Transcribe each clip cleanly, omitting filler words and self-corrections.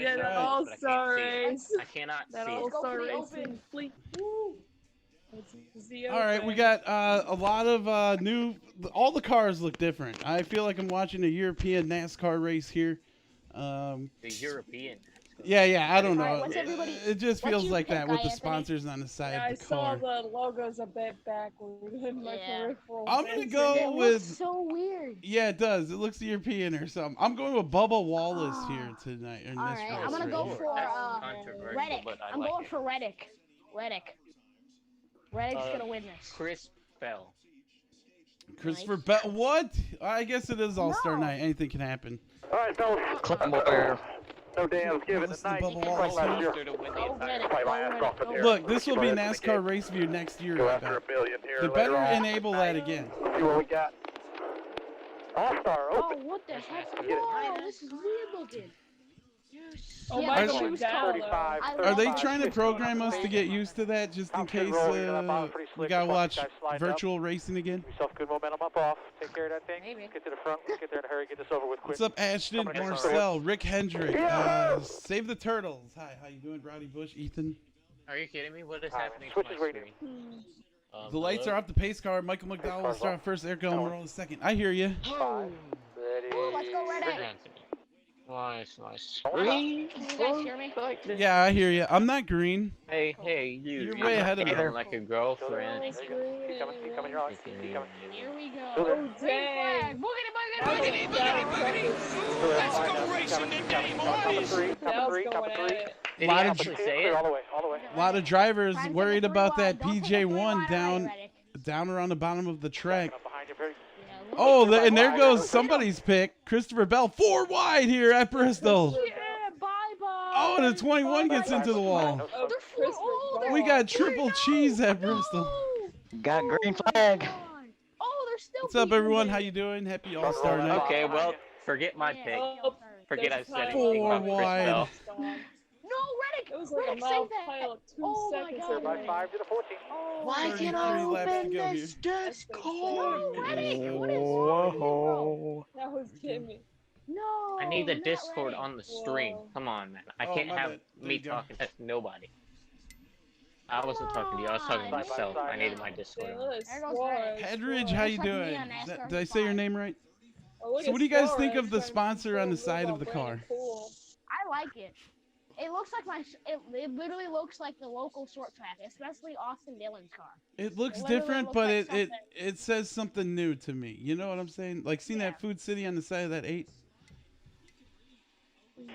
Yeah, that Right. all-star race. I cannot That see it. all-star Let's go race for the in fleet. Woo! Let's see All right, we open. got a lot of new. All the cars look different. I feel like I'm watching a European NASCAR race here. The European. Yeah. I don't All right, know. what's everybody? It just what's feels your like pick, that with the iAnthuny? sponsors on the side Yeah, I of the saw car. the logos a bit backward. Yeah. I'm gonna go It with. looks so weird. Yeah, it does. It looks European or something. I'm going with Bubba Wallace here Ah. tonight. In All this right, race I'm gonna right go here. for That's controversial, Reddick. but I I'm like going it. for Reddick. Reddick's gonna win this. Chris Bell. Christopher Nice. Bell. What? I guess it is All-Star No. night. Anything can happen. All right, fellas. No dams given Listen to tonight. Bubba Wallace here. Closer to win the Go entire Reddick. Play Go my ass Reddick. off Go in there. Look, this will be Go ahead, NASCAR Race View next year. Go I after a bet. billion here They later better on. enable that again. Let's see what we got. All-Star Oh, open. what the heck? Get it. Whoa, this is weird looking. Oh, Yeah, Michael are- McDowell. 35, I Are they love trying to 65, program us to 60. get used to that just in Top shit case roll, you're gonna bottom pretty we slick. gotta The watch guys slide virtual racing again? Give yourself good momentum up off. Take care of that thing. Maybe. Get to the front. Let's get there in a hurry. Get this over with quick. What's up, Ashton, Coming in Marcel, Rick Hendrick, Save the Turtles. Hi, how you doing, Rowdy Bush, Ethan? Are you kidding me? What is Alright, happening to switches my waiting. screen? The lights are off the pace car. Michael McDowell will start first. Eric Elmer on the second. I hear you. Five. Ready. Ooh, let's go Reddick. Nice, nice. Can you guys hear me? Yeah, I hear you. I'm not green. Hey, you. You're way ahead of me. I'm like a girlfriend. There you go. Keep coming. Keep coming. You're on. Keep coming. Here we go. Still there. Oh, Green dang. flag. Boogity, boogity, boogity. Still there. Let's go racing today, boys. That was Top going of at three. it. Did he Lot of actually say Clear it? all the way. All the way. A lot of drivers Try and take worried a three about wide. that Don't take a three PJ1 wide already, down Reddick. down around the bottom of the track. Up behind you, very. Yeah, Oh, and there goes somebody's pick. Christopher Bell, 4 wide here at Bristol. Yeah, bye-bye. Oh, and the 21 gets into the wall. No Oh, They're four. Oh, they're We got triple cheese at Bristol. No. Got green flag. Oh, they're still What's up, beating everyone? me. How you doing? Happy All-Star night. Okay, well, forget my Yeah. pick. Oh, Forget I that's said fine. anything about Chris wide. Bell. No, Reddick. It was like a Reddick, mile save that. pilot, 2 Oh my seconds God. By away. 5 to the 14. Oh, Why 33 can't I laps to open go this here. Discord? No, Reddick. What is wrong with you, bro? That was Kimmy. No. I need the not Discord Reddick. on the stream. Whoa. Come on, man. I Oh, can't my have bad. There me you go. talking to nobody. I wasn't talking to you. I was talking to Come on. myself. I needed my Discord on. Look, There goes Suarez. Reddick. Hedridge, how you Looks like me doing? on NASCAR Did I say your five. name right? Oh, look So at what do you guys Suarez think of the trying to sponsor on the control side move of the on car? Brandon Poole. I like it. It looks like it literally looks like the local short track, especially Austin Dillon's car. It looks It literally different, looks but like it says something new to me. You know what I'm saying? Like, seen Yeah. that Food City on the side of that 8?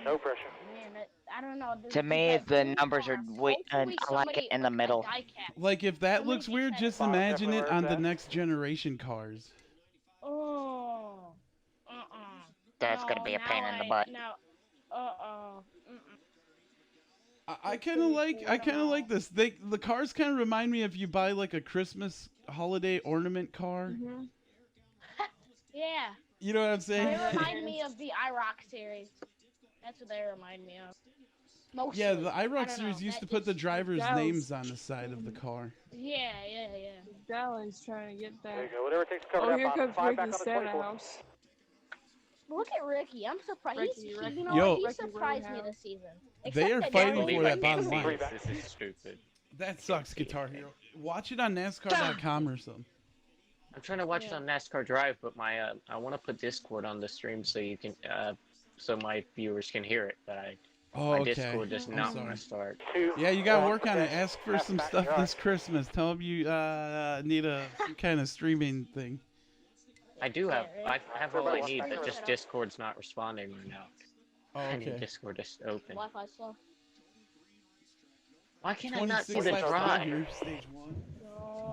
No pressure. Man, I don't know. To me, that the blue numbers are car, way. I hopefully like it somebody in the puts a middle. die cap. Like, if that Somebody looks keep weird, that just in mind. imagine it Definitely on the where's that? next generation cars. Oh. That's gonna be a pain in the butt. No. I kind of like this. The cars kind of remind me if you buy like a Christmas holiday ornament car. Yeah. You know what I'm saying? They remind me of the iRock series. That's what they remind me of. Mostly. Yeah, the I iRock don't series know, used to that put the just- drivers' That was- names on the side of the car. Yeah. Dallas trying to get There you that. go. Whatever it takes to cover Oh, that here bottom. comes 5 back Ricky on the 24. Stenhouse. Look at Ricky. I'm surprised. Ricky, You Ricky. know Yo. what? He Ricky surprised me Rittenhouse. this season. They Except are that fighting Dallas for was that bottom like- line. This is stupid. That sucks, Guitar Hero. Watch it on NASCAR.com or something. I'm trying to watch it on NASCAR Drive, but my I want to put Discord on the stream so you can so my viewers can hear it. But Oh, my okay. Discord does I'm not sorry. want to start. Yeah, you gotta work on it. Ask for some Back, stuff you're this Christmas. Tell them you need some kind of streaming thing. I do have. I have all I need, but Everybody just shut up. Discord's not responding right now. Oh, I need okay. Discord to open. Wi-Fi slow. Why can't I not see 26 the laps to go drive? here, stage 1.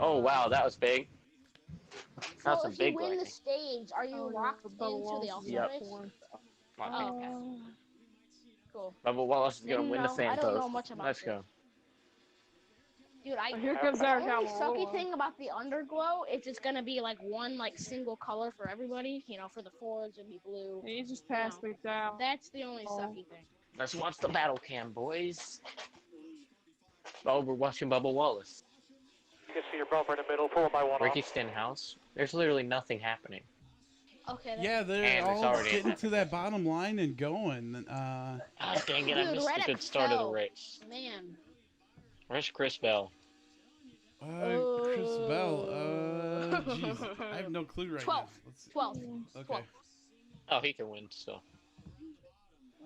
Oh wow, that was big. That's So a if you big win the lightning. stage, are you Oh, no, locked Bubba into the Wallace All-Star Yep. race? Wow. Oh, okay. Cool. Bubba Wallace is gonna win the No, fan I don't know vote. much about Let's this. go. Dude, Oh, here comes the our only sucky Camarolo. thing about the Underglow is it's gonna be like one single color for everybody. You know, for the Fords it'd be blue. He just passed me down. That's the only Oh. sucky thing. Let's watch the battle cam, boys. Oh, we're watching Bubba Wallace. You can see your bumper in the middle. Pull it by one Ricky off. Stenhouse. There's literally nothing happening. Okay. Yeah, they're And it's all already getting to that bottom line and going. Ah, dang it! I Dude, missed right the at good start of the Bell. race. Man. Where's Chris Bell? Chris Bell. Jeez, I have no clue right 12th. now. Let's see. 12th. Okay. Oh, he can win still.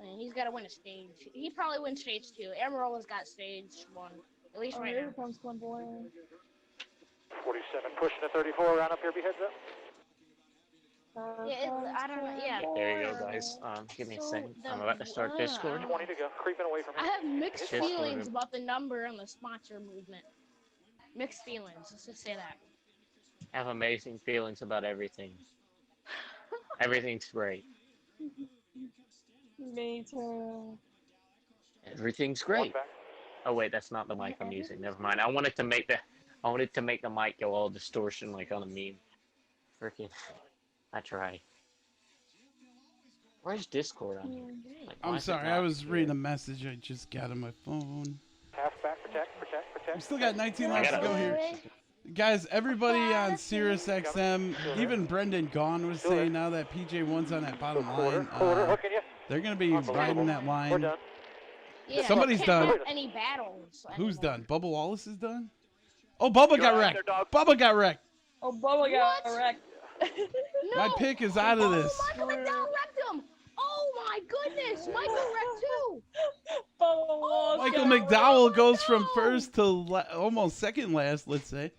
Man, he's got to win a stage. He probably wins stage 2. Amarola's got stage 1. At least Oh, right here now. comes Flamboyant. 47, pushing the 34 around up here, be heads up. Yeah, I don't know. Yeah. There you go, guys. Give me a second. I'm about to start Discord. 20 to go, creeping away from I me. have mixed Discord. feelings about the number and the sponsor movement. Mixed feelings. Let's just say that. I have amazing feelings about everything. Everything's great. Me too. Everything's One great. back. Oh wait, that's not the mic I'm using. Never mind. I wanted to make the mic go all distortion like on a meme. Freaking. I tried. Where's Discord on here? Like, why I'm is it sorry, not I was here? reading a message I just got on my phone. Half back, protect. We still got 19 I laps to gotta- go here. Guys, everybody on Sirius XM, even Brendan Gaughan was saying now that PJ1's on that bottom Quarter, line, hooking you. they're going to be riding that We're line. done. Yeah, Somebody's can't done. have any battles. Who's anymore. done? Bubba Wallace is done? Oh, Bubba got wrecked. Bubba got wrecked. Oh, Bubba got What? wrecked. No. My pick is out of this. Oh, Michael McDowell wrecked him. Oh my goodness, Michael wrecked too. Bubba Wallace Michael got McDowell wrecked. goes from first to almost second last, let's say.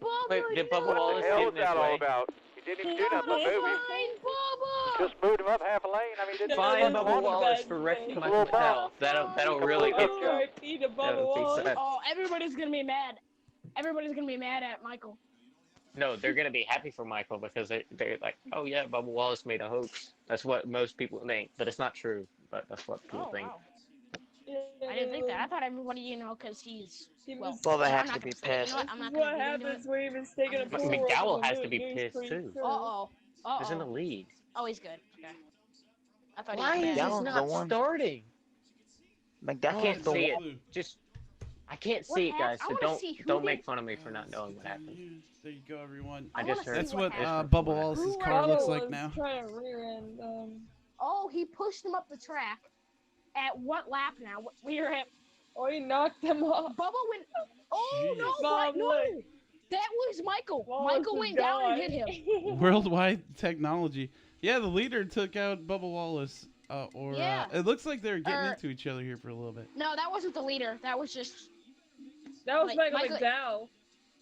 Bubba, Wait, did Bubba no. Wallace What the hell get is in his that all way? about? He didn't even do Bubba, nothing but move. fine, Bubba. Just moved him up half a lane. I mean, didn't Fine, That's Bubba not Wallace bad, for wrecking man. Michael McDowell. That'll really get R.I.P. to Bubba That'll be Wallace. sad. Oh, everybody's gonna be mad. Everybody's gonna be mad at Michael. No, they're gonna be happy for Michael because they're like, oh yeah, Bubba Wallace made a hoax. That's what most people think, but it's not true. But that's what people think. Wow. I didn't think that. I thought everybody, because he's. Well, Bubba I'm has not to be gonna say it. You know pissed. what? I'm not What gonna get into happens it. when he was taking a pull McDowell up has in to the be news pissed, pretty too. soon. He's in the lead. Oh, he's good. Okay. I thought Why he is was this McDowell's not the one. starting? I McDowell's can't the see one. it. I can't What see it, guys. happened? I So wanna see who don't did- make fun of me for not knowing what happened. There you go, everyone. I wanna just see heard. That's what what happened. Bubba Wallace's Who car Bubba looks like was now. trying to rear end. Oh, he pushed him up the track. At what lap now? We are at. Oh, he knocked him off. Bubba went. Oh Jeez. no! Bob, No! look. That was Michael. Wallace Michael is went down and gone. hit him. Worldwide technology. Yeah, the leader took out Bubba Wallace. Yeah. It looks like they're getting Or- into each other here for a little bit. No, that wasn't the leader. That was just. That was Like, Michael Michael- McDowell.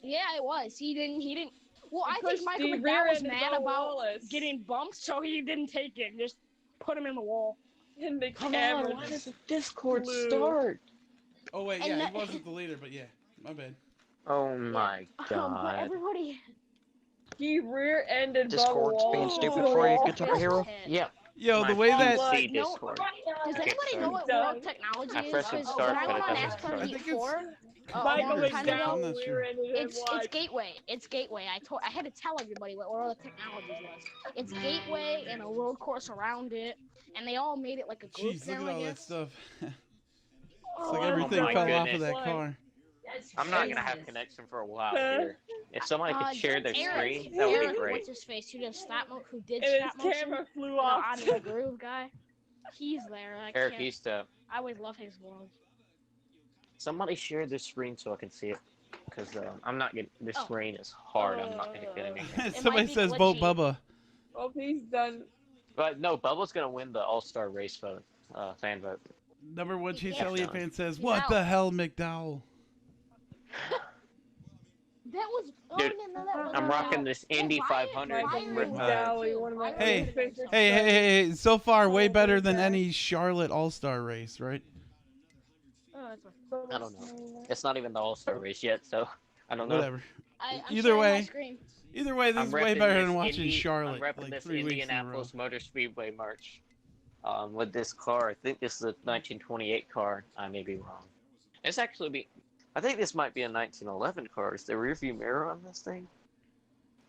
Yeah, it was. He didn't. Well, I think pushed Michael the McDowell rear was end of mad Bubba about Wallace. getting bumped, so he didn't take it. Just put him in the wall. And the Come camera on, why just does Discord flew. start? Oh, wait, And yeah, that- he wasn't the leader, but yeah, my bad. Oh my But god. everybody. He rear-ended Bubba Discord's being Wallace. stupid for you, Guitar Hero. Yep. Yo, the My way phone that... see No- Discord. Does Okay, anybody sorry. know what Done. world technology I is? pressed Because start, when I but went it on doesn't NASCAR start. I Heat think it's 4, Michael long time ago, I'm not McDowell sure. rear-ended him it's live. Gateway. It's Gateway. I had to tell everybody what all the technologies was. It's Gateway and a road course around it, and they all made it like a group Jeez, look now, at I all that guess. stuff. It's Oh, like my everything my fell off of goodness. that car. I'm not gonna have connection for a while here. If somebody could share their Eric, screen, that would be Eric, great. what's his face? Who did stop who did And his stop motion? camera flew The off. out of the groove guy. He's there. I Eric can't. Easta, I always love his vlogs. somebody share this screen so I can see it. Because I'm not getting this Oh. screen is hard. I'm not gonna get anything. Somebody be says vote glitchy. Bubba. Oh, he's done. But no, Bubba's gonna win the All-Star race vote, fan vote. Number one Chase Yeah. Elliott fan says, He's what out. the hell, McDowell? That was. Dude, no, that wasn't I'm rocking out. this Oh, Indy Ryan- 500. Michael Ryan- McDowell, one of my Hey, favorite Hey, so far, way Oh, better than okay. any Charlotte All-Star race, right? Oh, that's fine. I don't know. It's not even the All-Star race yet, so I don't know. Whatever. I'm Either sharing my way, screen. Either way, this I'm is way repping better this than watching Indy- Charlotte I'm repping like this 3 weeks in a row. Indianapolis Motor Speedway merch with this car. I think this is a 1928 car. I may be wrong. It's actually I think this might be a 1911 car. Is the rearview mirror on this thing?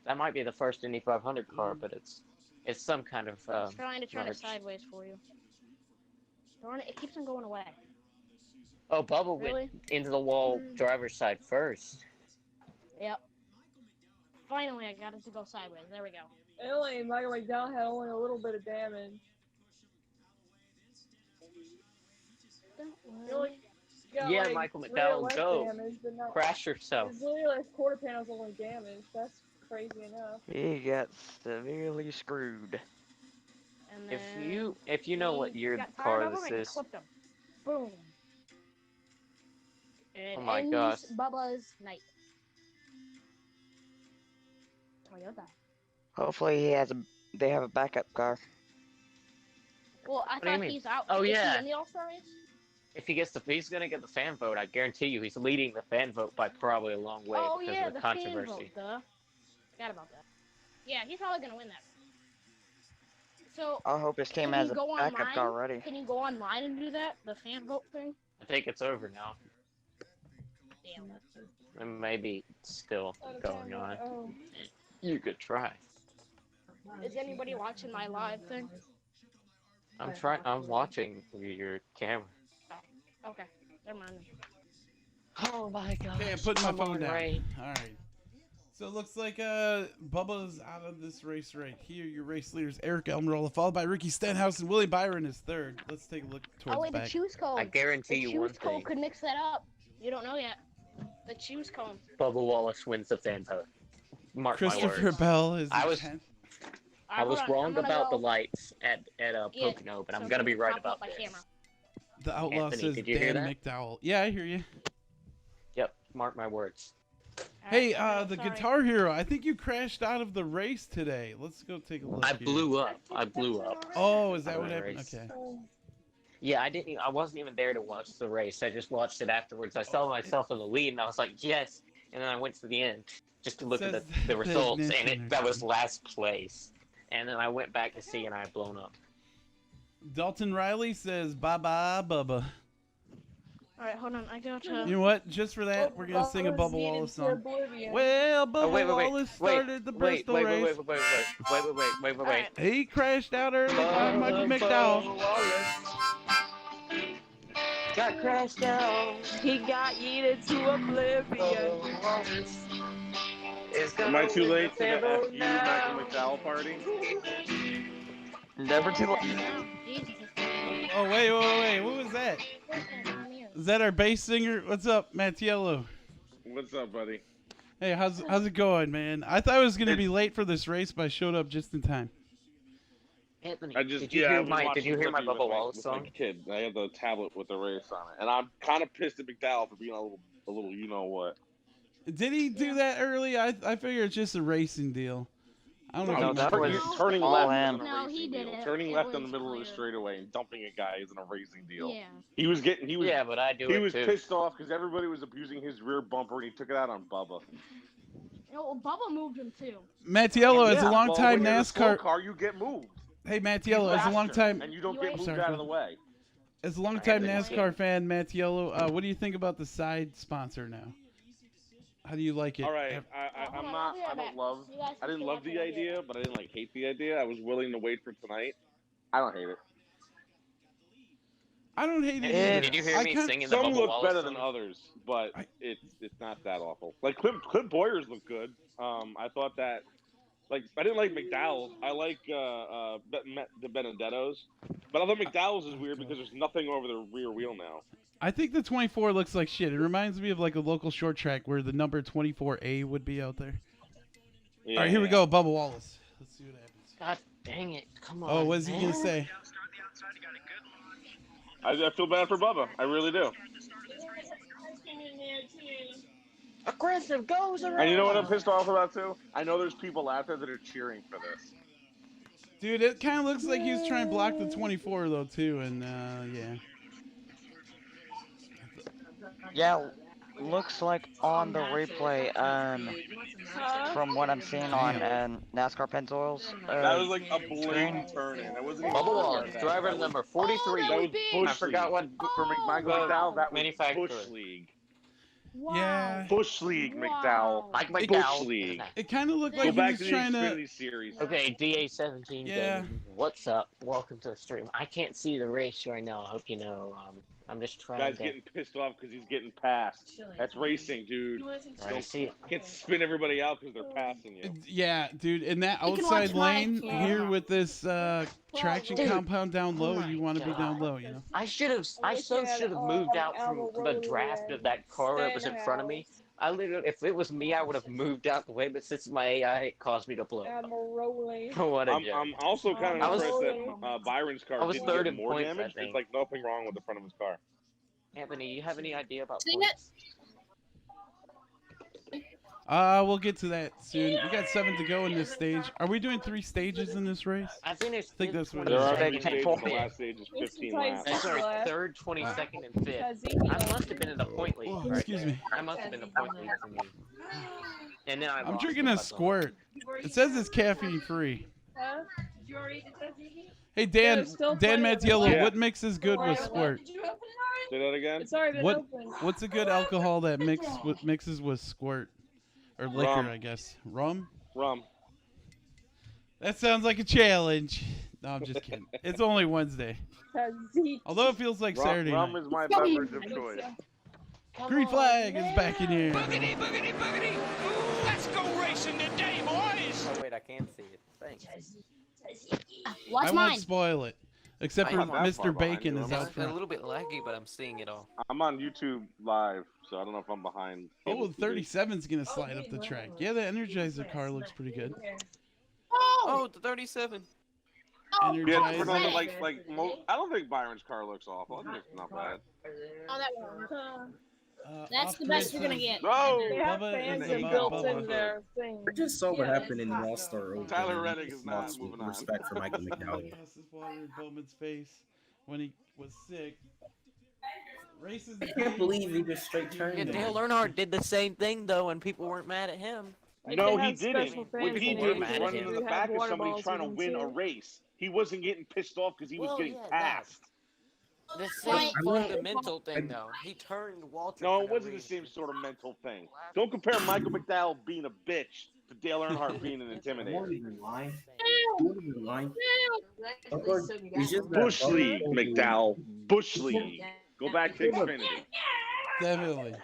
That might be the first Indy 500 car, but it's some kind of I'm trying to turn merch. it sideways for you. Darn it! It keeps on going away. Oh, Bubba Really? went into the wall driver's side first. Yep. Finally, I got it to go sideways. There we go. Michael McDowell had only a little bit of damage. He only got, Yeah, like, Michael rear McDowell, light go. damage, but not. Crash yourself. It's literally like quarter panels only damage. That's crazy enough. He got severely screwed. And If you know what he year got the tired car of him this and is. clipped him. Boom. It Oh my ends gosh. Bubba's night. Toyota. Hopefully they have a backup car. Well, I What do you thought mean? he's out. Oh, Is yeah. he in the All-Star race? If he's gonna get the fan vote, I guarantee you he's leading the fan vote by probably a long way Oh because yeah, of the fan controversy. vote, duh. Forgot about that. Yeah, he's probably gonna win that. So I hope his team can has you a go backup online? car ready. Can you go online and do that? The fan vote thing? I think it's over now. Damn. It may be still going on. Oh. You could try. Is anybody watching my live thing? I'm watching your camera. Okay, never mind. Oh my god. Okay, I'm putting my phone down. Right. All right. So it looks like Bubba's out of this race right here. Your race leaders, Eric Almirola, followed by Ricky Stenhouse, and Willie Byron is third. Let's take a look towards Oh wait, the the back. choose code. I guarantee The you one choose code thing. could mix that up. You don't know yet. The choose code. Bubba Wallace wins the fan vote. Mark my Christopher words. Bell is I in was- 10th. I was wrong about the lights at Yeah, Pocono, but I'm so gonna be right pop up about my this. camera. The outlaw Anthony, says did you hear Dan that? McDowell. Yeah, I hear you. Yep, mark my words. Hey, Alright, the sorry. Guitar Hero, I think you crashed out of the race today. Let's go take a look. I here. blew up. I blew up. Oh, is that on what the happened? race. Okay. Yeah, I wasn't even there to watch the race. I just watched it afterwards. I saw myself in the lead, and I was like, yes. And then I went to the end just to look at Says the results, and ignition or that was something. last place. And then I went back to see, and I had blown up. Dalton Riley says, bye-bye, Bubba. Alright, hold on. I got You know what? Just for that, we're going to sing a Bubba Wallace song. Well, Bubba Oh, wait, Wallace started the Bristol race. Wait. He crashed out early by Michael McDowell. Got crashed out. He got yeeted to oblivion. Am I too late to the FU Michael McDowell party? Never too late. Jesus. Oh, wait. What was that? Is that our bass singer? What's up, Mattiello? What's up, buddy? Hey, how's it going, man? I thought I was going to be late for this race, but I showed up just in time. Anthony, I just did you hear my watching Bubba with Wallace with song? my kid. I had the tablet with the race on it, and I'm kind of pissed at McDowell for being a little, you know what? Did he do that early? I figure it's just a racing deal. I don't know. No, if that he- was Turning all left him. isn't a No, racing he deal. didn't. Turning It left in the was middle of the clear. straightaway and dumping a guy isn't a racing deal. Yeah. He was Yeah, but I do he it was too. pissed off because everybody was abusing his rear bumper, and he took it out on Bubba. No, Bubba moved him too. Mattiello, as a Yeah, long-time when you're in a slow NASCAR. car, you get moved. Hey, Mattiello, as a long-time, and you don't You get ain't- moved Sorry, out go of the way. as a long-time Anthony. NASCAR fan, Mattiello, what do you think about the side sponsor now? How do you like it? All right, Hold I'm on, not. I'll be right I back. don't love. You guys I didn't keep love the watching, I'll be idea, right but I didn't like hate the idea. I was willing to wait for tonight. I don't hate it. I don't hate it Anthony, either. did you hear I me kinda- singing the Some Bubba look Wallace better song? than others, but I- it's not that awful. Like Clint Boyer's look good. I thought that. Like I didn't like McDowell's. I like the Benedettos, but I thought McDowell's is weird because there's nothing over the rear wheel now. I think the 24 looks like shit. It reminds me of like a local short track where the number 24A would be out there. Yeah. All right, here we go. Bubba Wallace. Let's see what happens. God dang it! Come on. Oh, what's he man. gonna say? I feel bad for Bubba. I really do. Aggressive goes around. And you know what I'm pissed off about too? I know there's people out there that are cheering for this. Dude, it kind of looks like he was trying to block the 24 though too, and yeah. Yeah, looks like on the replay, from what I'm seeing on NASCAR Pennzoil's. That was like a blatant turn in. That wasn't even Bubba Wallace, that. driver number 43. Oh, That was big. Bush I forgot League. what For Michael McDowell, that was manufacturer. Bush League. Wow. Yeah. Bush League, Wow. McDowell. Mike Bush McDowell. League. It kind of looked Go like he back was to the trying to. Xfinity Series. Okay, DA17. Yeah. What's up? Welcome to the stream. I can't see the race right now. I hope you know. I'm just trying Guy's to. getting pissed off because he's getting passed. That's racing, dude. I see it. Can't spin everybody out because they're passing you. Yeah, dude, in that You can outside watch my lane camera. here with this traction Dude. compound down low, Oh you my want to be down God. low, you know. I so should have moved out from the draft of that car that was in front of me. I literally, if it was me, I would have moved out the way. But since my AI, it caused me to blow. What a joke. I'm also kind I of was- impressed that Byron's car I was didn't third get in more points, I damage. think. There's like nothing wrong with the front of his car. Anthony, you have any idea about Sing points? We'll get to that soon. We got 7 to go in this stage. Are we doing 3 stages in this race? I think it's. I think that's what it There is. are Already 10 stages. 10 The last stage is 15 It's laps. That's tight. right, third, 22nd, and 5th. I must have been in the point lead. Oh, right excuse there. me. I must have been the point lead for me. And then I I'm lost drinking it a by the- squirt. It says it's caffeine free. Huh? Hey Dan, it's still Dan playing. Mattiello, Yeah. what mix is good with squirt? Say that again. It's already been What- open. What's a good alcohol that mixes with squirt? Or liquor, Rum. I guess. Rum? Rum. That sounds like a challenge. No, I'm just kidding. It's only Wednesday. Although it feels like Saturday Rum night. is my beverage of choice. Green flag is back in here. Boogity, boogity, boogity. Ooh, let's go racing today, boys. Oh, wait, I can't see it. Thanks. Watch I mine. won't spoil it. Except I'm for not that far Mr. behind Bacon you. is I'm out It's a front. little bit laggy, but I'm seeing it all. I'm on YouTube live, so I don't know if I'm behind. Oh, cable the TV. 37's going to slide up the track. Yeah, the Energizer car looks pretty good. Oh, the 37. Oh, Yeah, Energizer. Fernando, Right. I don't think Byron's car looks awful. I think it's not bad. Oh, that one. That's the Off-grid best you're gonna says- get. No! They have Bubba fans is and above built Bubba. in their thing. I just saw what happened in the All-Star Open. Tyler and Reddick is not lost moving on. respect for Michael McDowell. Tosses water in Bowman's face when he was sick. Races. I can't believe he just straight turned. Yeah, him. Dale Earnhardt did the same thing, though, and people weren't mad at him. Like, No, they he have didn't. special What fans he in did the was Asia running in who the have back of water somebody balls trying to with win them, a too. race. He wasn't getting pissed off because he was Well, getting yeah, passed. The Right. same fundamental thing, though. He turned Walter. No, for it wasn't the reason. same sort of mental thing. Don't compare Michael McDowell being a bitch to Dale Earnhart being an He intimidator. won't even lie. He won't even lie. Of course, he's just that Bush Bubba League, told you- McDowell. Bush League. Go back to Xfinity. Definitely.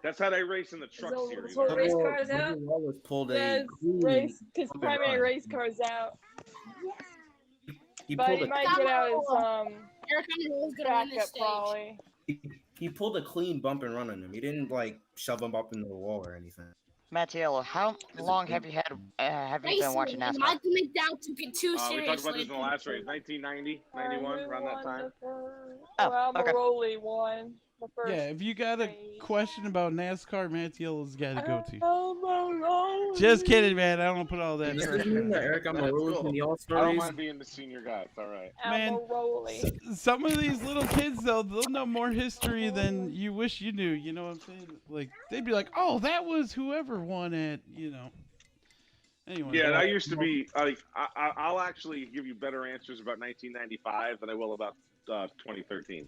That's how they race in the truck So- series. so race Bubba- cars Bubba out? Wallace pulled a Yes, clean race, because bump and primary run. race cars out. He But pulled he a might get out his Eric Underglow is gonna win this backup stage. probably. he pulled a clean bump and run on him. He didn't like shove him up into the wall or anything. Mattiello, how long have you been watching and NASCAR? Michael McDowell took it too We talked about seriously. this in the last race, 1990, 91, around that time. Oh, Well, okay. Maroli won the first. Yeah, if you got a race. question about NASCAR, Mattiello's got to go to. Oh, Maroli. Just kidding, man. I don't want to put all that Does this pressure mean on. that Eric Amaroli in the I All-Star don't race? mind being the senior guy. It's all right. Man, Maroli. Some of these little kids, though, they'll know more history than you wish you knew. You know what I'm saying? Like, they'd be like, oh, that was whoever won at, you know. Anyway. Yeah, that used to be like I'll actually give you better answers about 1995 than I will about 2013.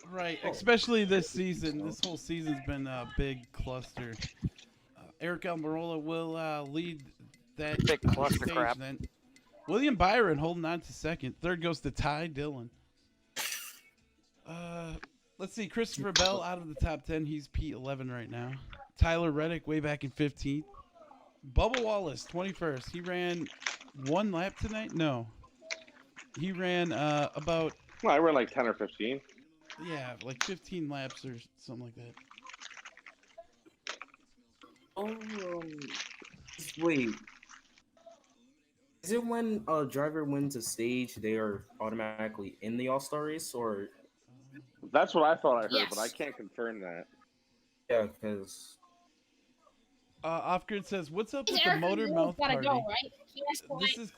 Right, especially this season. This whole season's been a big cluster. Eric Almirola will lead that Big cluster stage crap. then. William Byron holding on to second. Third goes to Ty Dillon. Let's see. Christopher Bell out of the top 10. He's P11 right now. Tyler Reddick way back in 15th. Bubba Wallace, 21st. He ran one lap tonight? No. He ran about, Well, I ran like 10 or 15. yeah, like 15 laps or something like that. Oh, wait. Is it when a driver wins a stage, they are automatically in the All-Star race, or That's what I thought I heard, but I Yes. can't confirm that. yeah? Because Off-grid says, what's up with the Eric motor Underglow's mouth gotta party? go, right? He has to, This like, is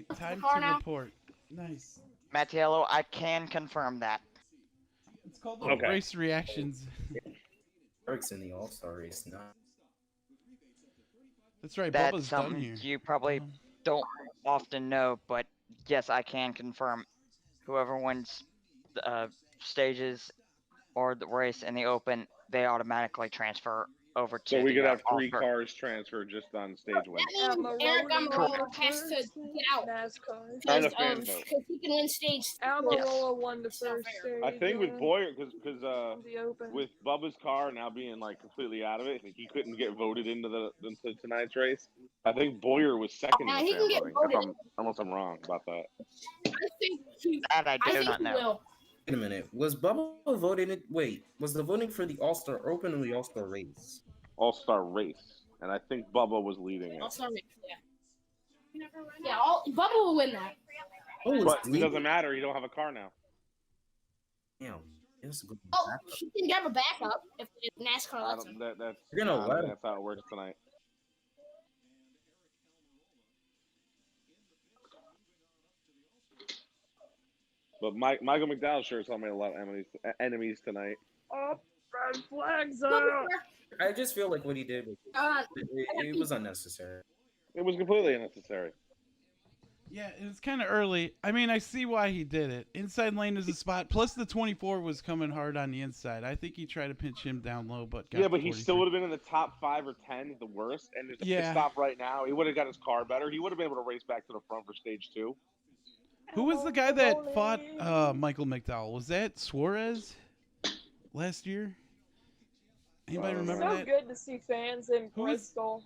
clickbait. Time car to now? report. Nice. Mattiello, I can confirm that. It's called Okay. race reactions. Eric's in the All-Star race now. That's right. That's Bubba's done something here. you probably don't often know, but yes, I can confirm. Whoever wins the stages or the race in the open, they automatically transfer over to So we the could have 3 offer. cars transferred just on stage win. That means Eric Almirola has to get out NASCAR. And a because fan vote. he can win stage. Almirola won the It's not first fair. stage. I think with Boyer, because the open. with Bubba's car now being like completely out of it, he couldn't get voted into tonight's race. I think Boyer was second in he the can fan get voting. voted. Unless I'm wrong about that. I think he. That I do think not he know. will. Wait a minute. Was Bubba voting it? Wait, was the voting for the All-Star Open or the All-Star Race? All-Star race, and I think Bubba was leading it. All-Star race, yeah. Yeah, Bubba will win that. Oh, But it doesn't matter. You don't have a car now. Damn. That's a good Oh, backup. he can have a backup if NASCAR I lets him. don't, that's You're gonna let him. that's how it works tonight. But Michael McDowell sure told me a lot of enemies tonight. Oh, red flags out. I just feel like what he did was Uh, it was unnecessary. It was completely unnecessary. Yeah, it was kind of early. I mean, I see why he did it. Inside lane is a spot. Plus, the 24 was coming hard on the inside. I think he tried to pinch him down low, but got Yeah, but he 43. still would have been in the top 5 or 10 at the worst. And if Yeah. he stopped right now, he would have got his car better. He would have been able to race back to the front for stage 2. Who was the guy that fought Michael McDowell? Was that Suarez last year? Anybody remember So that? good to see fans in Who is- Bristol.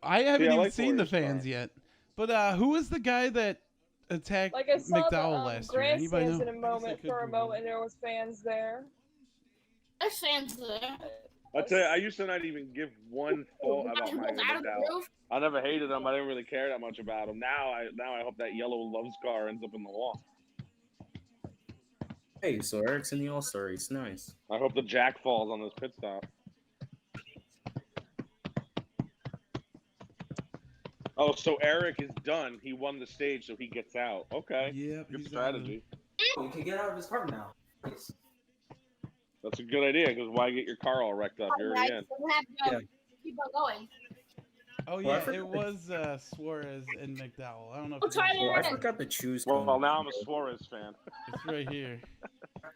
I haven't Yeah, I even like seen the Suarez fans car. yet. But who was the guy that attacked Like I saw McDowell the last year? Anybody grandstands know? in a moment. For a moment, there was fans there. there's fans there. I tell you, I used to not even give one thought about Out Michael of the McDowell. roof. I never hated him. I didn't really care that much about him. Now I hope that yellow Love's car ends up in the wall. Hey, so Eric's in the All-Star Race. Nice. I hope the jack falls on this pit stop. Oh, so Eric is done. He won the stage, so he gets out. Okay. Yeah, Good he's out of strategy. You can get out of his car now. Nice. That's a good idea, because why get your car all wrecked up? You're Alright, in. so we'll have to keep on going. Oh Well, I yeah, forgot- it was Suarez and McDowell. I don't know if We'll try you Well, guys- I forgot to choose. Well, now I'm a Suarez fan. it's right here.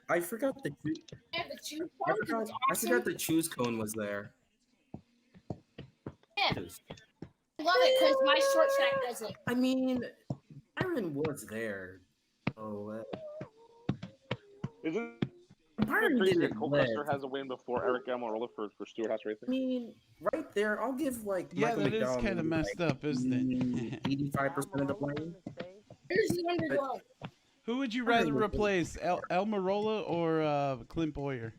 I forgot the choose. Yeah, the choose I code is forgot, I awesome. forgot the choose cone was there. Yeah. I love it because my short track does it. I mean, Aaron was there. Oh, Isn't Byron it crazy didn't that Cole live. Custer has a win before Eric Almirola for Stewart Haas I Racing? mean, right there, I'll give like Yeah, Michael that is McDowell kind of messed up, isn't it? 85% of the blame. Here's the Underglow. Who would you rather replace, Almirola or Clint Boyer?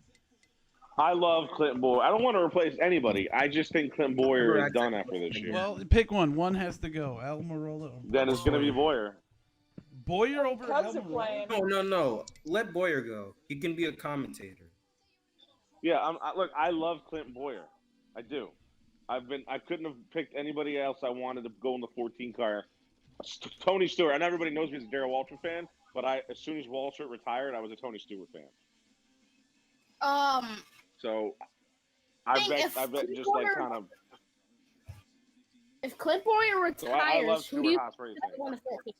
I love Clinton Boyer. I don't want to replace anybody. I just think Clinton Boyer is done after this year. Well, pick one. One has to go. Almirola. Or Then it's going to be Boyer. Boyer over Cubs are Almirola. playing. No. Let Boyer go. He can be a commentator. Yeah, look, I love Clinton Boyer. I do. I couldn't have picked anybody else I wanted to go in the 14 car. Tony Stewart. I know everybody knows me as a Darrell Waltrip fan, but as soon as Waltrip retired, I was a Tony Stewart fan. So I bet just like kind of. If Clint Boyer retires, So I love who do you Stewart Haas Racing. want to focus?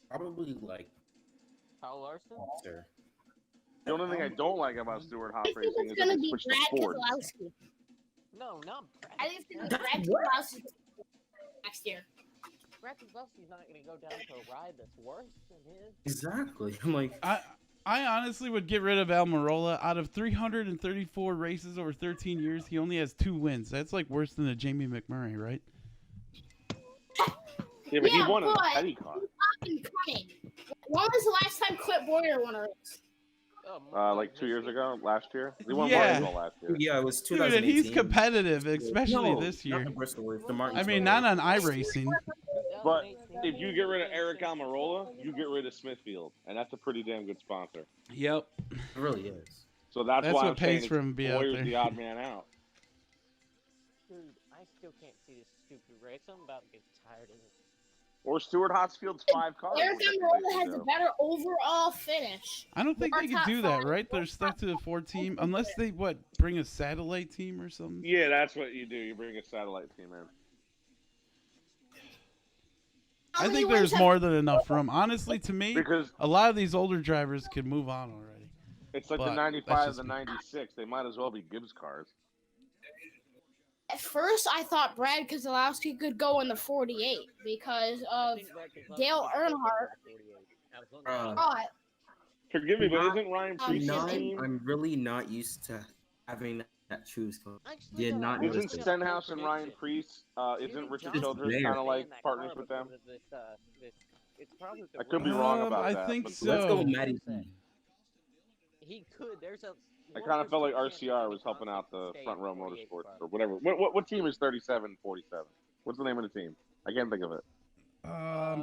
Probably like Kyle Larson? sir. The only thing I don't like about Stewart Haas I think Racing it's is going that to they be switched Brad to Ford. Keselowski. No, not Brad. I think it's going to be That's Brad what? Keselowski next year. Brad Keselowski's not going to go down to a ride that's worse than his. Exactly. I'm like, I honestly would get rid of Almirola. Out of 334 races over 13 years, he only has 2 wins. That's like worse than a Jamie McMurray, right? Yeah, but Yeah, he won a but- Petty car. Fucking coming. When was the last time Clint Boyer won a race? Like 2 years ago, last year. He won Yeah. Martinsville last year. yeah, it was Dude, and 2018. he's competitive, especially No, this year. Not the Bristol race, the I Martinsville mean, not race. on iRacing. But if you get rid of Eric Almirola, you get rid of Smithfield, and that's a pretty damn good sponsor. Yep. It really is. So that's That's why what I'm pays saying for him to be out Boyer's there. the odd man out. Dude, I still can't see this stupid race. I'm about to get tired of it. Or Stewart Haasfield's 5 cars. Eric which I think Almirola they has should a do. better overall finish. I don't think Or they can top do that, 5. right? They're stuck to the 4 team unless they bring a satellite team or something. Yeah, that's what you do. You bring a satellite team in. How I many think wins there's have- more than enough room. Honestly, to me, Because a lot of these older drivers can move on already. it's like But the that's 95, just the me. 96. They might as well be Gibbs cars. At first, I thought Brad Keselowski could go in the 48 because of Dale Earnhardt. But Forgive me, but isn't Ryan Priest's not, team? I'm really not used to having that choose code. Did not Isn't notice it. Stenhouse and Ryan Priest? Isn't Richard Childress kind of like partners with them? I could be wrong about I that. think but so. Let's go with Matty. He could. There's a. I kind of felt like RCR was helping out the Front Row Motorsports or whatever. What team is 3747? What's the name of the team? I can't think of it.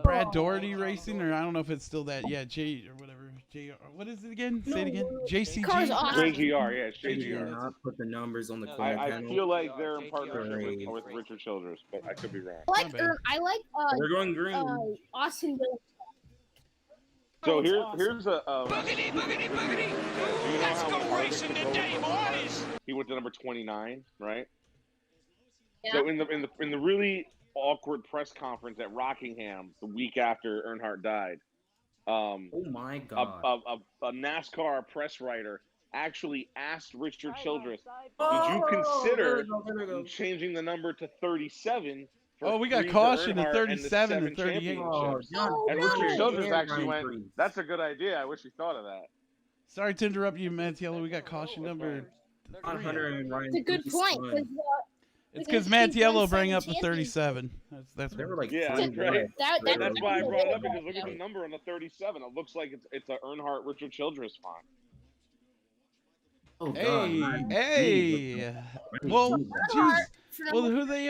Brad Doherty Racing, or I don't know if it's still that. Yeah, J or whatever. J. What is it again? Say it again. JCG. JGR, yeah, it's They did JGR. not put the numbers on the corner I panel. feel like they're in partnership with Richard Childress, but I could be wrong. I like We're going green. Austin Dillon. So here's a. Boogity, boogity, boogity. Do you know Let's how go hard racing it is to today, go? boys. He went to number 29, right? Yeah. So in the really awkward press conference at Rockingham the week after Earnhardt died, Oh my god. a NASCAR press writer actually asked Richard Childress, Oh, "Did you consider there we go. changing the number to 37?" Oh, we got for caution at Earnhardt 37 and and the 38. Oh, championships? John And Barker Richard Childress and actually Ryan went, Priest. "That's a good idea. I wish he thought of that." Sorry to interrupt you, Mattiello. We got caution number. John Hunter and Ryan It's a good Priest point. won. It's because Mattiello bring up the 37. That's They what. were like Yeah, three that's right. wide. That's why I brought it up, because look at the number on the 37. It looks like it's a Earnhardt Richard Childress font. Oh, Hey, God. hey. Well, geez. Well, who they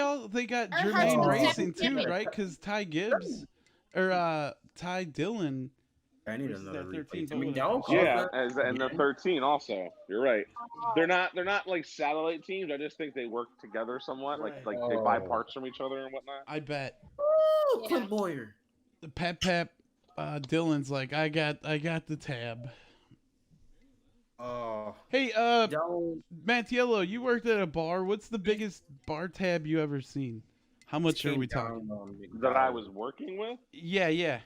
got Jermaine Oh. Racing too, right? Because Ty Gibbs or Ty Dillon. I need versus another that replay. 13, McDowell called Yeah, that? and the 13 also. You're right. They're not like satellite teams. I just think they work together somewhat. Right. Like they buy parts from each other and whatnot. I bet. Oh, Clint Boyer. The Pep Dillon's like, I got the tab. Oh. Hey, McDowell. Mattiello, you worked at a bar. What's the biggest bar tab you ever seen? How much are we talking? That I was working with? Yeah.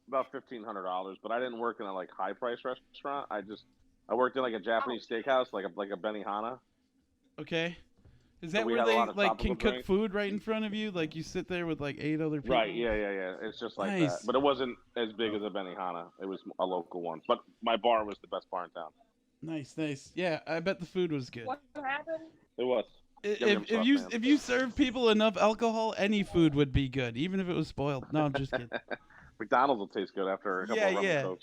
About $1,500, but I didn't work in a like high price restaurant. I worked in like a Japanese steakhouse, like a Benihana. Okay. Is So that we where had a they lot of like can tropical cook drinks. food right in front of you? Like you sit there with like 8 other people? Right, yeah. It's just like Nice. that. But it wasn't as big as a Benihana. It was a local one. But my bar was the best bar in town. Nice. Yeah, I bet the food was good. What happened? It was. If you serve people enough alcohol, any food would be good, even if it was spoiled. No, I'm just kidding. McDonald's will taste good after a couple of rum and Coke.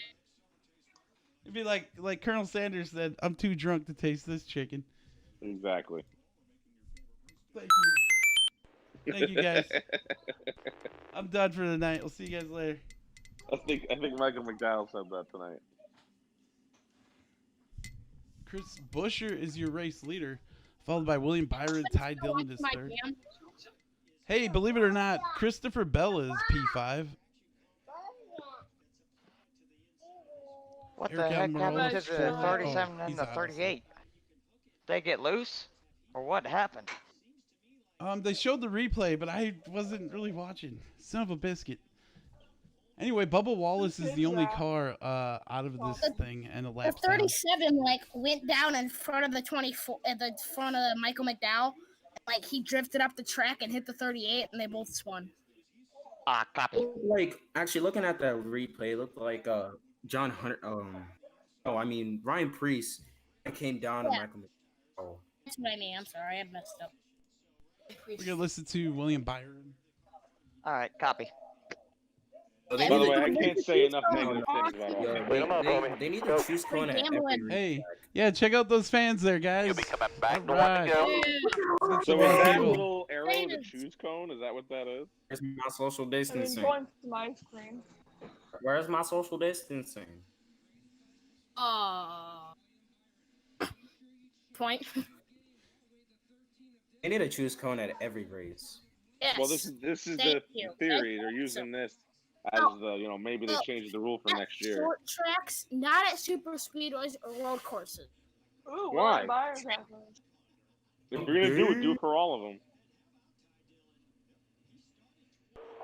It'd be like Colonel Sanders said, I'm too drunk to taste this chicken. Exactly. Thank you guys. I'm done for the night. We'll see you guys later. I think Michael McDowell said that tonight. Chris Buescher is your race leader, followed by William Byron, Ty Dillon is third. Hey, believe it or not, Christopher Bell is P5. What Eric the heck Almirola happened to is the fourth. 37 Oh, and he's the out, 38? They get loose? Or what happened? They showed the replay, but I wasn't really watching. Son of a biscuit. Anyway, Bubba Wallace is the only car out of this thing and a The lap. 37 went down in front of the 24 at the front of Michael McDowell. Like he drifted up the track and hit the 38, and they both spun. Copy. Like, actually, looking at that replay, it looked like John Hunter. Ryan Priest. It came down to Michael McDowell. That's what I mean. I'm sorry, I messed up. We're gonna listen to William Byron. All right, copy. By the way, I can't say enough negative things about all. They need to choose Kona at every Hey, yeah, check out those fans there, guys. You'll be coming back All to right. go. So is that little arrow the choose cone? Is that what that is? Where's my social I'm distancing? going to my screen. Where's my social distancing? Point. They need to choose Kona at every race. Yes. Well, this is the Thank you. theory. They're using this as the maybe they change the rule for next year. Short tracks, not at super speedways or road courses. Ooh, Why? Byron's happening. If you're gonna do it for all of them.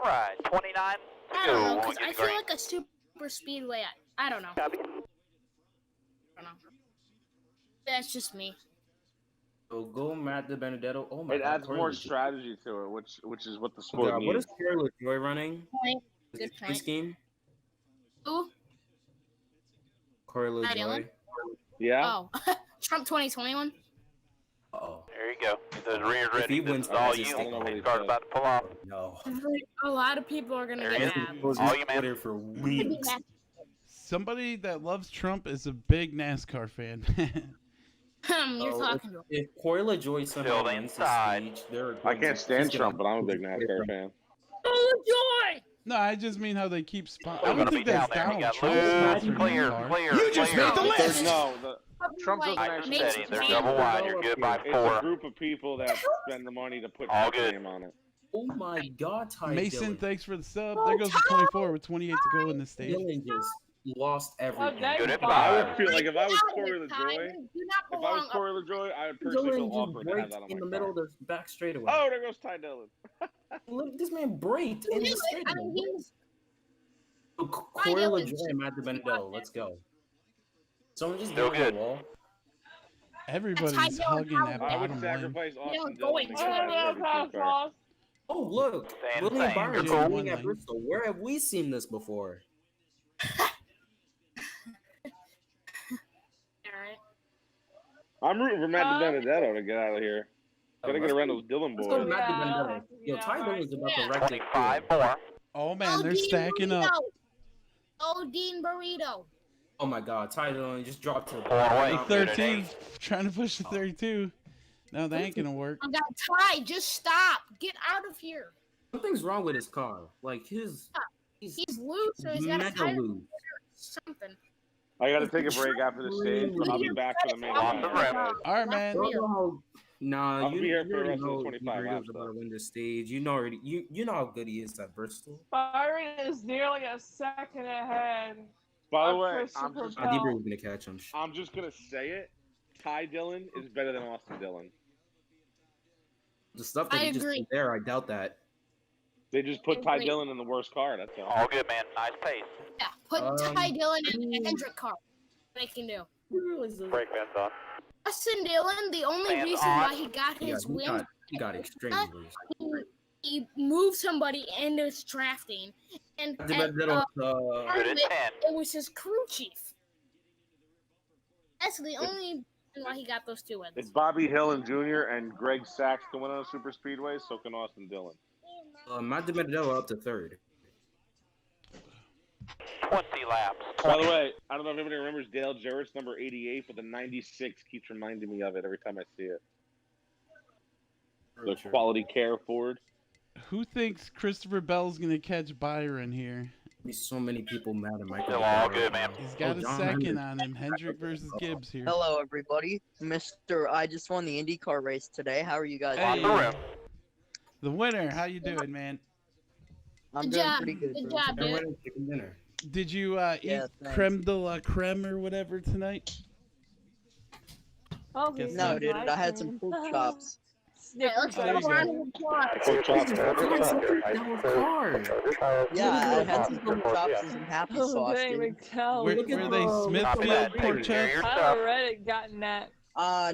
Right, 29. I don't know, because I feel like a super speedway. I don't know. Copy. I don't know. That's just me. So go Matt DiBenedetto. Oh my It God. adds Corey more LaJoy. strategy to it, which is what the Oh sport God, what is needs. Corey LaJoy running? Point. Is Good it point. scheme? Who? Corey Hi, LaJoy. Dylan. Yeah. Oh, Trump 2021. Uh-oh. There you go. He says rear If he ready. This wins, is all that's you. his I don't know what he His car's said. about to pull off. No. A lot of people are gonna There get he is. mad. All you, man. Twitter for Maybe weeks. mad. Somebody that loves Trump is a big NASCAR fan. You're Oh, talking to him. If Corey LaJoy somehow Still wins the inside. stage, they're I can't stand he's gonna- Trump, but I'm a big NASCAR fan. Oh, joy! No, I just mean how they keep spot. I We're don't gonna think be that's down there. He Donald got Trump loose. sponsoring Clear, that car. clear, You just clear. made the list. There's no. Trump doesn't I actually. just said It's they're a double group- wide. You're good by It's a 4. group of people that spend the money to put All his good. name on it. Oh my God, Ty Mason, Dillon. thanks for the sub. There goes the 24 with 28 to go in this stage. Dylan just lost everything. dang. Good at I 5. would feel like if I was Out of Corey it, Ty. LaJoy, You do not if I was belong Corey LaJoy, I would personally feel Dylan awkward just to have braked that on in my the car. middle of the back straightaway. Oh, there goes Ty Dillon. Look, this man braked in the I straightaway. mean, he was Corey Dillon's LaJoy and Matt DiBenedetto. Let's go. Someone just Still get on the good. wall. Everybody's Ty Dillon, hugging that I would bottom line. sacrifice Austin go Dillon to in. get that Oh, championship car. Oh, look. Same, William same. Byron You're is cool. winning at Bristol. Where have we seen this before? alright. I'm rooting for Matt DiBenedetto to get out of here. Gotta get around those Dillon Let's go boys. Matt Yeah, DiBenedetto. Yo, yeah, Ty Dillon's about to yeah. wreck it. 25 more. Oh man, they're stacking up. Oh, Dean Burrito. Oh my God, Ty Dillon just dropped to the Pull away. bottom. 13, trying to push the 32. No, that ain't gonna work. I got Ty. Just stop. Get out of here. Something's wrong with his car. Like he's He's loose or he's got a mega tire loose. something. I gotta take a break after the stage, but I'll be back for the main Off event. the rip. All right, man. Oh, nah, I'll you, be here you for the already rest of the know 25 Burrito's laps, about though. to win the stage. You know already. You know how good he is at Bristol. Byron is nearly a second ahead. By the of way, Christopher I think Bell. we're gonna catch him. I'm just gonna say it. Ty Dillon is better than Austin Dillon. The stuff that I he just agree. did there, I doubt that. They just put Ty Agree. Dillon in the worst car. That's all. All good, man. Nice pace. Yeah, put Um, Ty Dillon in a Hendrick car. They can do. Brake pads on. Austin Dillon, the only Fans reason on. why he got Yeah, his he win, got, he got extremely loose. he moved somebody into his drafting, and Good at part 10. of it was his crew chief. That's the only reason why he got those 2 wins. It's Bobby Hillin Jr. and Greg Sachs can win on a super speedway, so can Austin Dillon. Matt DiBenedetto up to third. 20 laps. By the way, I don't know if anybody remembers Dale Jarrett's number 88, but the 96 keeps reminding me of it every time I see it. The quality care Ford. Who thinks Christopher Bell's gonna catch Byron here? Be so many people mad at Michael. Still all good, man. He's got a John second Hendrick. on him. Hendrick versus Gibbs here. Hello, everybody. Mr. I just won the IndyCar race today. How are you guys Hey. Off the doing? rip. The winner, how you doing, man? I'm Good doing job. pretty good. Good bro. job, They're dude. winning chicken dinner. Did you Yeah, eat thanks. creme de la creme or whatever tonight? Oh, Guess he's No, not. dude, I had some pork chops. Yeah, let's Oh, go there you go. round of applause. Car. Yeah, I had some pork chops and some happy Oh, sauce, dang, dude. McDowell. Were Look at they the- Not Smithfield bad. pork Take chops? care of your Tyler stuff. Reddick gotten that.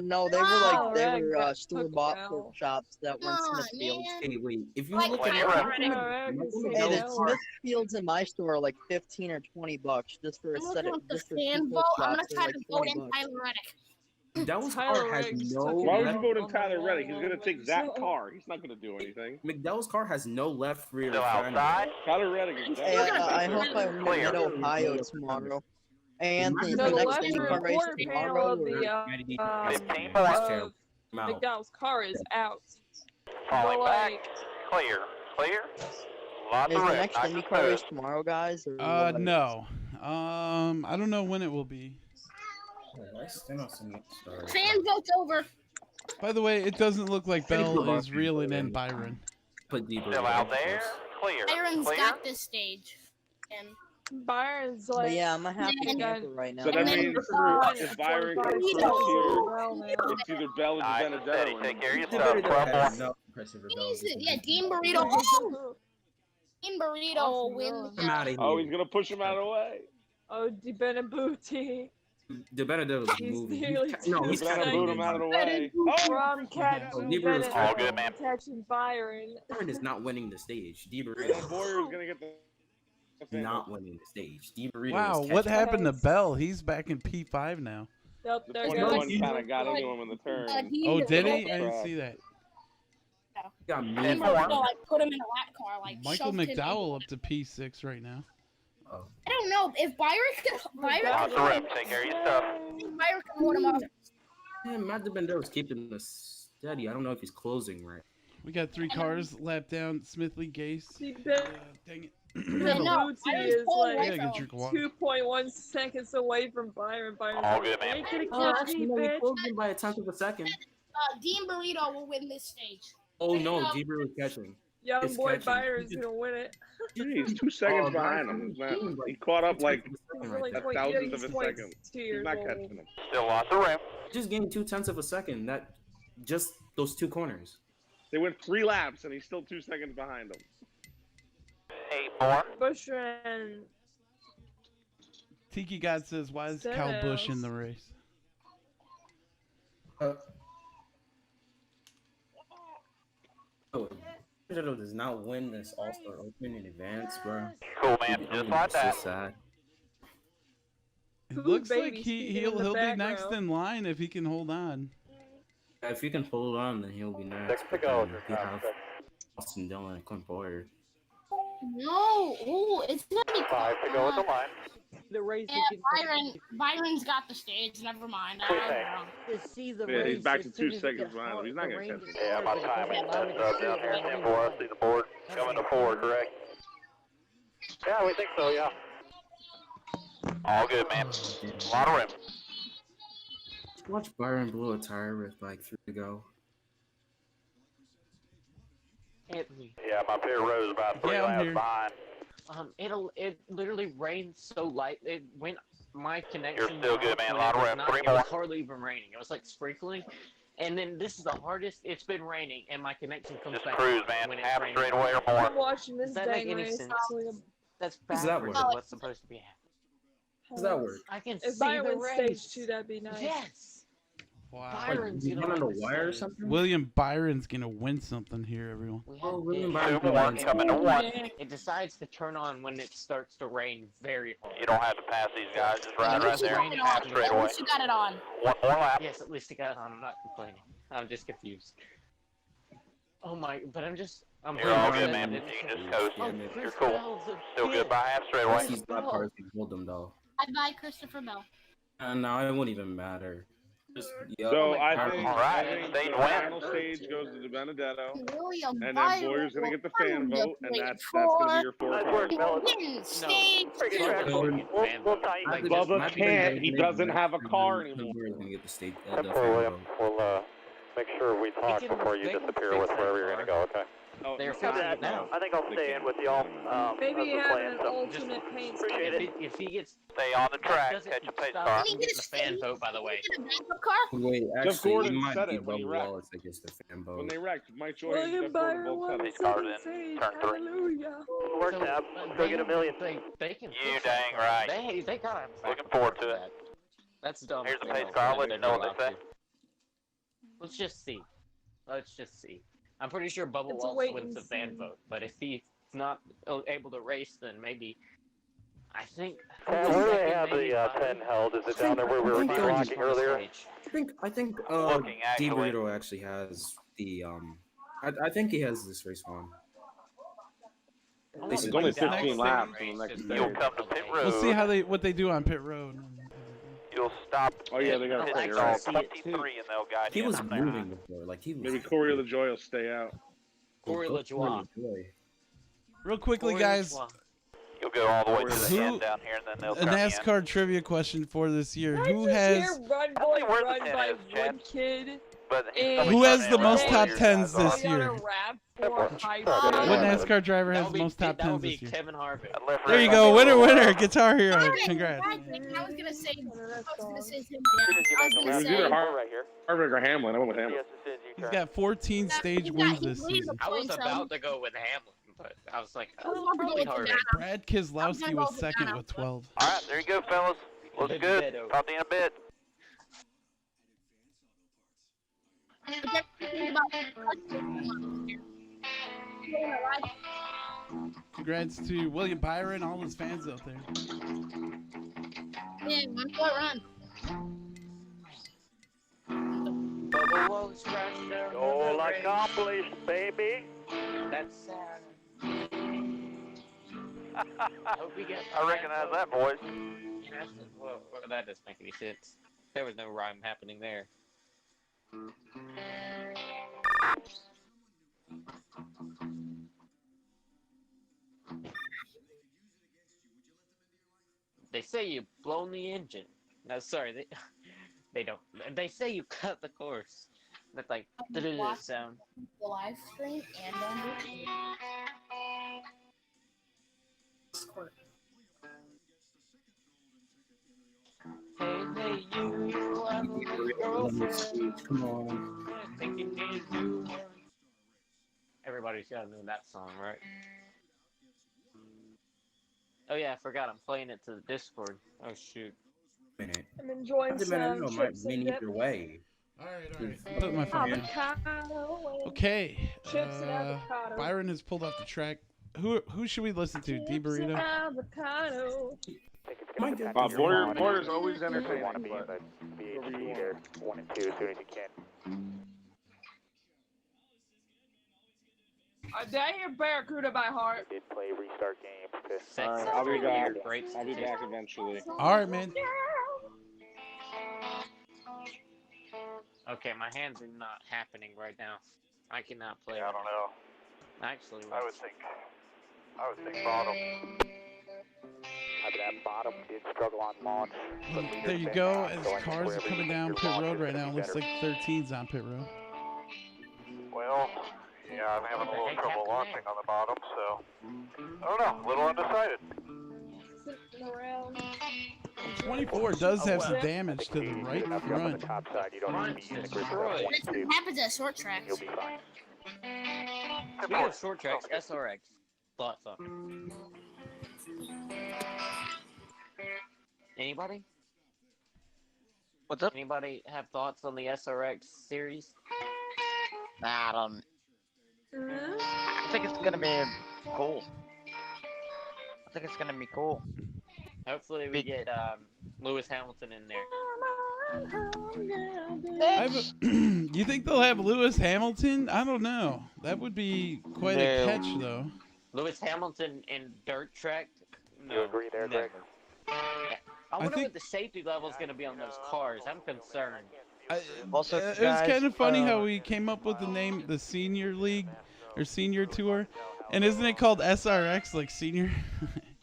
No, they were Oh, they were got store-bought cooked pork out. chops that went Come on, Smithfield. man. Hey, wait. If you Like look Wait, at you're right. Tyler Reddick is Hey, saying the that. Smithfields in my store are like 15 or 20 bucks just for a I'm set looking of at the just for fan two vote. pork I'm gonna chops. They're try like to vote 20 in bucks. Tyler Reddick. McDowell's Tyler car has Riggs no took Why would left. you vote in on the Tyler wall Reddick? He's gonna when take he that said- car. He's not gonna do anything. McDowell's car has no left rear. Still fender. outside. Tyler Reddick is Hey, dead. I hope I win Clear. at Ohio tomorrow. Anthony, So the the next left IndyCar rear race quarter panel tomorrow. of the Or... 15 of I'm out. McDowell's car is out. Falling But, back. like, Clear. Clear. Lots Is of the rip. next Nice and IndyCar race smooth. tomorrow, guys? Or what? No. I don't know when it will be. Fan vote's over. By the way, it doesn't look like Thank you, Bell is Bucky. reeling in Byron. Put deeper. Still out there. Clear. Byron's Clear. got this stage. And Byron's But like. yeah, I'm a happy And then- camper right now. So that And then, means if Byron gets Burrito. first it's either Bell or Nice and steady. Benedetto. Take care of DiBenedetto yourself. has Bro. no Christopher he Bell. needs to, yeah, Dean Burrito. Oh! Dean Burrito will win. I'm out of here. Oh, he's gonna push him out of the way. Oh, Di Benebuti. The Benedetto's He's moving. nearly No, two he's Trying to catching boot him out of the way. Oh! From catching Oh, Lieber is all good, man. catching Byron. Byron is not winning the stage. And then DiBurrito Boyer's gonna get the is not winning the stage. DiBurrito Wow, is what catching. happened to Bell? He's back in P5 now. Yep, The there 21 goes. kind of got into him in the turn. Oh, did he? I Crap. didn't see that. Got And moved. Martinn, like put him in a lap car, like Michael shoved him McDowell up to P6 right now. Oh. I don't know if Byron Lots of rip. Take care of your stuff. can hold him up. Yeah, Matt DiBenedetto's keeping this steady. I don't know if he's closing right. We got 3 cars lap down. Smithley, Gase. See, Ben Dang it. Yeah, no, Booty Byron's is pulling like Yeah, get a drink of water. 2.1 seconds away from Byron. Byron's All like, good, man. ain't gonna Oh, catch actually, me, no, he bitch. closed him by a tenth of a second. Dean Burrito will win this stage. Oh no, DiBurrito's catching. Young It's boy catching. Byron's gonna win it. He's 2 seconds Oh, behind Byron- him. He's not, he caught up like He's Right only there. a 20, thousandth he's of a 22 second. He's years not old. catching him. Still lots of rip. Just gained 2/10 of a second. That just those 2 corners. They went 3 laps and he's still 2 seconds behind him. 8-4. Bushran. Tiki God says, why is Kyle Busch in the race? Oh, DiBenedetto does not win this All-Star Open in advance, bro. Cool, man. Just like that. So sad. It Who's looks like baby speaking in he'll the be next background? in line if he can hold on. If he can hold on, then he'll be next. Six to but go. then you have Austin Dillon and Clint Boyer. No, ooh, it's gonna be 5 to go with the line. The race Yeah, Byron's got the stage. Never mind. I don't know. To see the Yeah, he's race back as to soon 2 as it seconds gets behind him. hot, He's not the gonna rain catch is him. Yeah, my hard, it timing doesn't allow me sets to up see down it here. when I'm 10-4. I see the board. Coming to 4, correct? Yeah, we think so, yeah. All good, man. A lot of rip. Watch Byron blow a tire with like 3 to go. Yeah, my pit row is about 3 Yeah, I'm laps here. behind. It literally rained so light. It went my connection. You're still good, man. when A lot it of was rep. not- 3 It more. was hardly even raining. It was like sprinkling. And then this is the hardest. It's been raining, and my connection comes Just back cruise, on man. when it's Half raining. straight away or more. I'm watching this Does that make dang any race. sense? It's like That's Does that backwards work? of what's supposed to be happening. How does that work? I can if see Byron the wins race. stage 2, that'd be nice. Yes. Wow. Byron's You gonna run on win the the wire or stage. something? William Byron's going to win something here, everyone. We Oh, had William it. Byron 2-1 coming to 1. It decides to turn on when it starts to rain very hard. You don't have to pass these guys. Just ride At right least you there. got it Half on. straight At away. least you got it on. 1 more lap. Yes, at least it got on. I'm not complaining. I'm just confused. Oh my, but I'm You're all good, upset man. that You it- can just coast. Oh, man. You're Chris cool. Bell's a Still good kid. by half straight Once away. these lap cars can hold them though. Bye, Christopher Bell. No, it won't even matter. Just, yeah. So my I God. think, All right, I think stage the win. final stage goes to Benedetto, William and then Byron Boyer's gonna get the fan will vote, and win that's gonna be your 4 Nice cars. work, fellas. win stage Pretty 2. good. We'll tighten Like, it. Bubba Matt can't. DiBenedetto He made doesn't the have a next car round, anymore. Boyer's gonna get the state. The Tempo, fan William. vote. We'll make sure we talk They can- before you they can disappear fix with that wherever you're car. gonna go. Okay. Oh, They're no, fixing no, it now. I think I'll stay in with y'all. Maybe as a have plan, an so alternate paint appreciate scheme. it. If he gets Stay on the track. doesn't Catch a pace stop car. from getting the fan vote, by the way. Get a backup car? Wait, Jeff actually, Gordon it might said be it when he Bubba wrecked. Wallace that gets the fan vote. When they wrecked, Mike Joy and William Jeff Gordon Byron both won said the it. cars second in stage. turn 3. Hallelujah. Good work, Tab. Let's go get a million. They can. You fix dang that car. right. They gotta. Looking forward to it. That's dumb. Here's the They pace don't- car. I'll let they're you know not what they allowed say. to. Let's just see. Let's just see. I'm pretty sure Bubba It's a Wallace wait wins and the fan see. vote, but if he's not able to race, then maybe. I think. Where do they have the 10 held? Is it down there where we were I think rocking earlier? I think Looking, actually. DiBurrito actually has the I think he has this race won. It's It's only Next 15 thing- laps in the next You'll day. come to pit road. We'll see what they do on pit road. You'll stop. Oh, yeah, they got at to pit stay right. stall 23 and they'll guide He you was in there. moving before, like he was. Maybe Corey LaJoy will stay out. Corey LaJoie. Real quickly, Corey guys, LaJoie. You'll go all the way to the Who- end down here and then they'll a turn you in. NASCAR trivia question for this year. I Who just has hear run I boy think where the run 10 by is, Chad. one kid. But he's And- probably Who has turning the in most right top where 10s your this guys are. They got year? a rap for high what five. NASCAR driver That has would the be- most top that would 10s be this year? Kevin Harvick. That left There rear you right go, there. winner, Guitar Hero. Congrats. I was gonna say. Tim. Yeah. As soon I as was you gonna make a It was say. either left right here. Harvick or Hamlin. I went with Hamlin. Yes, as soon as you He's turn. got 14 stage wins this season. I was about to go with Hamlin, but I was like, I was oh, about to go probably with Harvick. Banana. Brad Keselowski was second with 12. All right, there you go, fellas. Looks good. Talk to you in a bit. Congrats to William Byron, all his fans out there. Yeah, 1 4 run. Bubba Wallace crashed down Goal accomplished, baby. That's sad. Hope we get I recognize that voice. Well, that doesn't make any sense. There was no rhyme happening there. They say you blown the engine. No, sorry, they don't. They say you cut the course. That's like sound. The live stream and on YouTube. Hey, you have a girlfriend. Come on. Think you need to do one. Everybody's gotta know that song, right? Oh yeah, I forgot. I'm playing it to the Discord. Oh shoot. Minute. I'm enjoying some chips and dip. Either way. All right. Put my phone down. Avocado. Okay. Chips and avocado. Byron has pulled off the track. Who should we listen to? D Chips and Burrito. avocado. Border's always You entertaining. want to be in the BHD there, 1 and 2 as soon as you can. Did I hear Barracuda by heart? Did play restart game. Alright, I'll be back. I'll be back eventually. All right, man. Okay, my hands are not happening right now. I cannot play. I don't know. Actually, I would think bottom. That bottom did struggle on launch. There you go. As cars are coming down pit road right now, looks like 13's on pit road. Well, yeah, I'm having a little trouble launching on the bottom, so I don't know. A little undecided. Sitting around. 24 does have some damage to the right On the front. top side, you don't need to be in the grid for Destroyed. 22. Happens at short tracks. You'll be fine. We have short tracks, SRX. Thoughts on. Anybody? What's up? Anybody have thoughts on the SRX series? I don't. Mm-hmm. I think it's gonna be cool. I think it's gonna be cool. Hopefully we get Lewis Hamilton in there. You think they'll have Lewis Hamilton? I don't know. That would be quite a catch, though. Lewis Hamilton in dirt track? No, You agree there, Greg? I wonder think- what the safety level is going to be on those cars. I'm concerned. Also, It was guys, kind of funny how we came up with the name, the Senior League, or Senior Tour. And isn't it called SRX, like Senior?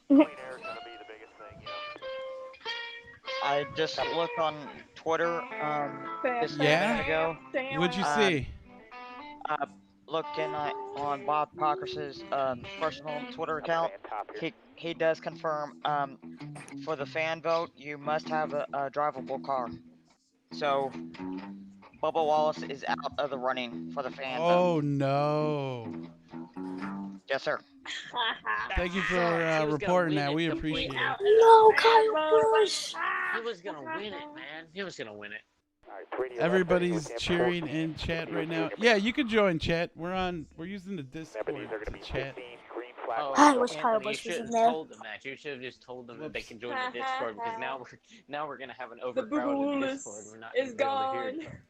Clean air is going to be the biggest thing, you know. I just looked on Twitter just a Yeah? minute ago. What'd you see? Looking on Bob Cocker's personal Twitter account, he does confirm for the fan vote you must have a drivable car. So Bubba Wallace is out of the running for the fan vote. Oh, no. Yes, sir. Thank you for reporting that. We appreciate it. No, Kyle Busch! He was going to win it, man. He was going to win it. Everybody's cheering in chat right now. Yeah, you can join chat. We're using the Discord to chat. Oh, I wish Kyle Anthony, Busch you was should in have there. told them that. You should have just told them that they can join the Discord because now we're gonna have an The overcrowded Bubba Discord. We're not is gonna be able to hear gone. each other.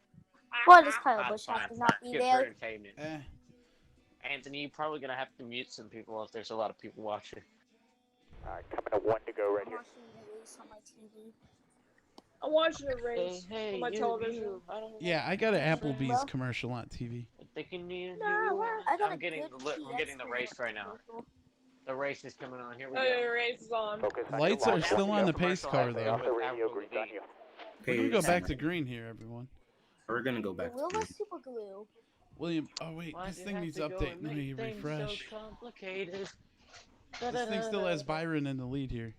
Why does Kyle That's Busch have fine. to not be Good for there? entertainment. Eh. Anthony, you're probably gonna have to mute some people if there's a lot of people watching. Alright, coming to 1 to go right I'm here. watching the race on my TV. I'm watching a race Hey, on my television. I don't know. Yeah, I got an Applebee's commercial on TV. They can need I got I'm a getting good I'm getting the PS race right now. The race is coming on. Here we Oh, go. yeah, the race is on. Focus on Lights your are launch. still on the Commercial pace car, highway though. with The radio Apple green's TV. on you. We're going to go back to green here, everyone. We're gonna go back. Will the super glue? William, oh wait, Why'd this you thing have needs to go update. and Let me make things refresh. So complicated. This thing still has Byron in the lead here.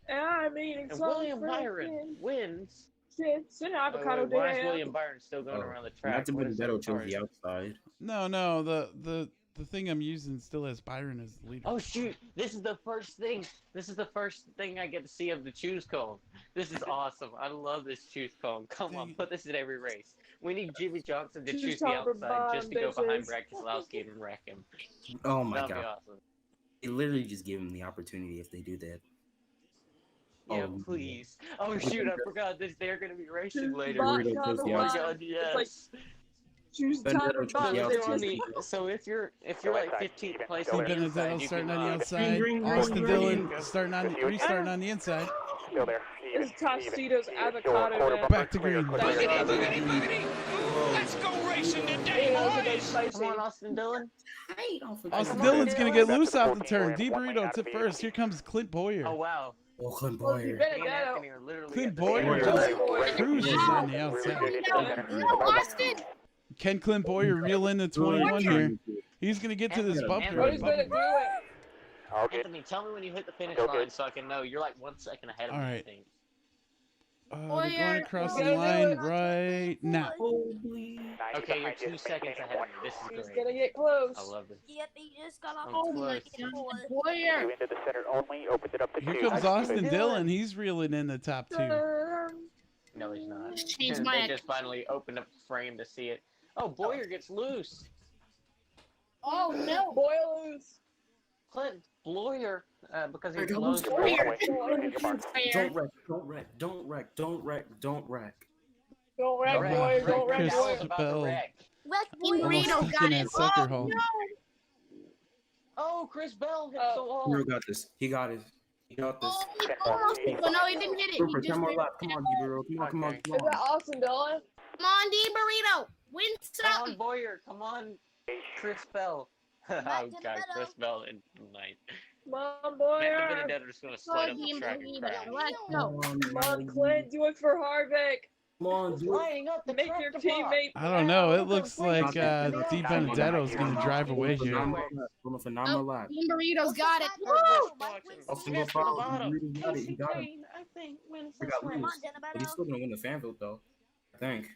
I mean, it's And all William Byron wins. Chips and avocado Why is dip. William Byron still going around the track? Not to What be is better that chose card? the outside. No, the the thing I'm using still has Byron as the leader. Oh shoot! This is the first thing. This is the first thing I get to see of the choose cone. This is awesome. I love this choose cone. Come on, put this in every race. We need Jimmy Johnson to choose the outside just to go behind Brad Keselowski and wreck him. Oh my That'd god. be awesome. They literally just give him the opportunity if they do that. Yeah, Oh, please. Oh shoot! I forgot this. They're gonna be racing later. Burrito Oh goes the my outside. god! Yes. It's choose Benedetto Tyler goes the Bond, outside. bitches. So if you're like 15th place on the Benedetto inside, you starting can, on the outside. green, Austin green, Dillon green. restarting on the inside. Still there. This is Tostitos avocado, man. Back to green. Boogity, boogity, boogity. Ooh, let's go racing today, Yeah, those are boys. spicy. Come on, Austin Dillon. Austin Dillon's gonna get loose off the turn. D Burrito to first. Here comes Clint Boyer. Oh wow. Oh, Clint Well, you Boyer. better Me and get Anthony are literally Clint at the Boyer same just race. cruises on the outside. Austin. Can Clint Boyer reel in the 21 here? He's gonna get to this bumper. Oh, he's gonna do it. Anthony, tell me when you hit the finish Go line good. so I can know. You're like 1 second ahead of me, I Alright. think. They're Boyer, going across the Boyer. line right now. Okay, you're 2 seconds ahead of me. This He's is great. gonna get close. I love this. Yep, he just got off. I'm Oh my close. god, Boyer. Into the center only. Opened it up to Here two. comes Austin Dillon. He's reeling in the top 2. No, he's not. Just change They my just finally opened up the frame to see it. Oh, Boyer gets loose. Oh no. Boil loose. Clint Boyer, because he I got blows. loose. Boyer. Don't wreck, don't wreck, don't wreck, don't wreck, don't wreck. Don't wreck, Alright, boy. Don't Chris wreck, boy. About to Bell. wreck. Wreck Team boy. Burrito Almost got taking it. that sucker Oh home. no. Oh, Chris Bell hit the wall. Burrito got this. He got it. He got this. Oh, he almost. But no, he didn't hit it. Super, He 10 just more did- laps. Come on, D Burrito. Come on, come on, Is come that on. Austin Dillon? Come on, D Burrito. Win Come on, something. Boyer. Come on, Chris Bell. Oh, God, Chris Bell in night. Come on, Matt Boyer. Benedetto's going to slide up the track and crash. Let's go. Come on, Clint. Do it for Harvick. Come on, dude. Lining up the Make track your to block. teammate. I don't know. It looks Wait, like wait, D Benedetto's gonna drive away here. On a phenomenal lap. Team Burrito's got it. Austin go far. He got it. He got it. I think wins He this got race. loose. But he's still gonna win the fan vote though. I think.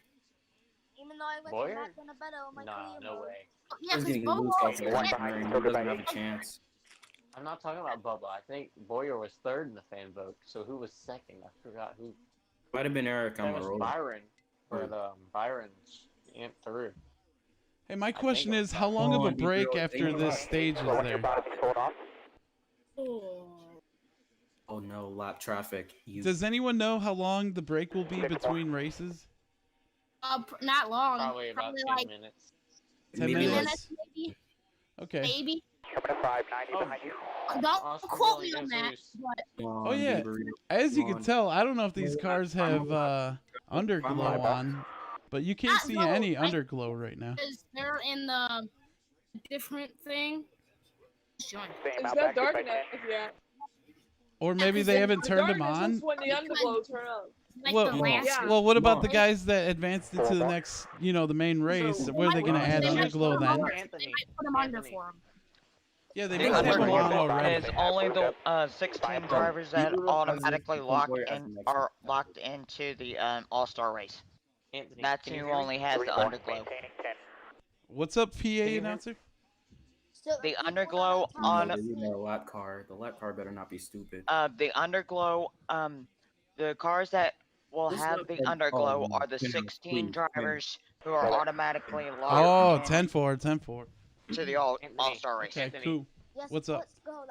Even though I went Boyer? back in a better on my Nah, career no mode. way. Yeah, He's because getting both loose off the went. line. He doesn't have a chance. I'm not talking about Bubba. I think Boyer was third in the fan vote. So who was second? I forgot who. Might have been Eric That was Amarola. Byron. For the Byron's amp through. Hey, my question is, how long of a break after this stage is there? Oh no, lap traffic. Does anyone know how long the break will be between races? Not long. Probably about 10 like minutes. 10 Maybe minutes? maybe. Okay. Maybe. Coming to 590 behind you. Don't Austin quote me Dillon on gets that. loose. But Oh yeah. As you can tell, I don't know if these cars have underglow on, but you can't see any underglow right now. because they're in the different thing. Same It's out not back dark by enough yet. Or maybe they haven't turned them on. That's when the underglow turn on. Like Well, the last Yeah. well, what about the Right. guys that advanced into the next, the main race? Where are they gonna add They might underglow put 'em then? under- Anthony. They might put them under Anthony. for him. Yeah, they The must have them on underglow already. is only the 16 drivers that automatically are locked into the All-Star race. Anthony, That's can you who hear me? only has the underglow. What's up, PA announcer? Still, The people underglow that on- time- the lap car. The lap car better not be stupid. The underglow, the cars that will This have looks the like- underglow oh, are the Quinn, 16 Quinn. drivers who are automatically Oh, locked 10-4, 10-4. to the Anthony. All-Star race. Okay, Anthony. cool. Yes, What's up? let's go.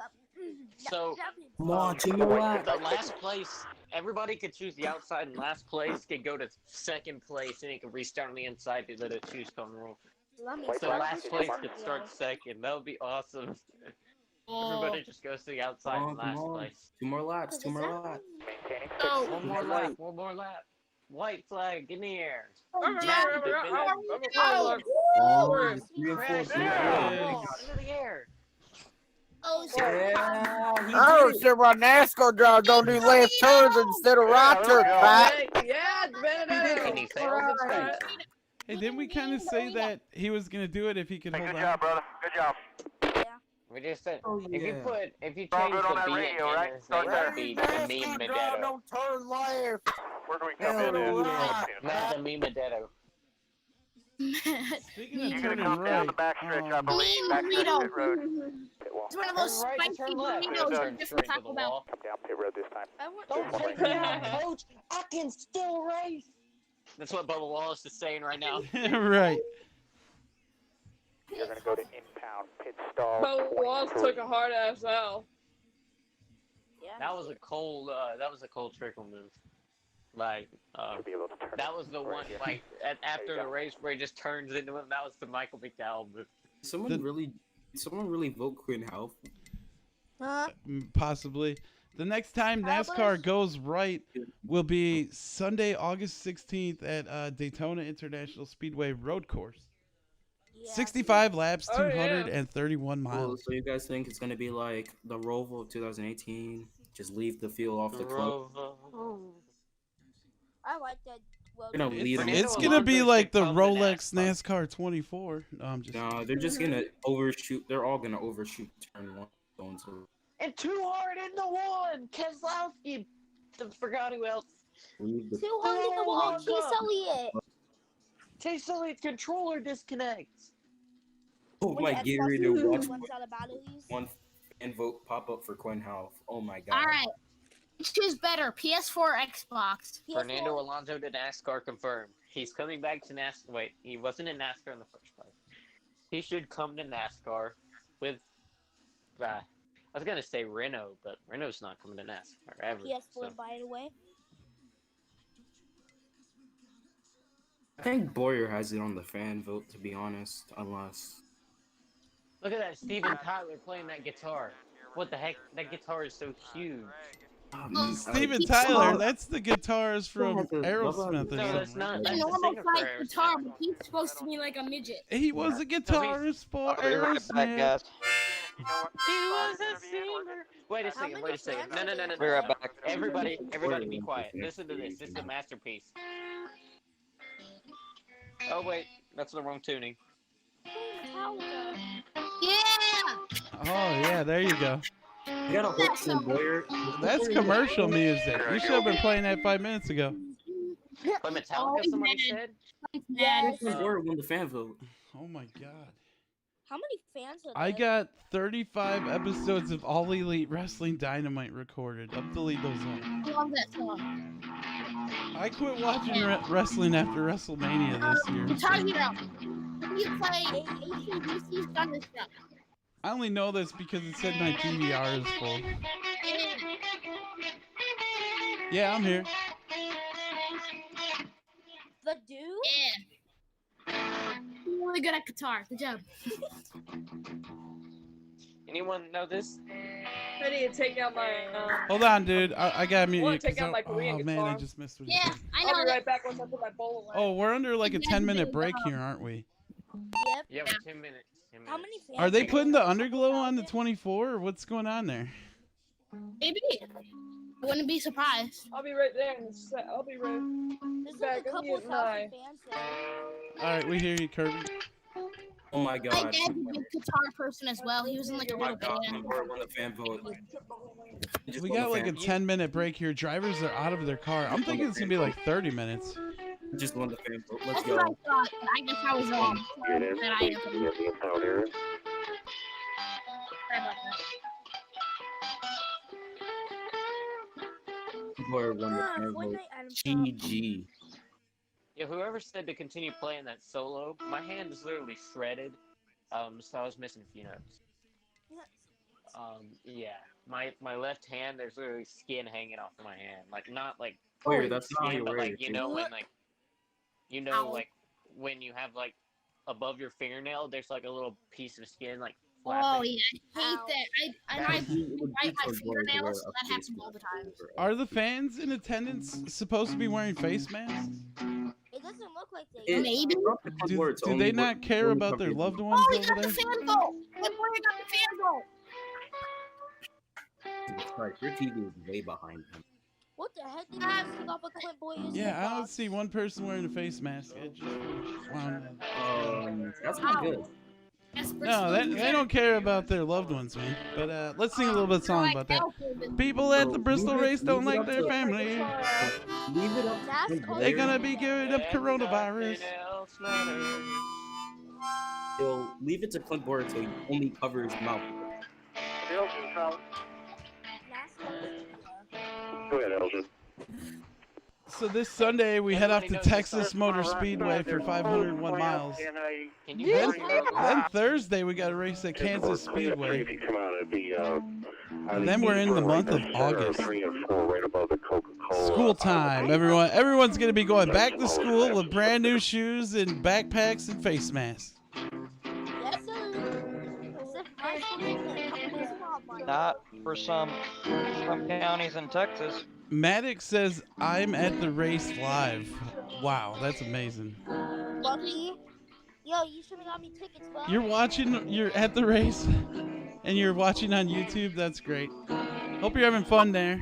So- Come on, 2 more laps. The last place, everybody could choose the outside, and last place could go to second place, and it could restart on the inside to the choose cone rule. Let me So last place could start second. That would be awesome. Everybody just goes to the outside in last place. 2 more laps. 2 more laps. Maintaining So, One more lap. One more lap. White flag in the air. oh, Matt, Jack, the Bennett- oh, Oh, 3 and 4. Crash. 3 Oh, and 4. into the air. oh, Oh, so my NASCAR driver don't do left turns instead of right turns, Pat. Yeah, Benedetto. And he failed his race. Hey, didn't we kind of say that he was gonna do it if he could Hey, hold good on? job, brother. Good job. We just said, Oh, if you yeah. change All good on the that B radio, in right? his Start name there. would be NASCAR Demi driver Medetto. don't turn left. Where do we come Hell in? yeah. Not Demi Medetto. Speaking of You're turning gonna come down right, the backstretch, I um, believe. Mean Backstretch burrito. pit road. It's one of those Turn right to spicy turn left. burritos Turn you get from straight to Taco the Bell. wall. Come down pit road this time. I want Don't to take me out, coach. I can still race. That's what Bubba Wallace is saying right now. right. You're gonna go to impound pit stall. Bubba Wallace took a hard ass L. Yeah. That was a cold trickle move. Like, You'll be able to turn. that was the one, like, after the race where he just turns into him. That was the Michael McDowell move. Someone really vote Quinn Half. Huh? Possibly. The next time NASCAR goes right will be Sunday, August 16th at Daytona International Speedway Road Course. Yeah. 65 laps, Oh, yeah. 231 Oh, miles. so you guys think it's gonna be like the Roval of 2018? Just leave the field off the club. I like that. Well, Gonna lead them. It's gonna be like the Rolex NASCAR 24. No, I'm just. No, they're just gonna overshoot. They're all gonna overshoot turn one. Going to And too hard in the one. Keselowski. Forgot who else. leave the. 200 in the wall, Chase Elliott. Chase Elliott's controller disconnects. Oh my, get ready to watch One's out of batteries. one fan vote pop up for Quinn Half. Oh my god. All right. Choose better, PS4 or Xbox. Fernando Alonso to NASCAR confirmed. He's coming back to NASCAR. Wait, he wasn't in NASCAR in the first place. He should come to NASCAR with. I was gonna say Renault, but Renault's not coming to NASCAR ever. PS4, So. by the way. I think Boyer has it on the fan vote, to be honest. Unless. Look at that, Steven Tyler playing that guitar. What the heck? That guitar is so huge. Steven Tyler, that's the guitarist from Bubba- Aerosmith or No, that's something. not. A That's the normal singer for size Aerosmith. guitar, but he's supposed to be like a midget. He was a guitarist for I'll be right back, Aerosmith. guys. He was a singer. Wait a second, wait a second. No. Be right back. Everybody be quiet. Listen to this. This is a masterpiece. Oh wait, that's the wrong tuning. Yeah! Oh yeah, there you go. You gotta hope Tim Boyer. That's commercial music. You should have been playing that 5 minutes ago. Play Metallica, somebody said? Yes. Tim Boyer won the fan vote. Oh my god. How many fans are there? I got 35 episodes of All Elite Wrestling Dynamite recorded. I'll delete those all. I love that song. I quit watching wrestling after WrestleMania this year. Guitar Hero. You play ACDC's Thunderstruck. I only know this because it said my DVR is full. Yeah, I'm here. The dude? Yeah. You're really good at guitar. Good job. Anyone know this? I need to take out my. Hold on, dude. I got I mute. want to take 'cause out my Korean oh man, guitar. I just missed what you Yeah, said. I I'll know. be right back once I put my bowl away. Oh, we're under like a Yeah, 10-minute dude, break here, aren't we? Yep. Yeah, we're 10 minutes. 10 minutes. How many fans Are they there? putting the Underglow on the 24, or what's going on there? Maybe. I wouldn't be surprised. I'll be right there in a sec. I'll be right There's back. like a I'm couple getting thousand fans there. All right, we hear you, Kirby. Oh my My god. dad's a big guitar person as well. He was in like a Oh my little god, band. Tim Boyer won the fan vote. Just We won got the like a fan- 10-minute break here. Drivers are out of their car. I'm thinking it's gonna be like 30 minutes. Just won the fan vote. Let's That's what I go. thought, but I guess I was wrong. Sorry Get in, that I please, am. in the impound area. Sorry about that. Tim Boyer won the fan vote. Fortnite Adam Trump. GG. Yeah, whoever said to continue playing that solo, my hand is literally shredded. So I was missing a few notes. Yeah, my left hand, there's literally skin hanging off of my hand, like not like Boyer, that's not how skin, you but wear like it, you dude. know when like Ow. like when you have like above your fingernail, there's like a little piece of skin like Oh flapping. yeah, I hate Ow. that. I It would be bite my for Boyer to wear fingernails. a That face happens all the mask time. over Are the fans in attendance supposed to be wearing face masks? It doesn't look like they It- Maybe. Do they not care about their loved ones Oh, we over got the there? fan vote. Good morning, got the fan vote. Right, your TV is way behind him. What the heck did you just take off a Clint Boyer's Yeah, I don't box? see one person wearing a face mask. It just wow. That's not good. No, they don't care about their loved ones, man. But let's sing a little bit of song about that. People at the Bristol race don't like their family. Leave it up to Clint They're Boyer. gonna be giving up coronavirus. Yo, leave it to Clint Boyer so he only covers his mouth. Go ahead, Elgin. So this Sunday we head off to Texas Motor Speedway for 501 miles. Then Thursday we got a race at Kansas Speedway. And then we're in the month of August. School time, everyone. Everyone's gonna be going back to school with brand new shoes and backpacks and face masks. Yes, sir. Not for some counties in Texas. Maddox says, I'm at the race live. Wow, that's amazing. Lucky. Yo, you should have got me tickets, bro. You're at the race, and you're watching on YouTube. That's great. Hope you're having fun there.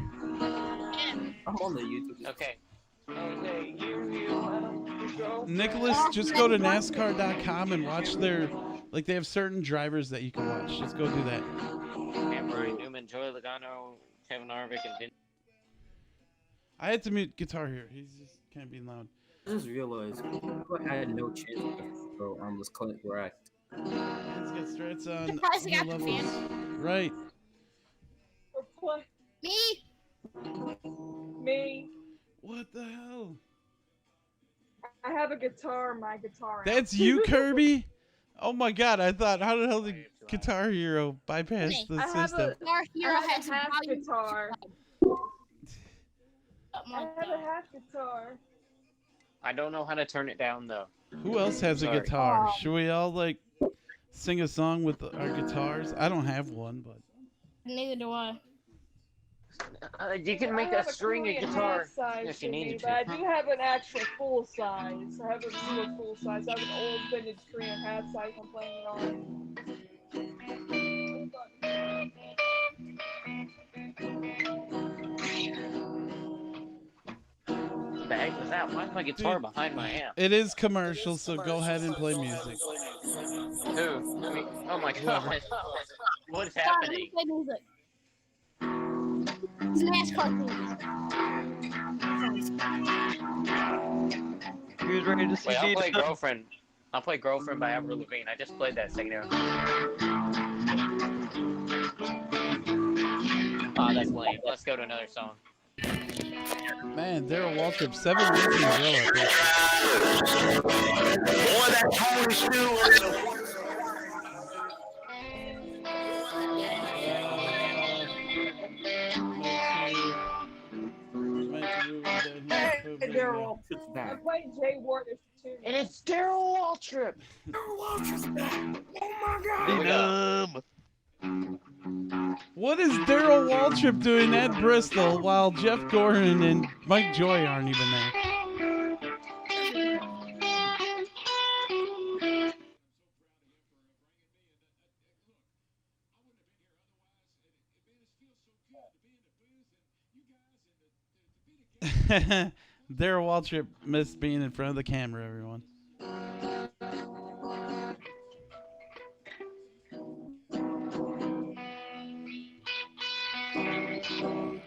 I'm on the YouTube. Okay. Nicholas, just go to NASCAR.com and watch their, like, they have certain drivers that you can watch. Just go do that. Brian Newman, Joey Logano, Kevin Harvick, and Vin. I had to mute Guitar here. He's just kind of being loud. I just realized I had no chance to was correct. Let's get straight on Surprised I got the levels. fan. Right. Me. What the hell? I have a guitar. My guitar. That's you, Kirby? Oh my god, I thought, how the hell did Guitar Hero bypass the I have system? a half guitar. I have a half guitar. I don't know how to turn it down though. Who else has a Sorry. guitar? Should we all, like, sing a song with our guitars? I don't have one, but... Neither do I. You can make I a have string Korean of guitar half size if you thingy, needed but I to. do have an actual full size. I have a real full size. I have an old vintage Korean half size I'm playing it on. The heck was that? Why is my guitar behind my amp? It is commercial, so go ahead and play music. Who? Me? Oh my god. What's happening? Play music. It's NASCAR Who's ready to see Wait, I'll play Gina? Girlfriend. I'll play Girlfriend by Avril Lavigne. I just played that a second ago. Oh, that's lame. Let's go to another song. Man, Daryl Waltrip, 7 weeks in a row up there. Boy, that Tony Stewart. Daryl. I played Jay Warders too. And it's Daryl Waltrip. Daryl Waltrip's back. Oh my god. What is Daryl Waltrip doing at Bristol while Jeff Gordon and Mike Joy aren't even there? Daryl Waltrip missed being in front of the camera, everyone.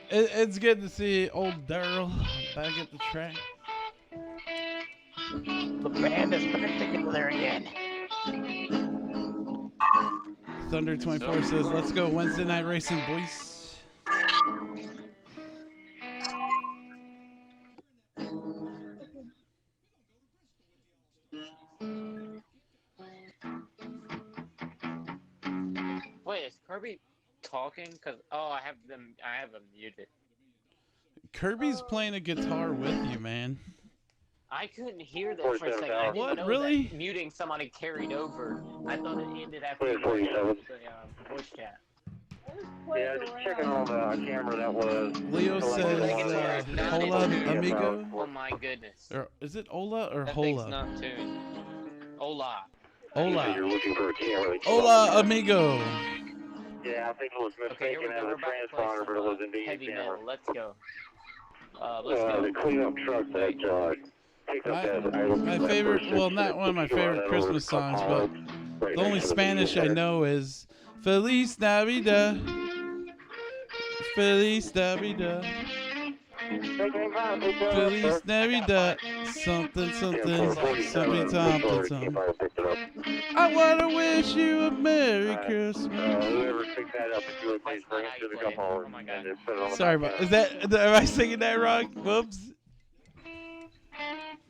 It's good to see old Daryl back at the track. The band is back together again. Thunder 24 says, let's go Wednesday night racing, boys. Wait, is Kirby talking? Cause I have them muted. Kirby's playing a guitar with you, man. I couldn't hear that for a second. I didn't What, know really? that muting somebody carried over. I thought it ended after the 47. voice chat. Yeah, just checking on the camera. That was Leo says, Hola, amigo. Oh my goodness. Or, is it Ola or That thing's Hola? not tuned. Hola. Hola. You're looking for a camera. Hola, amigo. Yeah, I think it was Okay, here we mistaken go. as We're a about to play transponder, but it was indeed a heavy camera. metal. Let's go. Let's go. The cleanup truck that picked up that My favorite, well, not one of my favorite Christmas songs, but The only Spanish I know is Feliz Navidad. Feliz Navidad. Feliz Navidad. Something, something, something, something. I want to wish you a Merry Christmas. Whoever picked that up, if you would please bring it to the couple and then put it on the Sorry back. about am I singing that wrong? Whoops.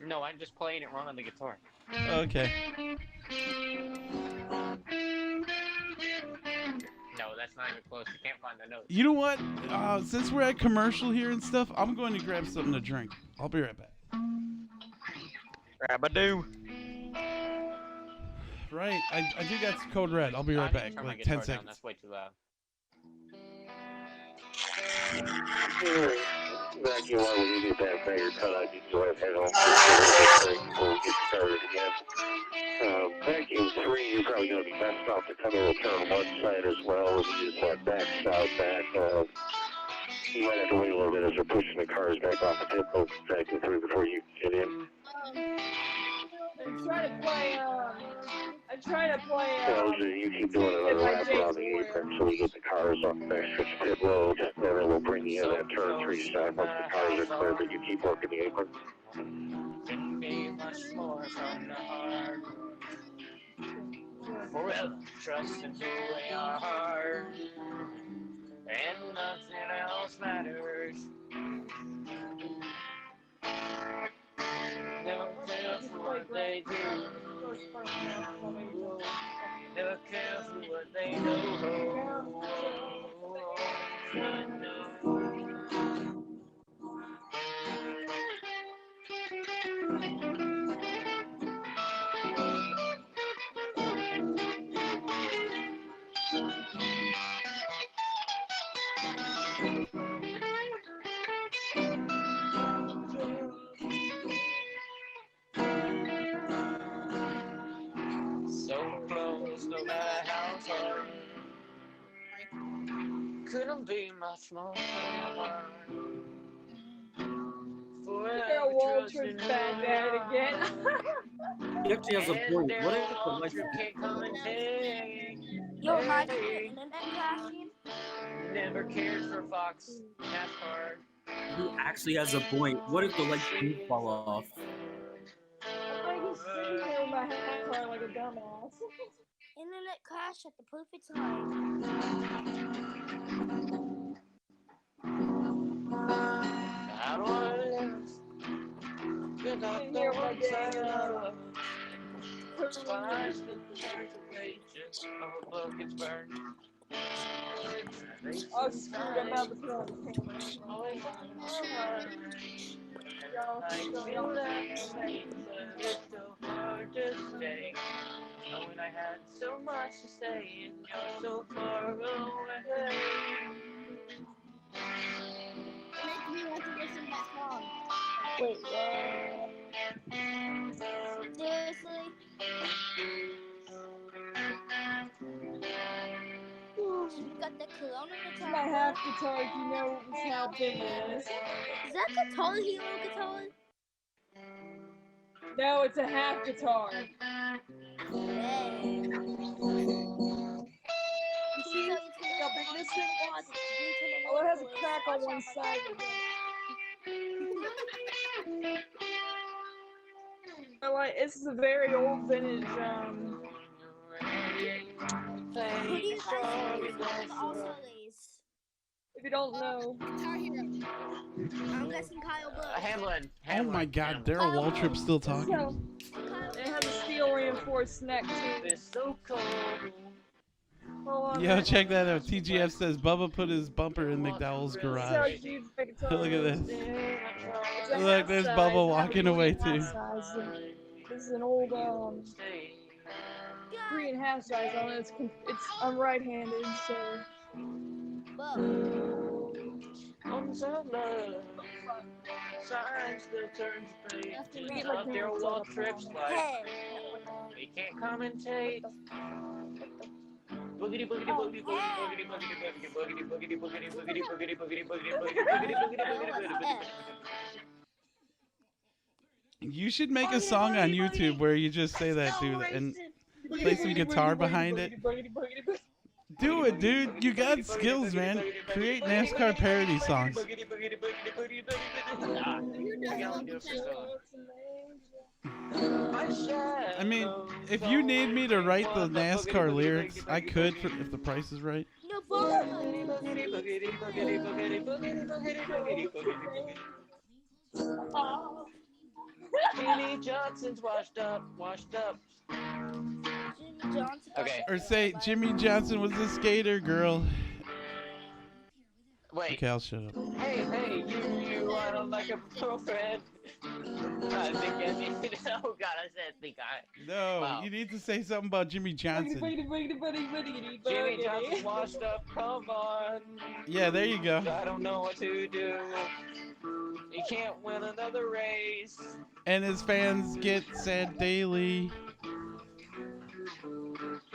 No, I'm just playing it wrong on the guitar. Okay. No, that's not even close. You can't find the notes. You know what? Since we're at commercial here and stuff, I'm going to grab something to drink. I'll be right back. Grab a do. Right, I do got Code Red. I'll be right back. Turn my Like guitar 10 down. seconds. That's way too loud. Vacuum while we get that finger cut out, you can go ahead on before we get started again. Vacuum 3, you're probably going to be best off to come in and turn one side as well. If you just want back, south, back. You might have to wait a little bit as they're pushing the cars back off the pit boat vacuum 3 before you get in. I'm trying to play, So you keep doing another lap around the apron so we get the cars off the backstretch pit road. Then it will bring you in that turn 3 side once the cars are clear, but you keep working the apron. Be much more from the heart. Forever trusting who we are. And nothing else matters. Never care for what they do. Never care for what they know. So close, no matter how far. Couldn't be much more from the heart. Their Walter's back at it again. He actually has a point. What if the lights Yo, Mike, internet crashing? Never cared for Fox NASCAR. He actually has a point. What if the lights do fall off? I'm just sitting here with my hat car like a dumbass. Internet crash at the perfect time. How do I live? Good night, the one side of spies the pages of a book is burned. Oh, screwed, I'm out of the camera. I feel that same, but it's so hard to stay. Knowing I had so much to say and you're so far away. It makes me want to listen to that song. Wait, Seriously? You got the Corona guitar? my half guitar, you know how big it is. Is that guitar hero guitar? No, it's a half guitar. Hey. How big this thing is? Oh, it has a crack on one side. This is a very old vintage, Who do you guys think is also these? if you don't know. Guitar hero. I'm guessing Kyle Busch. Hamlin. Oh my God, Daryl Waltrip's still talking. So, it has a steel reinforced neck too. It's so cold. Hold on. Yo, check that out. TGF says Bubba put his bumper in McDowell's This is how garage. huge the guitar Look at is. this. It's a Look, half there's size, Bubba not walking a away, three and too. a half size. This is an old 3 and a half size on it. I'm right-handed, so. Arms of love, signs that turn pages of their wall trips like we can't commentate. Boogity boogity boogity boogity boogity boogity boogity boogity boogity boogity boogity boogity boogity boogity boogity boogity. You should make a song on YouTube where you just say that, dude. And Play some guitar behind it. Do it, dude. You got skills, man. Create NASCAR parody songs. I mean, if you need me to write the NASCAR lyrics, I could if the price is right. Jimmy Johnson's washed up. Okay. Or say Jimmy Johnson was a skater girl. Wait. Okay, I'll shut up. Hey, you wanna like a girlfriend? I think I need oh God, I said think I. No, wow. You need to say something about Jimmy Johnson. Jimmy Johnson washed up, come on. Yeah, there you go. I don't know what to do. He can't win another race. And his fans get sad daily.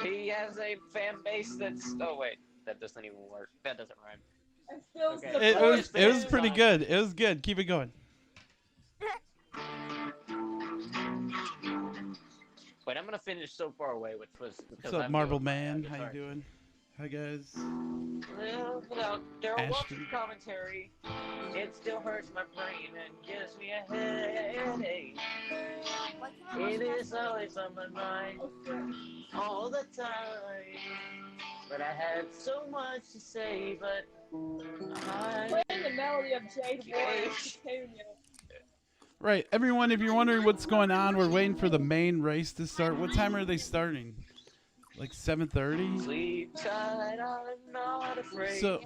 He has a fan base that's. Oh wait, that doesn't even work. That doesn't rhyme. Okay. It was pretty good. It was good. Keep it going. Wait, I'm gonna finish so far away, which was because What's up, Marble Man? How you doing? Hi guys. Well, without Daryl Walker's commentary, it still hurts my brain and gives me a headache. It is always on my mind all the time. But I had so much to say, but Playing the melody of Jade Boy's Petunia. Right, everyone, if you're wondering what's going on, we're waiting for the main race to start. What time are they starting? Like 7:30? Sleep tight, I'm not afraid. So,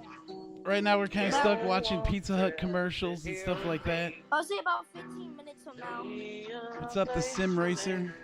right now we're kind of stuck watching Pizza Hut commercials and stuff like that. I'll say about 15 minutes from now. What's up, the Sim Racer?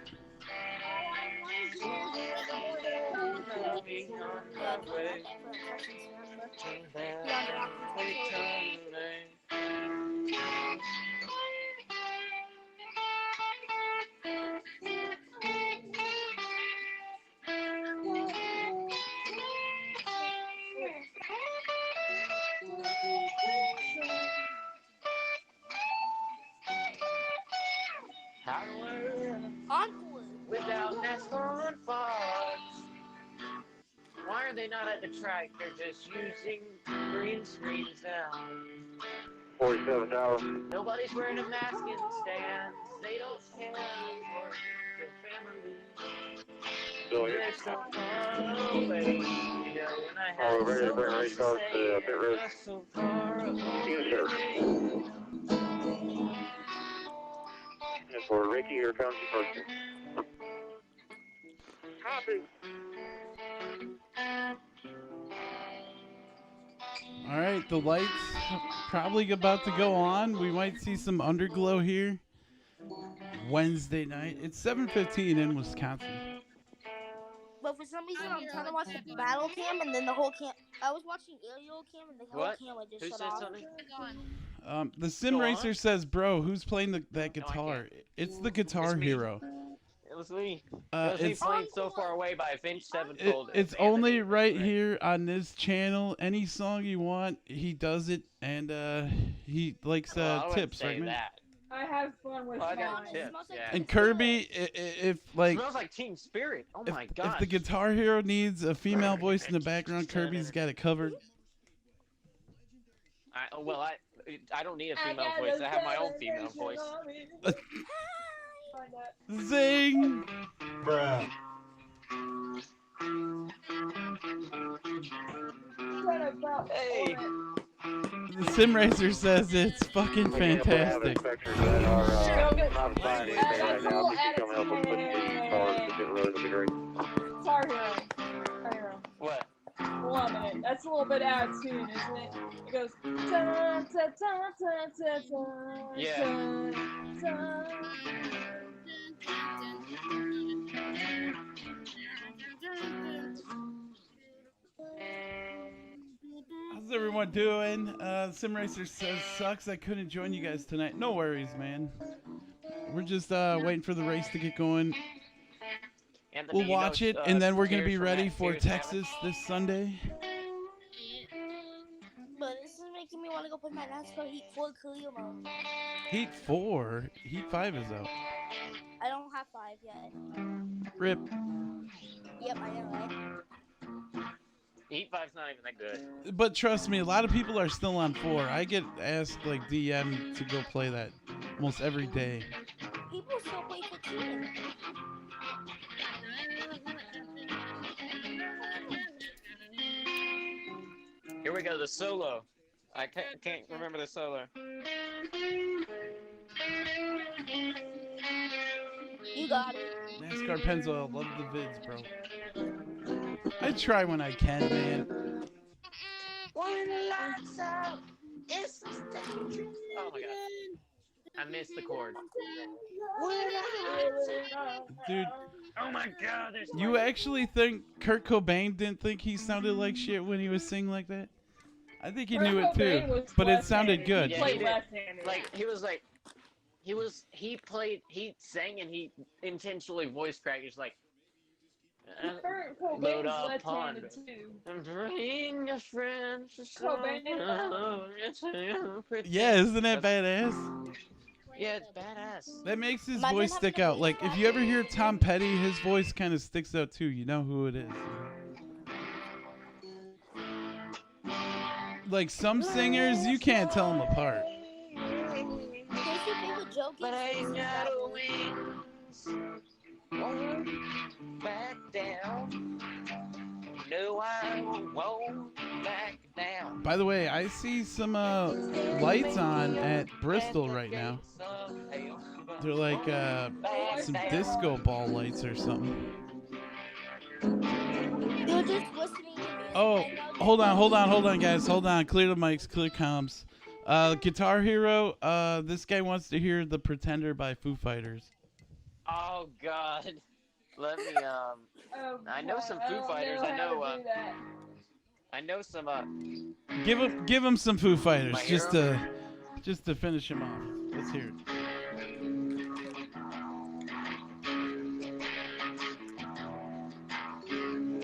How do I live without Nascar and Fox? Why are they not at the track? They're just using green screens now. 47,000. Nobody's wearing a mask in the stands. They don't care for their family. Still here. They're so far away. You know, when I had Oh, ready to so bring much race to cars say, to pit road. they're so far away. Yes, sir. And for Ricky, here comes your first. Copy. All right, the lights probably about to go on. We might see some Underglow here Wednesday night. It's 7:15 in Wisconsin. But for some reason, I'm trying to watch the battle cam, and then the whole cam. I was watching aerial cam, and the whole What? camera just Who shut said off. something? The Sim Go Racer on. says, "Bro, who's playing that guitar? It's the Guitar It's me. Hero. It was me. It was me It's playing so far away by Finch 7-fold. it's only right here on this channel. Any song you want, he does it, and he likes Well, I wouldn't tips, say right, man? that. I have fun with I got mine. tips, yeah. And Kirby, if like, smells like Team Spirit. Oh my if gosh. the Guitar Hero needs a female voice in the background, Kirby's got it covered. I don't need a female voice. I have my own female voice. Zing! Bruh. Hey! The Sim Racer says it's fucking fantastic. What? 1 minute. That's a little bit out of tune, isn't it? It goes. Dun, dun, dun, dun, dun, dun, Yeah. dun, dun. How's everyone doing? Sim Racer says, sucks I couldn't join you guys tonight. No worries, man. We're just waiting for the race to get going. Anthony, We'll you know, watch it, and then we're going to Tears be from ready that for Tears Texas this Sunday. But this is making me want to go play my NASCAR Heat 4 career mode. Heat 4? Heat 5 is out. I don't have 5 yet. Rip. Yep, I know, right? Heat 5's not even that good. But trust me, a lot of people are still on 4. I get asked like DM to go play that almost every day. People still play 15. Here we go, the solo. I can't remember the solo. You got it. NASCAR Pennzoil, love the vids, bro. I try when I can, man. When the lights out, it's oh my god. I missed the chord. Dude. Oh my god, there's You actually think Kurt Cobain didn't think he sounded like shit when he was singing like that? I think he knew it too, but it sounded good. Yeah, he did. Like he sang and he intentionally voice cracked. He's like, Kurt load Cobain's up left-handed pond. too. And bring your friends to Cobain. Yeah, isn't that badass? Yeah, it's badass. That makes his voice stick out. Like, if you ever hear Tom Petty, his voice kind of sticks out too. You know who it is. Like, some singers, you can't tell them apart. But I ain't got a wings. Won't back down. No, I won't back down. By the way, I see some lights on at Bristol right now. They're like some disco ball lights or something. You're just listening to music. Oh, hold on, guys. Hold on. Clear the mics, clear comms. Guitar Hero, this guy wants to hear The Pretender by Foo Fighters. Oh god. Let me I know some Foo Fighters. I know some Give him some Foo Fighters just to finish him off. Let's hear it.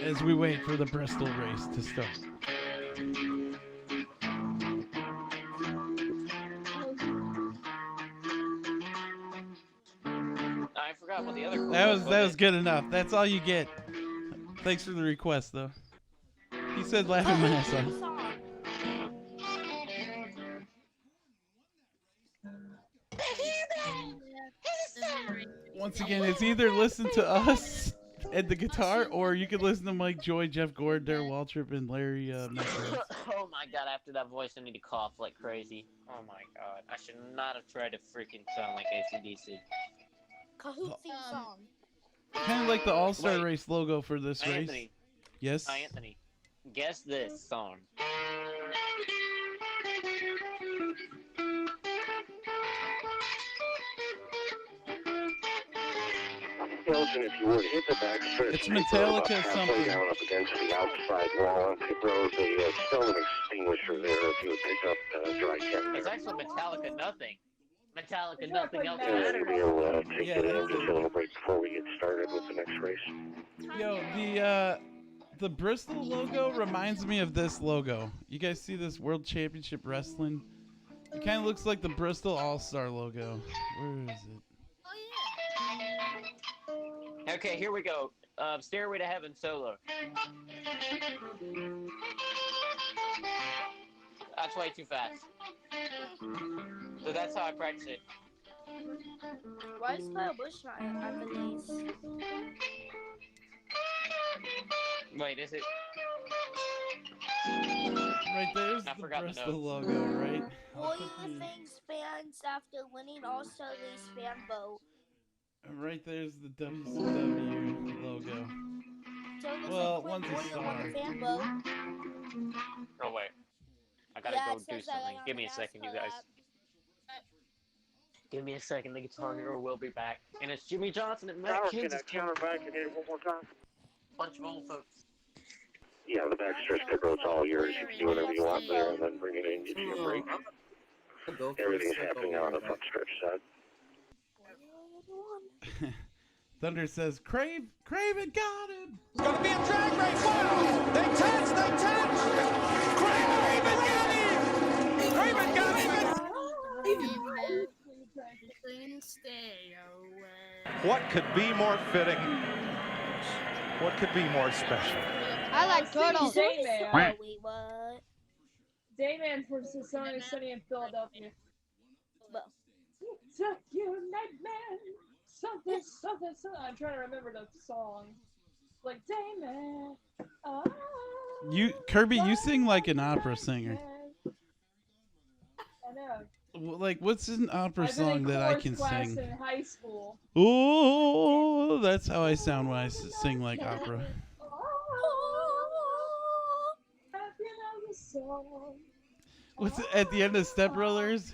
As we wait for the Bristol race to start. I forgot what the other That was good enough. That's all you get. Thanks for the request, though. He said laughing my ass off. Once again, it's either listen to us at the guitar, or you can listen to Mike Joy, Jeff Gord, Darren Waltrip, and Larry McDowell. Oh my god, after that voice I need to cough like crazy. Oh my god. I should not have tried to freaking sound like AC/DC. Kahoot theme song. Kind of like the All-Star Race logo for this race. Anthony. Yes? Anthony, guess this song. Elgin, if you would hit the backstretch. It's Metallica something. Down up against the outside wall on pit road, the still an extinguisher there if you would pick up dry chem. It's actually Metallica nothing. Metallica nothing else Yeah, matters. we'll take it in just a little break before we get started with the next race. Yo, the Bristol logo reminds me of this logo. You guys see this World Championship Wrestling? It kind of looks like the Bristol All-Star logo. Where is it? Okay, here we go. Stairway to Heaven solo. That's way too fast. So that's how I practice it. Why is Kyle Busch not on the knees? Wait, is it? Right there's I the forgot the Bristol notes. logo, right? What do you think fans after winning All-Star Race fan vote? Right there's the WCW logo. So Well, one's a on star. the fan vote. Oh wait, I gotta Yeah, go it do says that something. on Give the me a second, you NASCAR guys. app. Give me a second. The Guitar Hero will be back, and it's Jimmy Johnson and Matt Kansas. Counter back and hit it one more time. Bunch of old folks. Yeah, the backstretch pit road's all yours. You can do whatever you want there and then bring it in, get you a break. Everything's happening on the front stretch side. Thunder says, Craven got him! It's gonna be a drag race. Wow! They touch! Craven got him! Craven got him! What could be more fitting What could be more special? I like turtles. Dayman. Oh, wait, what? Dayman from Sunny in Philadelphia. Well, Took you, Nightman. Something, something, something. I'm trying to remember the song. Like Dayman. Oh, Kirby, you sing like an opera singer. I know. Like, what's an opera song that I can sing? In high school. Oh, that's how I sound when I sing like opera. What's it, at the end of Step Brothers?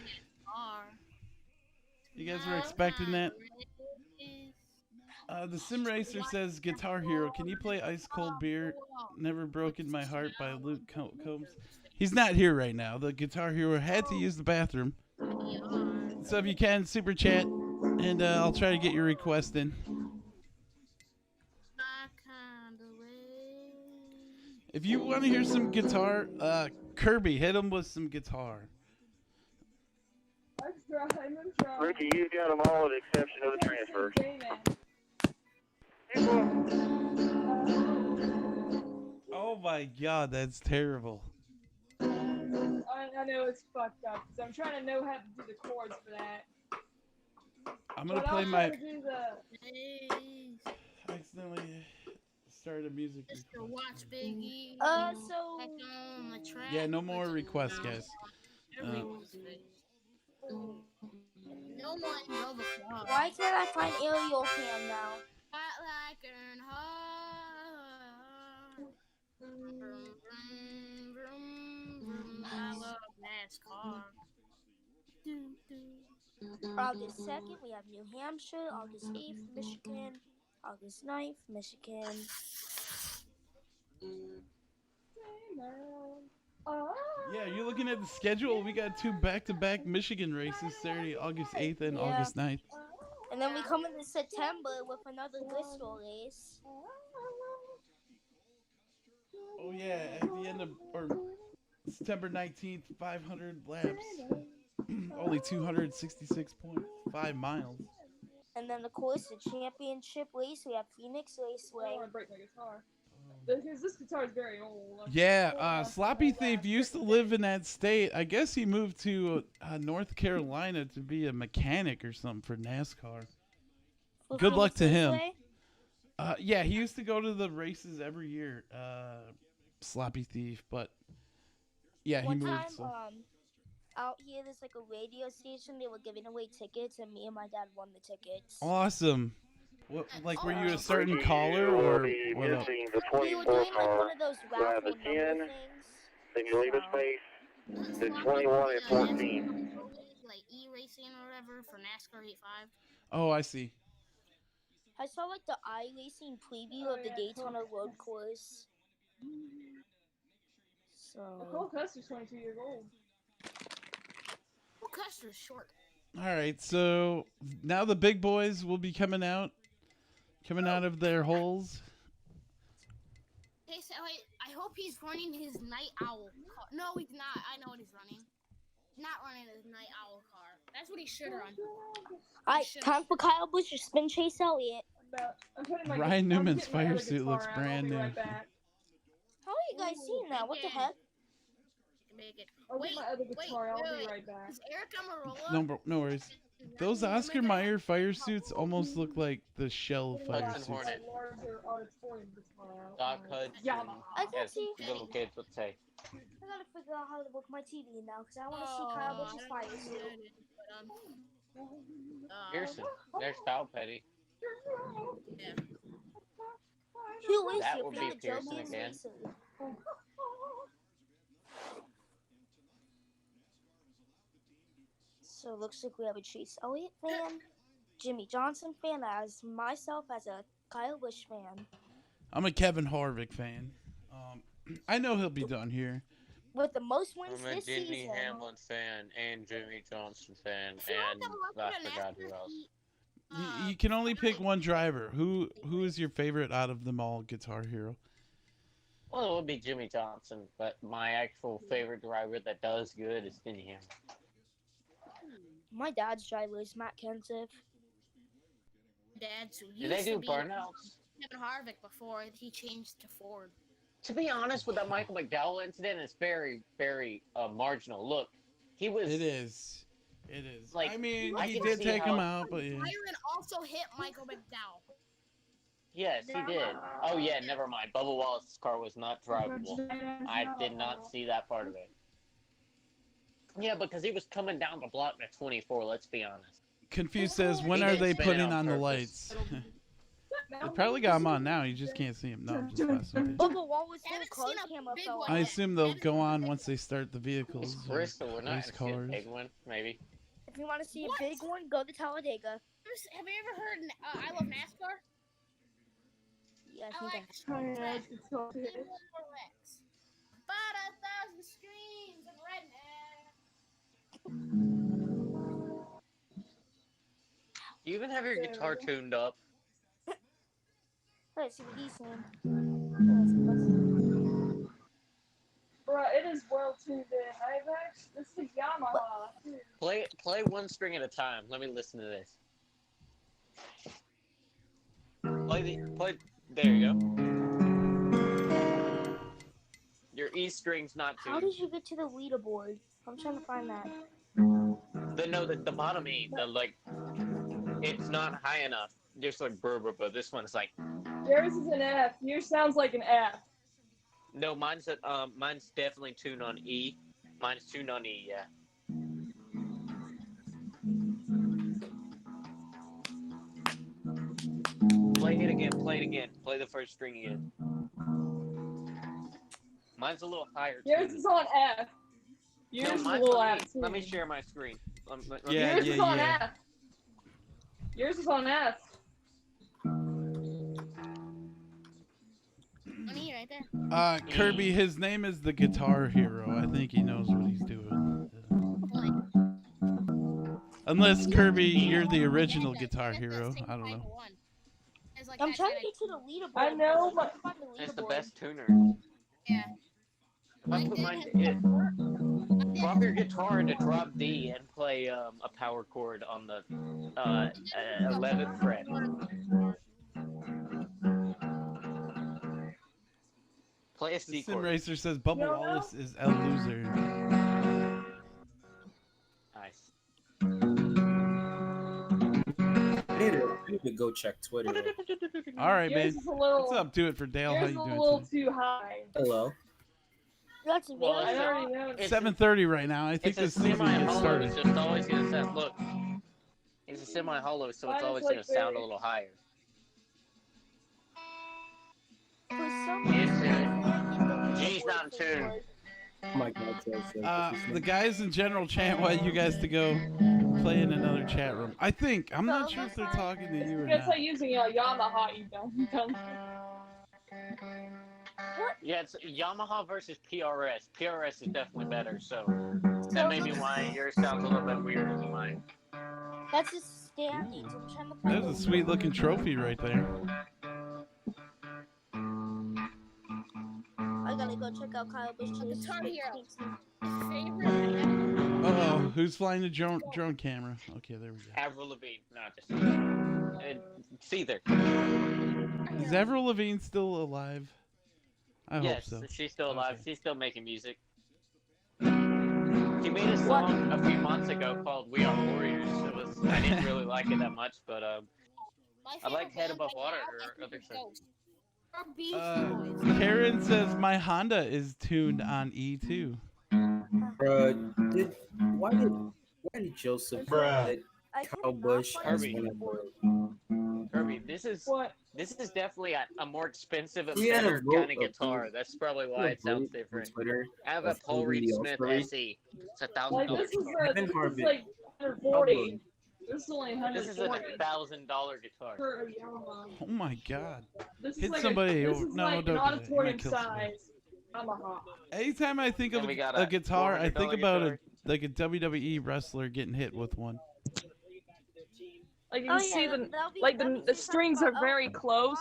You guys were expecting that? The Sim Racer says, Guitar Hero, can you play Ice Cold Beer? Never Broken My Heart by Luke Combs. He's not here right now. The Guitar Hero had to use the bathroom. So if you can, super chat, and I'll try to get your request in. If you want to hear some guitar, Kirby, hit him with some guitar. I'm trying. Ricky, you've got them all with the exception of the transfer. Oh my God, that's terrible. I know it's fucked up, because I'm trying to know how to do the chords for that. I'm gonna play my. I accidentally started a music. Watch Biggie. So. Yeah, no more requests, guys. Why can't I find Aerial Cam now? I love NASCAR. August 2nd, we have New Hampshire. August 8th, Michigan. August 9th, Michigan. Yeah, you're looking at the schedule. We got 2 back-to-back Michigan races Saturday, August 8th and August 9th. And then we come into September with another Bristol race. Oh yeah, at the end of September 19th, 500 laps. Only 266.5 miles. And then, of course, the championship race. We have Phoenix Raceway. I don't want to break my guitar. Because this guitar is very old. Yeah, Sloppy Thief used to live in that state. I guess he moved to North Carolina to be a mechanic or something for NASCAR. Good luck to him. Yeah, he used to go to the races every year, Sloppy Thief, but yeah, he moved. One time, So. Out here, there's like a radio station. They were giving away tickets, and me and my dad won the tickets. Awesome. What, like, were you a certain caller or what? We were doing like one of those raffle number things. Then you leave a space. Then 21 and 14. Like e-racing or whatever for NASCAR 85. Oh, I see. I saw like the iRacing preview of the Daytona Road Course. So. Cole Custer's 22 years old. Cole Custer's short. All right, so now the big boys will be coming out of their holes. Hey, so I hope he's running his Night Owl car. No, he's not. I know what he's running. He's not running his Night Owl car. That's what he should run. Alright, time for Kyle Busch to spin Chase Elliott. Ryan Newman's fire suit looks brand new. How are you guys seeing that? What the heck? I'll get my other guitar. I'll be right back. Is Eric Amarola? No worries. Those Oscar Mayer fire suits almost look like the Shell fire suits. Doc Hudson. Yeah, I can see. Little kids would say. I gotta figure out how to work my TV now because I want to see Kyle Busch's fire suit. Pearson. There's Foul Petty. Yeah. Who is That your would be favorite Pearson Joe again. Racer? So it looks like we have a Chase Elliott fan, Jimmy Johnson fan, as myself as a Kyle Busch fan. I'm a Kevin Harvick fan. I know he'll be done here. With the most wins I'm a this Jimmy season. Hamlin fan and Jimmy Johnson fan and I forgot who else. You can only pick one driver. Who is your favorite out of them all, Guitar Hero? Well, it would be Jimmy Johnson, but my actual favorite driver that does good is Jimmy Hamlin. My dad's driver is Matt Kenseth. Dad's Do they do burnouts? Kevin Harvick before he changed to Ford. To be honest, with that Michael McDowell incident, it's very, very marginal. Look, he was. It is. It is. Like, I mean, I he can did see take how- him out, but yeah. Byron also hit Michael McDowell. Yes, he did. Oh yeah, never mind. Bubba Wallace's car was not drivable. I did not see that part of it. Yeah, because he was coming down the block at 24. Let's be honest. Confused says, when He are didn't they spin it putting on on the purpose. lights? They probably got him on now. You just can't see him. No, I'm just messing with you. Bubba Wallace I haven't car seen a cam up big though. one I yet. assume they'll go on once they start the vehicles. It's or Bristol. We're not race going to see a cars. big one, maybe. If you want to see a What? big one, go to Talladega. Have you ever heard I Love NASCAR? Yeah, I like Oh, yeah, it's so good. Rolex. About 1,000 screens and redneck. Do you even have your guitar tuned up? Let's see what he's saying. Bro, it is well tuned in. I've actually, this is Yamaha too. Play one string at a time. Let me listen to this. Play. There you go. Your E string's not How tuned. did you get to the leaderboard? I'm trying to find that. The bottom E, it's not high enough. Just like but this one's like. Yours is an F. Yours sounds like an F. No, mine's definitely tuned on E. Mine's tuned on E, yeah. Play it again. Play the first string again. Mine's a little higher. Yours tuned. is on F. Yours is a mine's little on F E. too. Let me share my screen. Yeah, Yours is on yeah. F. Yours is on F. On E right there. Kirby, his name is the Guitar Hero. I think he knows what he's doing. Unless, Kirby, you're the original Guitar Hero. I don't know. I'm trying to get to the leaderboard. I know, but It's the best tuner. Yeah. If I put drop your guitar into drop D and play a power chord on the 11th fret. Play a C Sim chord. Racer says Bubba Wallace is El Loser. Nice. I need to go check Twitter. All right, Yours man. is a little- What's up? Do it for Dale. How Yours you is a doing little today? too high. Hello. That's Well, I it's already know. It's 7:30 right now. I think It's a this season gets semi-hollow. started. It's just always gonna sound. Look, it's a semi-hollow, so it's Mine is always like gonna sound a very- little higher. For some It's reason, I can't get the G's leaderboard not in tune. anymore. Oh my God. The guys in general chant want you guys to go play in another chat room. I think. I'm not sure if they're talking to you or It's not. like using a Yamaha, you dumb. Yeah, it's Yamaha versus PRS. PRS is definitely better, so that may be why yours sounds a little bit weirder than mine. That's the standings. I'm trying to find There's a sweet looking trophy right there. I gotta go check out Kyle Busch's Guitar Hero. favorite. Uh-oh, who's flying the drone camera? Okay, there we go. Avril Lavigne, not just it's either. Is Avril Lavigne still alive? I Yes, hope so. she's still alive. She's still making music. She made a song a few months ago called "We Are Warriors." I didn't really like it that much, but I like "Head Above Water" or other stuff. Or Beastie Boys. Karen says my Honda is tuned on E2. Why did Joseph let Kyle Busch as one of the... Kirby, this is definitely a more expensive and He had a better vote kind of of guitar. That's probably why it sounds different. Twitter I have a of Paul who Reed the Smith All-Star SE. It's a Like, $1,000 this is guitar. this is like 140. This is only This is a 140 $1,000 guitar. for a Yamaha. Oh my God! This is Hit like somebody. this Oh, is no, like don't an do that. You auditorium might kill somebody. size Yamaha. Anytime I think of And we got a a guitar, I think $400 about guitar. like a WWE wrestler getting hit with one. Like you Oh, can see yeah, the that'll be- like that'll the be the some strings type are of very close.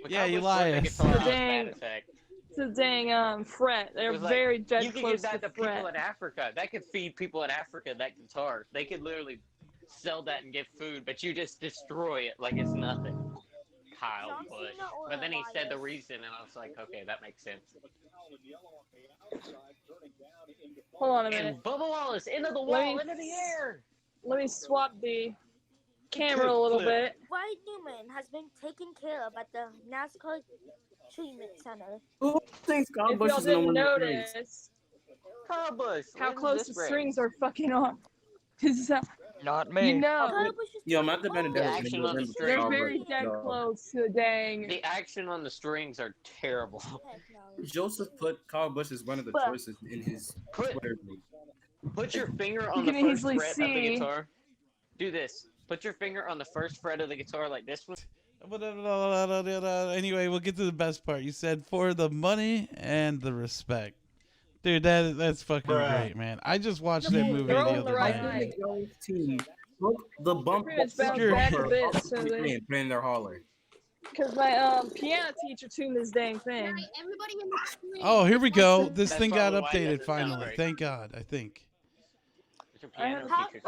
Look Yeah, how much Elias. the guitar The has dang- bad attack. It's a dang fret. They're It was like, very dead you could close give that to to people fret. in Africa. That could feed people in Africa, that guitar. They could literally sell that and get food, but you just destroy it like it's nothing. Kyle John Busch. Cena or But then he said the Elias? reason, and I was like, okay, that makes sense. Hold on a minute. And Bubba Wallace into the Let wall, me- into the air. Let me swap the camera a little bit. Wyatt Newman has been taken care of at the NASCAR Treatment Center. Who thinks Kyle If Busch y'all is gonna didn't win the race? notice Kyle Busch. how wins close this the race. strings are fucking on. Cause Not me. you know, Kyle Busch is Yo, Matt the taking Benedetto The is action gonna on the win before string. they're Kyle very Busch. dead No. close to dang. The action on the strings are terrible. Heck no. Joseph put Kyle Busch as one of the But- choices in his Put Twitter feed. put your finger You on the can first easily fret of the see. guitar. Do this. Put your finger on the first fret of the guitar like this one. Anyway, we'll get to the best part. You said for the money and the respect. Dude, that's fucking great, man. I just watched that movie They're the on the other right night. line. Team took the bump Pretty much bounced back a bit, so they- and put in their hauler. Cause my piano teacher tuned this dang thing. Right, everybody in the screen. Oh, here we go. This That's thing got probably why it updated doesn't sound finally. great. Thank God, I think. It's your I piano have- teacher.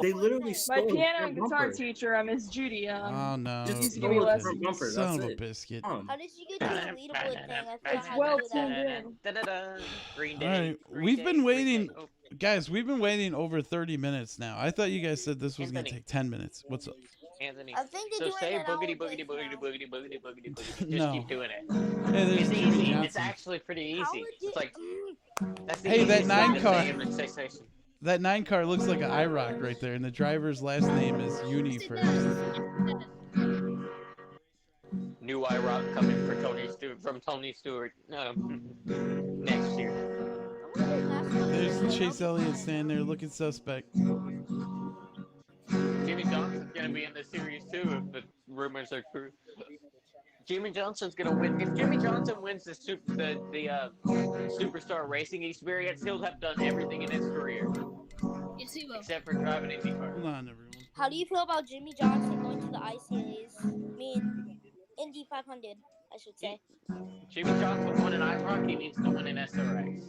They literally My stole the piano front and guitar bumper. teacher, Miss Judy. Oh no, Just used to stole give me the lessons. front bumper. Son That's of a it. biscuit. How did you get to the leaderboard thing? I forgot It's how well to do that. tuned in. Da-da-da. Green Day. All right, Green we've Day, been Green waiting, Day. Oh, guys. We've been waiting over 30 minutes now. I thought you guys said this was gonna Anthony. take 10 minutes. What's up? Anthony. I think they're So doing say it boogity all boogity days boogity now. boogity boogity boogity boogity. Just No. keep doing it. Hey, there's It's Jimmy easy. It's Johnson. actually pretty How easy. would It's like that's the Hey, that easiest thing 9 to car. say in the station. That 9 car looks like an iRock right there, and the driver's last name is Uni first. New iRock coming for Tony Stewart from Tony Stewart next year. There's Chase Elliott standing there looking suspect. Jimmy Johnson's gonna be in the series too if the rumors are true. Jimmy Johnson's gonna win. If Jimmy Johnson wins the Superstar Racing experience, he'll have done everything in his career Yes, he will. except for driving IndyCar. Hold on, everyone. How do you feel about Jimmy Johnson going to the I Series? I mean, Indy 500, I should say. Jimmy Johnson won an iRock. He needs to win an SRX.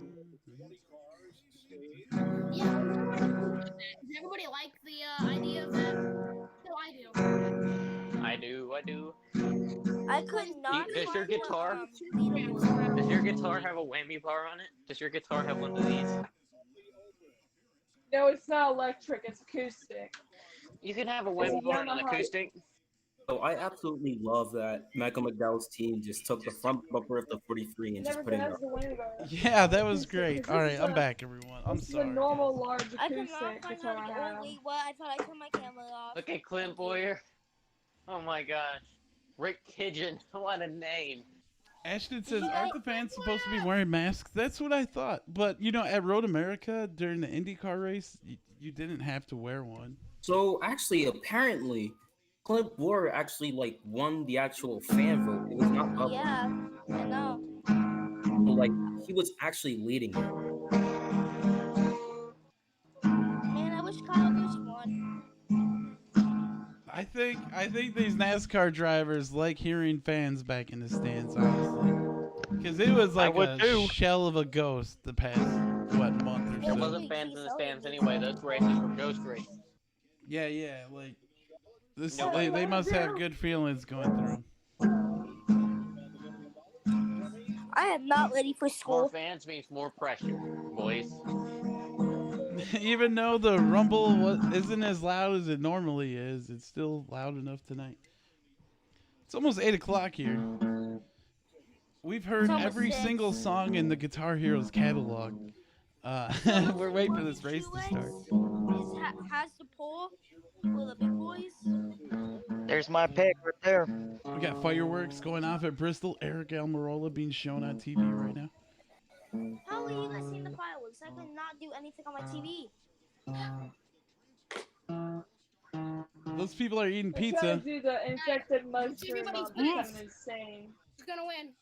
Yeah. Does everybody like the idea of that? No, I do. I do. I could not. Does your find the, guitar- leaderboard. Does your guitar have a whammy bar on it? Does your guitar have one of these? No, it's not electric. It's acoustic. You can have a whammy bar on an acoustic. So I absolutely love that Michael McDowell's team just took the front bumper of the 43 and just Never put in has there. the wind bar. Yeah, that was great. This All right, is I'm a- back, everyone. I'm This is a sorry. normal large I could acoustic not find guitar I out. have. Oh, wait, what? I thought I turned my camera off. Look at Clint Boyer. Oh my gosh. Rick Pigeon. What a name. Ashton says, aren't the fans supposed to be wearing masks? That's what I thought. But, you know, at Road America during the IndyCar race, you didn't have to wear one. So actually, apparently, Clint Boyer actually won the actual fan vote. It was not public. Yeah, I know. So, he was actually leading it. Man, I wish Kyle Busch won. I think these NASCAR drivers like hearing fans back in the stands, honestly. Because it was like a shell of a ghost the past, month or There so. wasn't fans in the stands anyway. Those races were ghost races. Yeah, this, they must have good feelings going through. I am not ready for More school. fans means more pressure, boys. Even though the rumble isn't as loud as it normally is, it's still loud enough tonight. It's almost 8 o'clock here. We've heard almost every 6. single song in the Guitar Heroes catalog. We're waiting for this race to start. Has the poll for the big boys? There's my pick right there. We got fireworks going off at Bristol. Eric Almirola being shown on TV right now. How are you guys seeing the fireworks? I could not do anything on my TV. Those people are eating They're trying pizza. to do the infected mushroom Everybody's becoming pissed. insane. Who's gonna win?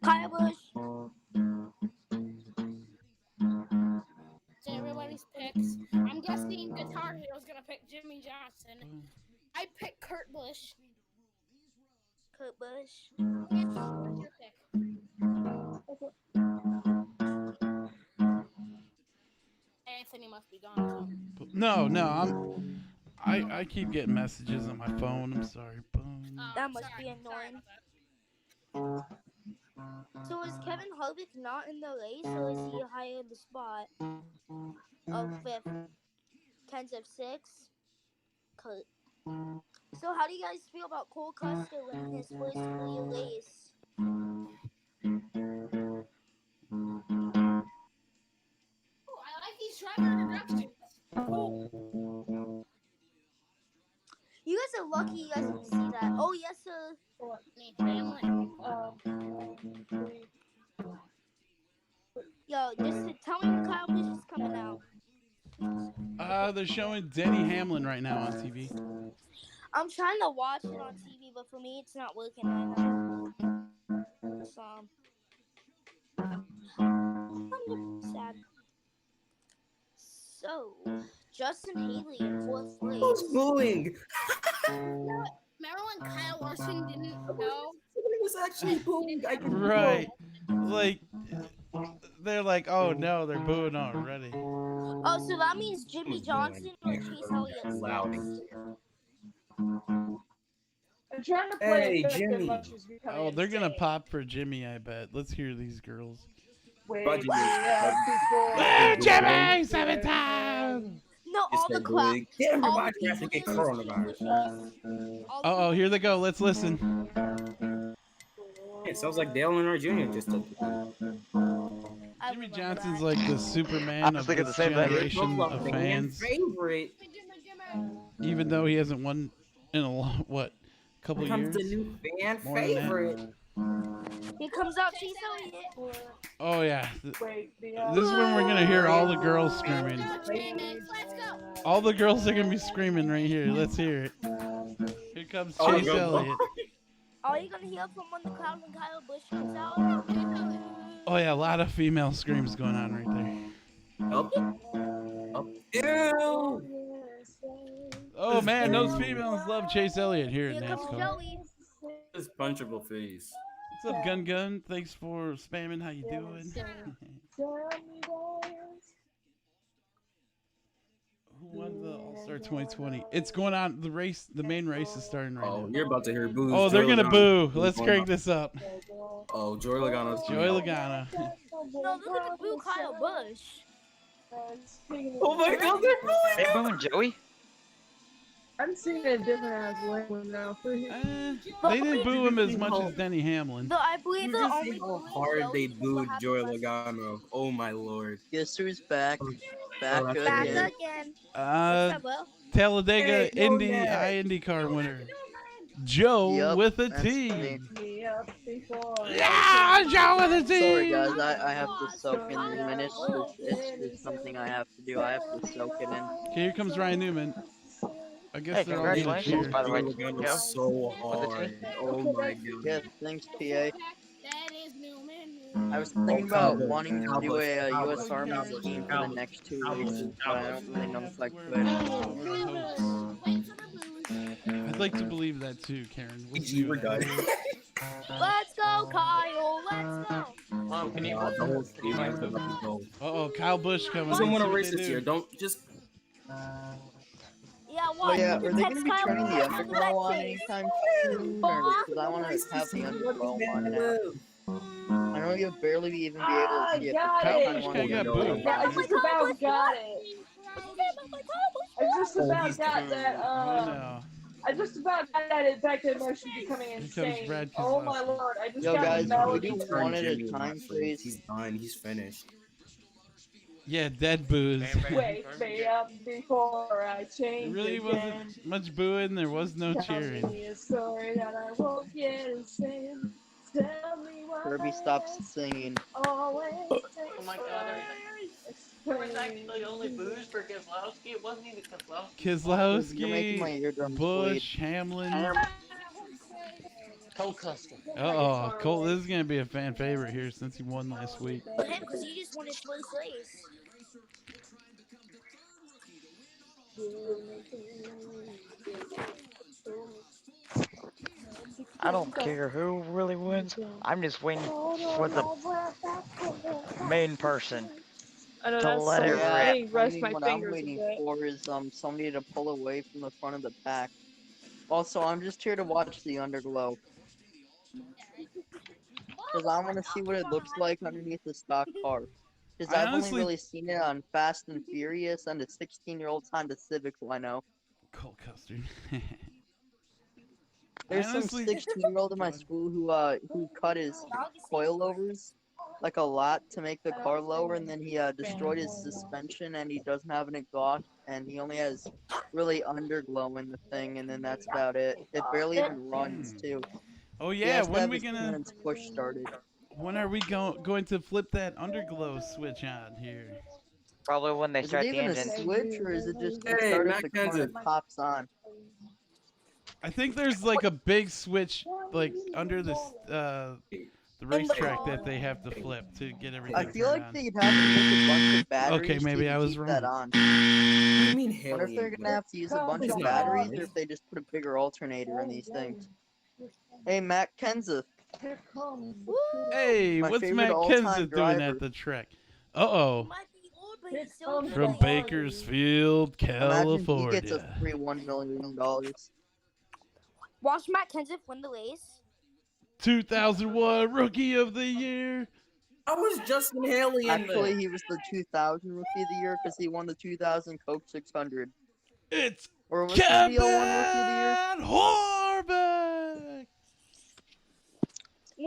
Kyle Busch. So everybody's picks. I'm guessing Guitar Hero's gonna pick Jimmy Johnson. I pick Kurt Busch. Kurt Busch. What's your pick? Anthony must be gone. No, I keep getting messages on my phone. I'm sorry. Boom. That must be annoying. So is Kevin Harvick not in the race, or is he higher in the spot of fifth, tens of six? So how do you guys feel about Cole Custer winning his first real race? I like these driver introductions. You guys are lucky you guys can see that. Oh, yes, sir. Yo, just tell me when Kyle Busch is coming out. They're showing Denny Hamlin right now on TV. I'm trying to watch it on TV, but for me, it's not working right now. So, I'm sad. So, Justin Haley in fourth place. Who's booing? Remember when Kyle Larson didn't know? Somebody was actually booing. I can Right. Like, they're like, oh no, they're booing already. Oh, so that means Jimmy Johnson or Chase Elliott's next. I'm trying to play Hey, Jimmy. Oh, they're gonna pop for Jimmy, I bet. Let's hear these girls. Wait, Jimmy, 7 times. No, all the crap. Damn, everybody has to get coronavirus. Oh, here they go. Let's listen. It sounds like Dale Earnhardt Jr. just took it. Jimmy Johnson's like the Superman of this generation of fans. Favorite. Even though he hasn't won in a couple Here comes years. the new fan More than that. favorite. Here comes out Chase Elliott. Oh yeah. This is when we're gonna hear all the girls screaming. All the girls are gonna be screaming right here. Let's hear it. Here comes Chase Elliott. Are you gonna hear from when the crowd when Kyle Busch comes out? Oh yeah, a lot of female screams going on right there. Up. Ew. Oh man, those females love Chase Elliott here in Here comes NASCAR. Joey. This punchable face. What's up, Gun Gun? Thanks for spamming. How you doing? Who won the All-Star 2020? It's going on. The race, the main race is starting right now. Oh, you're about to hear boos. Oh, they're gonna boo. Let's crank this up. Oh, Joey Logano's Joey Logano. No, they're gonna boo Kyle Busch. Oh my God, they're booing. They booing Joey? I'm seeing a different ass one now for him. They didn't boo him as much as Denny Hamlin. No, I believe the You only see how hard they booed Joey Logano. Oh my Lord. Guess who's back? Back that's back again. again. Talladega Indy iIndycar winner. Joe Yep, with a that's T. me. Yeah, Joe with a T. Sorry guys, I have to soak in the minutes. It's something I have to do. I have to soak it in. Okay, here comes Ryan Newman. I guess Hey, they're all gonna congratulations, cheer. by the way. Joey Logano's Joe. so hard. Oh my God. Yeah, thanks PA. That is Newman. I was thinking about Cowboys, wanting to do a Cowboys, U.S. Army Cowboys, team for the Cowboys, next 2 Cowboys, races, but I don't really know if I could. I'd like to believe that too, Karen. We'll see We're what done. happens. Let's go, Kyle. Let's go. Can you The whole stadium's about to go. Uh-oh, Kyle Busch coming. Doesn't want to Let's race see what this they year. do. Don't just. Yeah, Oh what? yeah, are You they text going to be Kyle turning the Busch on Underglow on red anytime tape. soon? Because I want to have the Underglow on now. I know you'll barely even be able to see it. got but I it. kinda wanna Busch got know. booed. Yeah, I just about got it. I just about got that. Oh no. I just about got that infected emotion becoming comes insane. Brad Oh my Keselowski. Lord! I just Yo got guys, the can we melody. do one at a time, please? He's done. He's finished. Yeah, dead boos. Wake me up before I It change really again. wasn't much booing. There was no Tell cheering. me a story that I won't get insane. Tell me what Kirby, stop singing. always Oh my God! It was actually only booze for Keselowski. It wasn't even Keselowski. You're making my Keselowski, eardrums Busch, Hamlin. Cole Custer. Uh-oh, Cole, this is going to be a fan favorite here since he won last week. For him, because he just won his first race. I don't care who really wins. I'm just waiting for the main person. I know Don't that's let so it rip. funny. I Rest mean, my what I'm fingers a waiting bit. for is somebody to pull away from the front of the pack. Also, I'm just here to watch the Underglow. Because I want to see what it looks like underneath the stock car. Because I I've only honestly- really seen it on Fast and Furious and a 16-year-old Honda Civic I know. Cold custard. There's honestly- some 16-year-old in my school who cut his coilovers like a lot to make the car lower, and then he destroyed his suspension, and he doesn't have an exhaust, and he only has really underglow in the thing, and then that's about it. It barely even runs too. Oh He yeah, has to when have we his gonna? cannons push started. When are we going to flip that underglow switch on here? Probably when they Is start it the even a engine. switch, or is it just the Hey, start of Matt the car and Kenseth. it pops on? I think there's like a big switch like under the racetrack that they have to flip to get everything I feel turned like on. they'd have to make a bunch of batteries Okay, maybe to I was keep that wrong. on. What do you mean I wonder if they're Haley? gonna have to use a bunch He's of not batteries, alive. or if they just put a bigger alternator in these things. Hey, Matt Kenseth. Hey, My what's favorite Matt all-time Kenseth doing driver. at the track? Uh-oh. From Bakersfield, Imagine he gets a California. free $1 million. Watch Matt Kenseth win the race. 2001 Rookie of the Year. How was Justin Haley in Actually, there? he was the 2000 Rookie of the Year because he won the 2000 Coke 600. It's Or was he the 01 Rookie of the Year?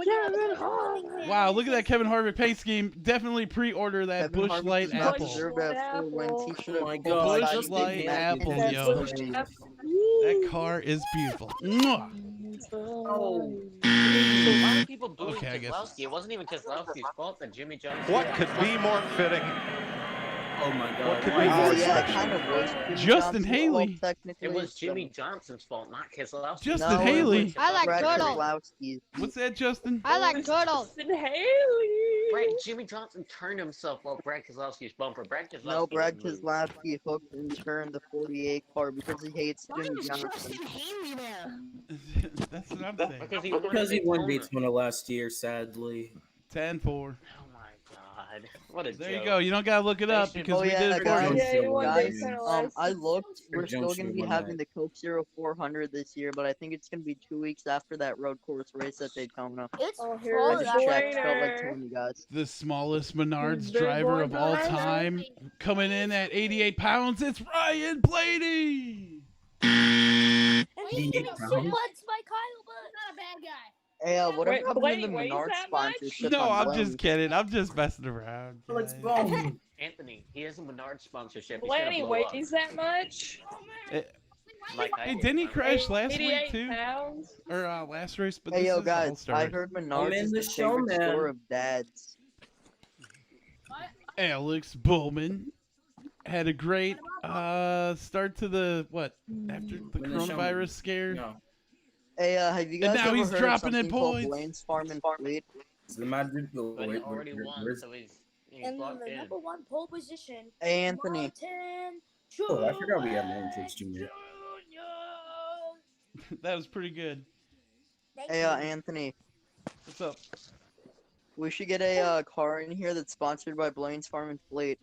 Kevin Harvick. Wow, look at that Kevin Harvick paint scheme. Definitely pre-order that Kevin Busch Harvick Light does not Apple. deserve to have 4 wins. He should have Oh my pulled God, aside Busch Big Light Mac Apple, and yo. Busch Light. That car is beautiful. Mwah. Oh. So why are people booing Okay, I guess Keselowski? It wasn't even Keselowski's fault that Jimmy Johnson. What could be more fitting? Oh my God. What could be Oh more yeah, it special? kind of was Jimmy Justin Johnson's Haley. fault, technically. It was so- Jimmy Johnson's fault, not Keselowski's. Justin No, Haley. it was I like Brad Girdle. Keselowski's. What's that, Justin? I like Girdle. Justin Haley. Right, Jimmy Johnson turned himself while Brad Keselowski's bumper. Brad Keselowski. No, Brad didn't move. Keselowski hooked and turned the 48 car because he hates Jimmy Johnson. Haley there? That's what I'm saying. Because he Because he won Daytona. Daytona last year, sadly. 10-4. Oh my god. What a There joke. you go. You don't gotta look it They up should- because Oh, we yeah, did it for guys. you. Yeah, he won Guys, Daytona last I season. looked. We're still Junction going to be won having that. the Coke Zero 400 this year, but I think it's going to be 2 weeks after that road course race at Daytona. It's Oh, I here's just the checked. Felt like winner. telling you guys. The smallest Menards Big driver boy of all driver. time, coming in at 88 pounds. It's Ryan Blaney. And he's He- getting suplexed by Kyle Busch. Not a bad guy. Hey, whatever Wait, happened Blaney to the weighs Menard that much? sponsorship? No, on I'm Blaney? just kidding. I'm just messing around. Alex guys. Bowman. Anthony, he has a Menard sponsorship. Blaney He's gonna blow weighs that much? Eh, Like I Hey, did. didn't he crash last week 88 too? pounds? Or last race? But Hey, this yo, is guys, All-Star. I heard Menard in is the the show, favorite man. store of dads. Alex Bowman had a great start to the after the When the show- coronavirus scare. No. Hey, have you And guys now ever he's heard dropping of in something called points. Blaine's Farm and Fleet? It's the Madrid. Oh, But he wait, already won, where's... so he's And locked the in. number one pole position. Hey, Anthony. Martinn Oh, I forgot we had Lane Chase Jr. That was pretty good. Hey, Anthony. What's up? We should get a car in here that's sponsored by Blaine's Farm and Fleet.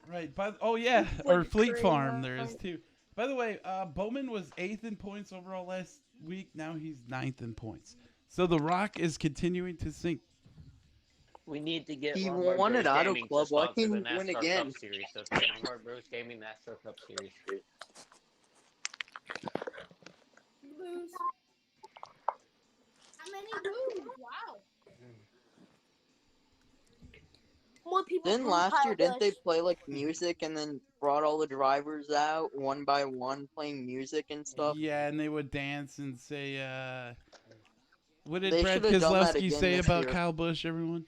Right. Oh yeah, or Fleet Farm. There is too. By the way, Bowman was 8th in points overall last week. Now he's 9th in points. So the Rock is continuing to sink. We need to get He Lombard won Bros at Auto Gaming to Club. Why sponsor can't the he win NASCAR again? Cup Series. So it's Lombard Bros Gaming NASCAR Cup Series. Lose. How many lose? Wow. More people. Didn't boo last Kyle year, didn't they Busch. play like music and then brought all the drivers out one by one playing music and stuff? Yeah, and they would dance and say, what did They Brad should've done that Keselowski again say this about year. Kyle Busch, everyone?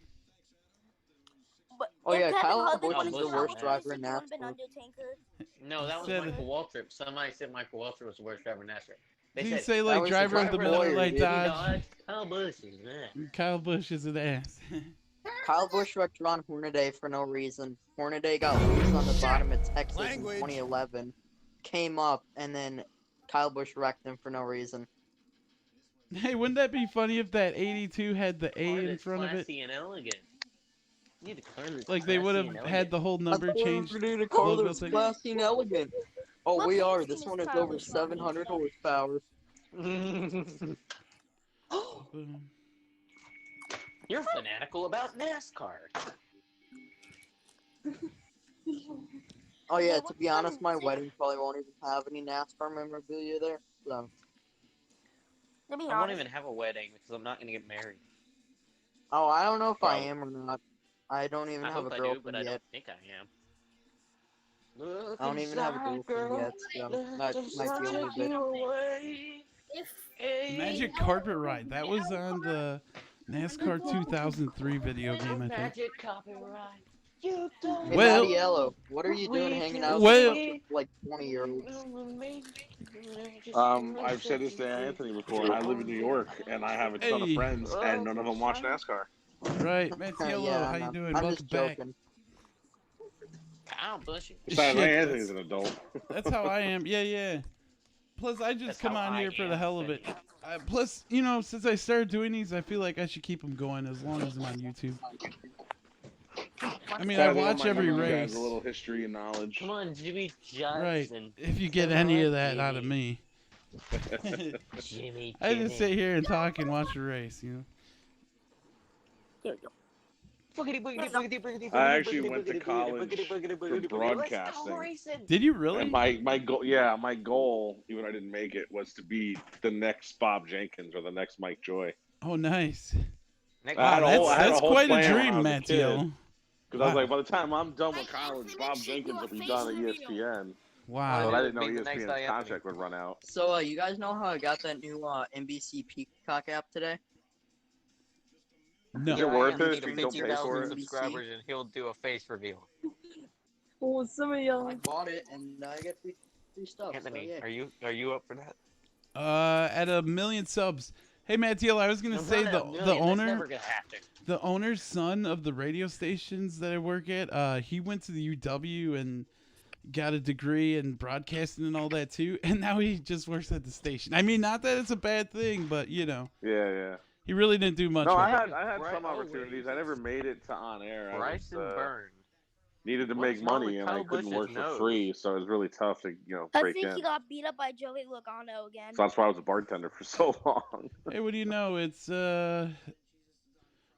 But Oh if yeah, Kevin Kyle Harvick Busch would've is the been worst out driver racing, in it would've been NASCAR. Undertaker. No, that was Said- Michael Waltrip. Somebody said Michael Waltrip was the worst driver in NASCAR. They Did he said, say that like was the driver of the driver Miller lawyer, Lite didn't he? Dodge? Kyle Busch is that. Kyle Busch is an ass. Kyle Busch wrecked Ron Hornaday for no reason. Hornaday got loose on the bottom of Texas Language. in 2011. Came up, and then Kyle Busch wrecked him for no reason. Hey, wouldn't that be funny if that 82 had the A in Hard, front of it? classy, and elegant. need to clear this Like they would classy have and had the whole number I thought changed. we need a car Logo that's thing. classy and elegant. Oh, What we are. racing This is one is Kyle over just running? 700 horsepower. Boom. You're fanatical about NASCAR. Oh yeah, Yeah, to what's be the honest, my music? wedding probably won't even have any NASCAR memorabilia there. So To be I won't honest, even have a wedding because I'm not gonna get married. oh, I don't know if I Bro. am or not. I don't even I have a hope I do, but girlfriend I yet. don't think I am. Look I don't even have a inside, girlfriend girl. yet, so Let that the might be a sun little take bit. you away. If Magic Carpet Ride. That was on the NASCAR 2003 video game, I think. Magic copyright. You don't Hey, Well- Mattiello, what are you doing we hanging can out with a Well- bunch of like 20-year-olds? I've said this to Anthony before. I live in New York, and I have a ton of Hey. friends, and none of them watch NASCAR. Right, Mattiello, Yeah, I how you know. doing? I'm Welcome just back. joking. Kyle Bushy. Besides, Shit, Anthony's an adult. That's how I am. Yeah. Plus, I just That's come how on I here for the am, hell of it. Benny. Plus, you know, since I started doing these, I feel like I should keep them going as long as I'm on YouTube. I mean, I Guys, want watch my every number, you race. guys, a little history and knowledge. Come on, Jimmy Right. Johnson. If you get any of that out of me. Jimmy. I just sit here and talk and watch the race, you know. there you go. I actually went to college for broadcasting. Did you really? And my goal, yeah, my goal, even though I didn't make it, was to be the next Bob Jenkins or the next Mike Joy. Oh, nice. Next I had a whole- I had a That's whole quite a plan when dream, I was a Mattiello. kid. Because I was Wow. like, by the time I'm done with Hey, college, Anthony Bob should Jenkins do will a be face done at reveal. ESPN. Wow. But I didn't know Be the next ESPN's iAnthuny. contract would run out. So, you guys know how I got that new NBC Peacock app today? No. Is it worth Anthony it if you don't pay 50,000 for it? subscribers and he'll do a face reveal. Oh, some of y'all. I bought it and I get free stuff. Anthony, so, yeah. are you up for that? At 1 million subs. Hey, Mattiello, I was gonna say the owner, the owner's son of the radio stations that I work at. He went to the UW and got a degree in broadcasting and all that too. And now he just works at the station. I mean, not that it's a bad thing, but you know. Yeah. He really didn't do much. No, with I it. had some opportunities. I never made it to on air. I Bryson was, Byrne. needed to What's make wrong money, with and I Kyle couldn't Busch's work for nose? free, so it was really tough to I break think in. he got beat up by Joey Logano again. So that's why I was a bartender for so long. Hey, what do you know? It's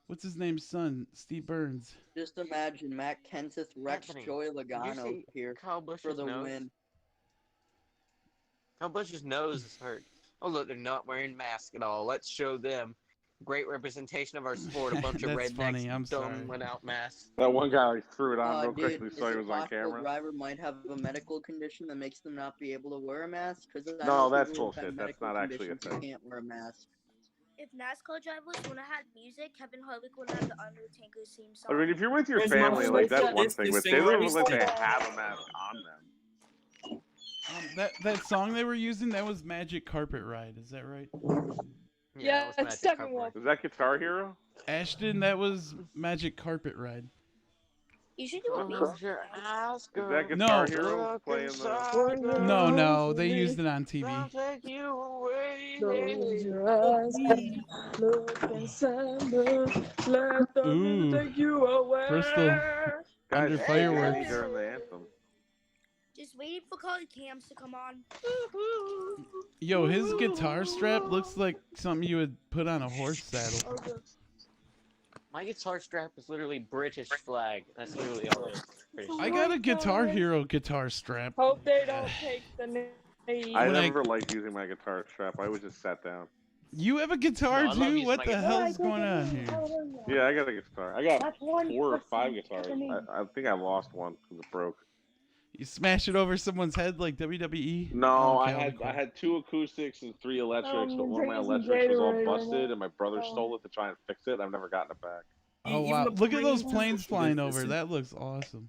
what's his name's son? Steve Burns. Just imagine Matt Kenseth wrecks Anthony, Joey did you Logano see here Kyle for Busch's the nose? win. Kyle Busch's nose is hurt. Oh, look, they're not wearing masks at all. Let's show them. Great representation of our sport. A bunch of That's rednecks funny, I'm dumb sorry. without masks. That one guy like, threw it on real quick Dude, and is saw he it was on possible camera. driver might have a medical condition that makes them not be able to wear a mask? Because No, that's bullshit. That's not actually a thing. Can't wear a mask. If NASCAR drivers would have had music, Kevin Harvick would have had the Undertaker's theme I song. mean, if you're with your Where's family, my like that's voice? one It's thing, the but they singer don't every look like they song. have a mask on them. That song they were using, that was Magic Carpet Ride. Is that right? Yeah, that was it's Magic second Carpet. one. Is that Guitar Hero? Ashton, that was Magic Carpet Ride. You should do a beat. Close your eyes, Is girl. that Guitar No. Hero Look playing the? inside, girl. No, they used it on I'll TV. take you away. Close your eyes, look inside, let the Ooh. music take you away. Bristol. Guys, Under sing fireworks. during the anthem. Just waiting for Carly Cams to come on. Yo, his guitar strap looks like something you would put on a horse saddle. My guitar strap is literally British flag. That's literally all it is. British I flag. got a Guitar Hero guitar strap. Hope they don't take the knee. I When I- never liked using my guitar strap. I always just sat down. You have a guitar No, I love too? using What my the guitar. hell's going on here? Yeah, I got a guitar. I got That's one 4 or person 5 guitars. with the knee. I think I lost one because it broke. You smash it over someone's head like WWE? No, Okay, I that'll be had 2 acoustics and 3 electrics, but one of my drinking some electrics was all Gatorade right busted, now. and my brother stole it to try and fix it. I've never gotten it back. Oh Even wow! the Look at those planes- planes flying over. Listen. That looks awesome.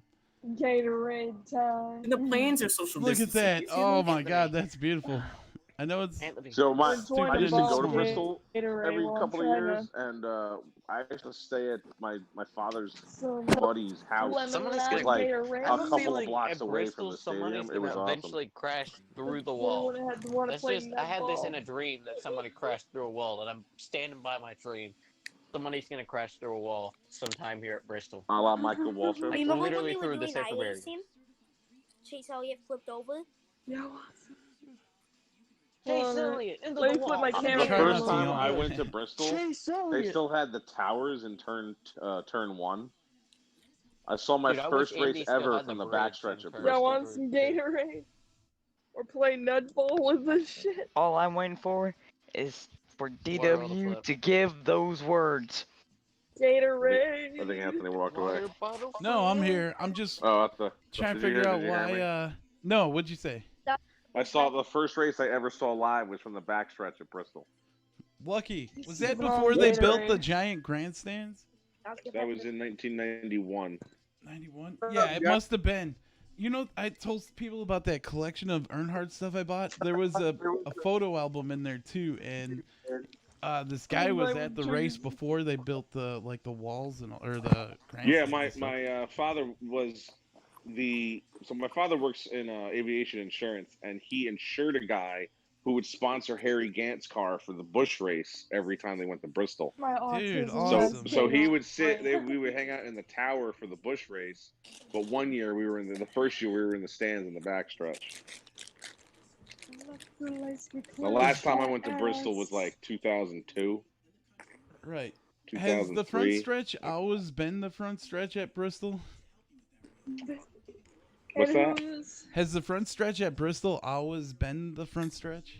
Gatorade time. And the planes are social Look at distancing. that! You see Oh them? my God, that's beautiful. I know it's Anthony. So I Stupid used to go to balls, Bristol Gatorade every while couple of trying years, and I used to stay at my father's Some buddy's house, lemon Someone is lime gonna- like Gatorade. I have a a couple feeling of blocks at away Bristol, from the someone stadium. is It was gonna awesome. eventually crash through the They wall. wanna That's play just, I had this netball. in a dream that somebody crashed through a wall, and I'm standing by my dream. Somebody's gonna crash through a wall sometime here at Bristol. A la Michael Waltrip. Like, Remember when literally we were through the doing February. iRacing? Chase Elliott flipped over. Yeah. Chase Elliott into Let the me put wall. my The camera Try first not to time yawn. I went to Bristol, Chase they Elliott. still had the towers in turn 1. I saw my Dude, I wish first race Indy still ever had from the the bridge backstretch in of turn Y'all Bristol. want some Gatorade? Or play nutball with this shit? All I'm waiting for is for Water on the DW flip. to give those words. Gatorade. I think Anthony walked away. Water bottle No, I'm flip. here. I'm just Oh, that's the. trying to Did you figure hear- out did you hear me? why. No, what'd you say? I saw the first race I ever saw live was from the backstretch at Bristol. Lucky. Was Sipping that on before they built the Gatorade. giant grandstands? That was in 1991. 91? Yeah, it must have been. You know, I told people about that collection of Earnhardt stuff I bought. There was a photo album in there too, and this guy was at the race before they built the walls and or the grandstands. Yeah, and stuff. my father was my father works in aviation insurance, and he insured a guy who would sponsor Harry Gant's car for the Busch race every time they went to Bristol. Dude, So awesome. so he would we would hang out in the tower for the Busch race, but one year we were in the first year we were in the stands in the backstretch. The last time I went to Bristol was like 2002. Right. 2003. Has the front stretch always been the front stretch at Bristol? What's that? Has the front stretch at Bristol always been the front stretch?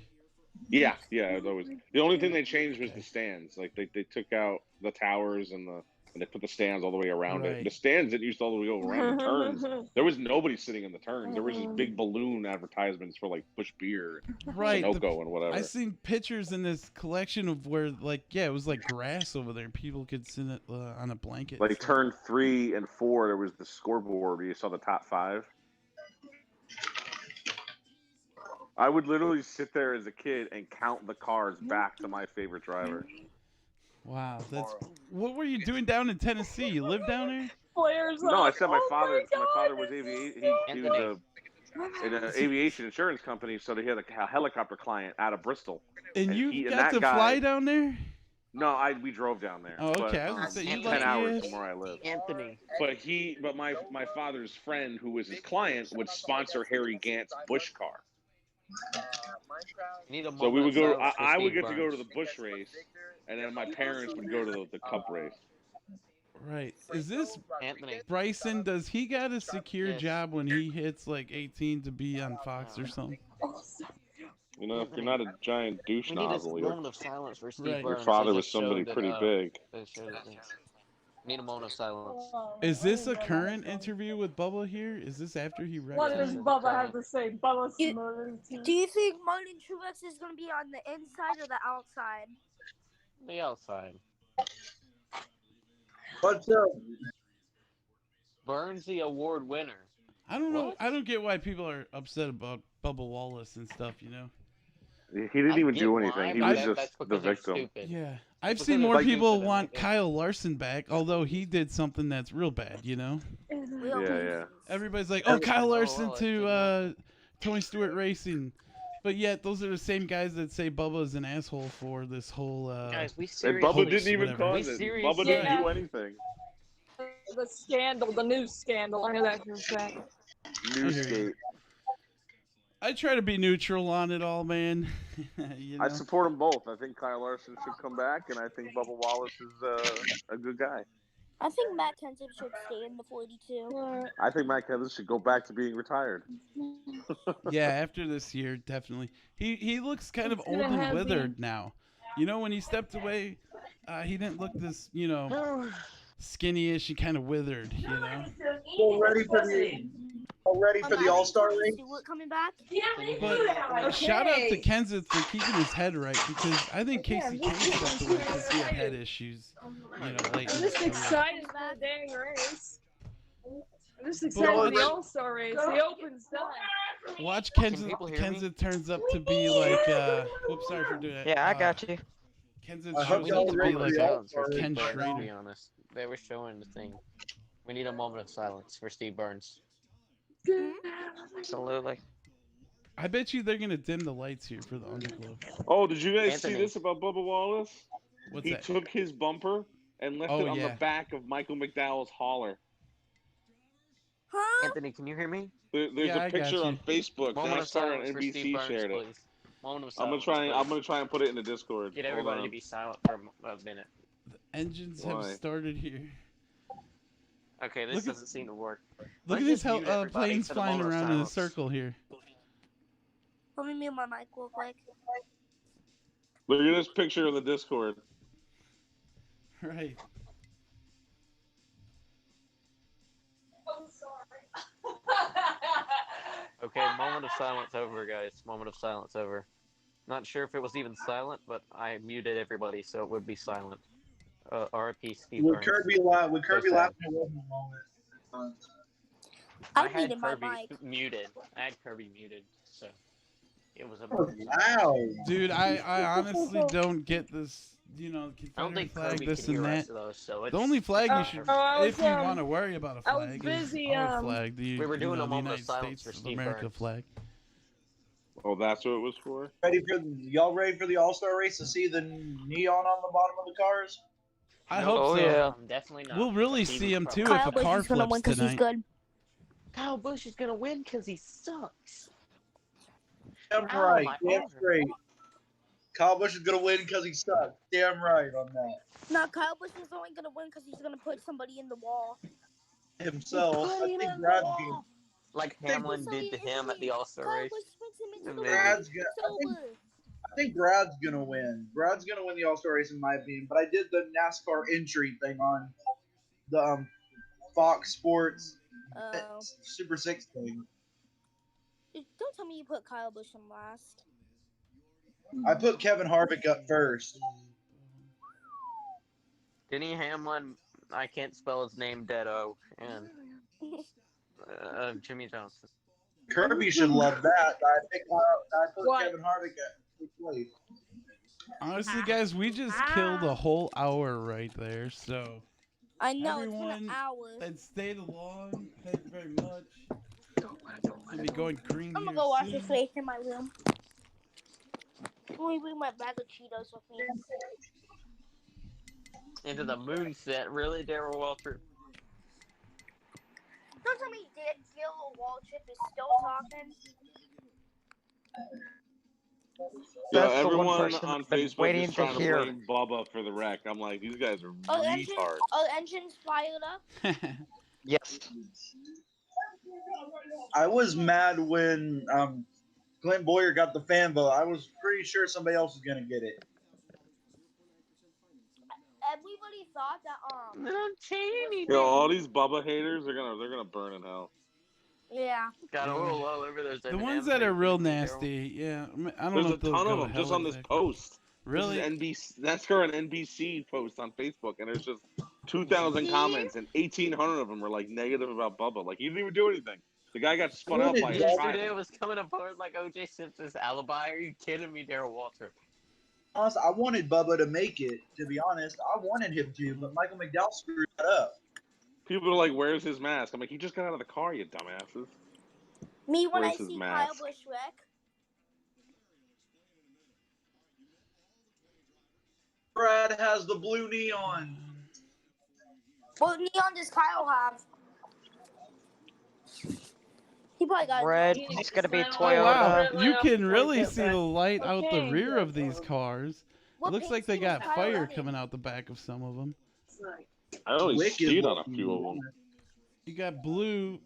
Yeah, it was always. The only thing they changed was the stands. Like they took out the towers and they put the stands all the way around it. Right. The stands that used to all the way go around the turns. There was nobody sitting in the turns. There was just big balloon advertisements for like Busch beer, Right. Sunoco, and whatever. I seen pictures in this collection of where it was like grass over there. People could sit on a blanket. Like turn 3 and 4, there was the scoreboard where you saw the top 5. I would literally sit there as a kid and count the cars back to my favorite driver. Wow, what were you doing down in Tennessee? You live down there? No, I said my father was aviation. He was in an aviation insurance company, so they had a helicopter client out of Bristol. And you he, got to fly down there? No, we drove down there. Oh, okay. But, I was gonna say, you 10 lucky hours ass. from where I live. Anthony. But my father's friend, who was his client, would sponsor Harry Gant's Busch car. So we would go. I would get to go to the Busch race, and then my parents would go to the Cup race. Right. Is this Anthony? Bryson? Does he got a secure job when he hits like 18 to be on Fox or something? You know, if you're not a giant douche We need a nozzle, moment of silence for Steve Right. your Burns. father as was it somebody showed pretty that, big. it showed that things. Need a moment of silence. Is this a current interview with Bubba here? Is this after he wrecked? What does tonight? Bubba have to say? Bubba's Do you think Martin Truex is going to be on the inside or the outside? The outside. What's up? Burns the award winner. I don't know. I don't get why people are upset about Bubba Wallace and stuff. You know. He didn't even do anything. He was just the victim. Yeah. I've seen more people want Kyle Larson back, although he did something that's real bad, you know? Yeah. Everybody's like, oh, Kyle Larson to Tony Stewart Racing. But yet, those are the same guys that say Bubba's an asshole for this whole... Guys, we And seriously... Bubba didn't even cause it. Bubba didn't do anything. The scandal, the news scandal. I know that for a fact. Newsgate. I try to be neutral on it all, man. You know? I support them both. I think Kyle Larson should come back, and I think Bubba Wallace is a good guy. I think Matt Kenseth should stay in the 42. I think Matt Kenseth should go back to being retired. Yeah, after this year, definitely. He looks kind of It's old gonna and have withered now. You know, when he stepped away, he didn't look this, you know, skinny-ish and kind of withered, you know? All ready for the All-Star race? Stewart coming back? But shout out to Kenseth for keeping his head right, because I think Casey Kane stepped away because he had head issues, you know, late. I'm just excited for the dang race. I'm just excited for the All-Star race. The Open's done. Watch Kenseth turns up to be like, whoops, sorry for doing that. Yeah, I got you. Kenseth shows up to be like Ken To Schrader. be honest, they were showing the thing. We need a moment of silence for Steve Burns. Absolutely. I bet you they're gonna dim the lights here for the Underglow. Oh, did you guys Anthony. see this about Bubba Wallace? What's He that? took his bumper and left Oh, it on yeah. the back of Michael McDowell's hauler. Huh? Anthony, can you hear me? There's Yeah, I a got picture you. on Facebook. Moment of Nascar silence and for Steve NBC Burns, shared it. please. Moment of I'm silence. gonna try and put it in the Discord. Get Hold everybody to on. be silent for a minute. The engines Why? have started here. Okay, this Look at- doesn't seem to work. Look at Let's these just mute everybody planes for the flying moment of around in a silence. circle here. Let me mute my mic real quick. Look at this picture in the Discord. Right. Okay, moment of silence over, guys. Moment of silence over. Not sure if it was even silent, but I muted everybody, so it would be silent. RIP Steve With Burns. Kirby So laughing, sad. it wasn't a moment. I I had muted my Kirby mic. muted. I had Kirby muted, so it was a. Wow. Dude, I honestly don't get this, you know, I don't Confederate think flag, Kirby this can and hear us that. though, so it's. The only flag you should, I was, if you want to worry about a I was flag, busy, is our flag, the, We were doing you know, a the moment of United silence States for of Steve America Burns. flag. Oh, that's what it was for? Y'all ready for the All-Star race to see the neon on the bottom of the cars? I Nope. hope so. yeah. I'm definitely not. We'll really He see was him probably- too if Kyle a Busch car is gonna win flips because he's tonight. good. Kyle Busch is gonna win because he sucks. Damn Ow, right. my Damn arm. straight. Kyle Busch is gonna win because he sucks. Damn right on that. No, Kyle Busch is only gonna win because he's gonna put somebody in the wall. Himself. I think Brad's gonna. Like Hamlin did to him at the All-Star Kyle race. Busch puts him into the Maybe. wall. Brad's gonna. I think Brad's gonna win. Brad's gonna win the All-Star race in my opinion. But I did the NASCAR entry thing on the Fox Sports Super 6 thing. Don't tell me you put Kyle Busch in last. I put Kevin Harvick up first. Denny Hamlin, I can't spell his name, Deado, and Jimmy Johnson. Kirby should love that. I put What? Kevin Harvick at fifth place. Honestly, guys, we just killed a whole hour right there, so I know, everyone it's been an hour. that stayed along, thank you very much. We'll be going green I'm here gonna go wash soon. this face in my room. Let me bring my bag of Cheetos with me. Into the moon set, really, Darrell Waltrip? Don't tell me Yellow Waltrip is still talking. Yeah, That's the one everyone person on I've been Facebook waiting is to trying to hear. blame Bubba for the wreck. I'm like, these guys are Oh, retards. engine's fired up. Yes. I was mad when Clint Boyer got the fan vote. I was pretty sure somebody else was gonna get it. Everybody thought that Yo, all these Bubba haters are they're gonna burn in hell. Yeah. Got a little all over those The M&Ms. ones that are real nasty, yeah. I mean, I don't There's know a if they'll ton go of to them just hell on this exactly. post. Really? This is NASCAR and NBC post on Facebook, and there's just 2,000 comments, and 1,800 of them are like negative about Bubba. Like he didn't even do anything. The guy got spun out by his Yesterday child. it was coming apart like O.J. Simpson's alibi. Are you kidding me, Darrell Waltrip? Honestly, I wanted Bubba to make it. To be honest, I wanted him to, but Michael McDowell screwed that up. People are like, "Where's his mask?" I'm like, "He just got out of the car, you dumbasses." Me when Where's I his see mask? Kyle Busch wreck. Brad has the blue neon. What neon does Kyle have? He probably got Red. It's gonna be Oh Toyota. wow, you can really see the light out the Okay. rear of these cars. What It looks paint like they scheme is got Kyle fire running? coming out the back of some of them. I only Wicked see it on a looking. few of them. You got blue.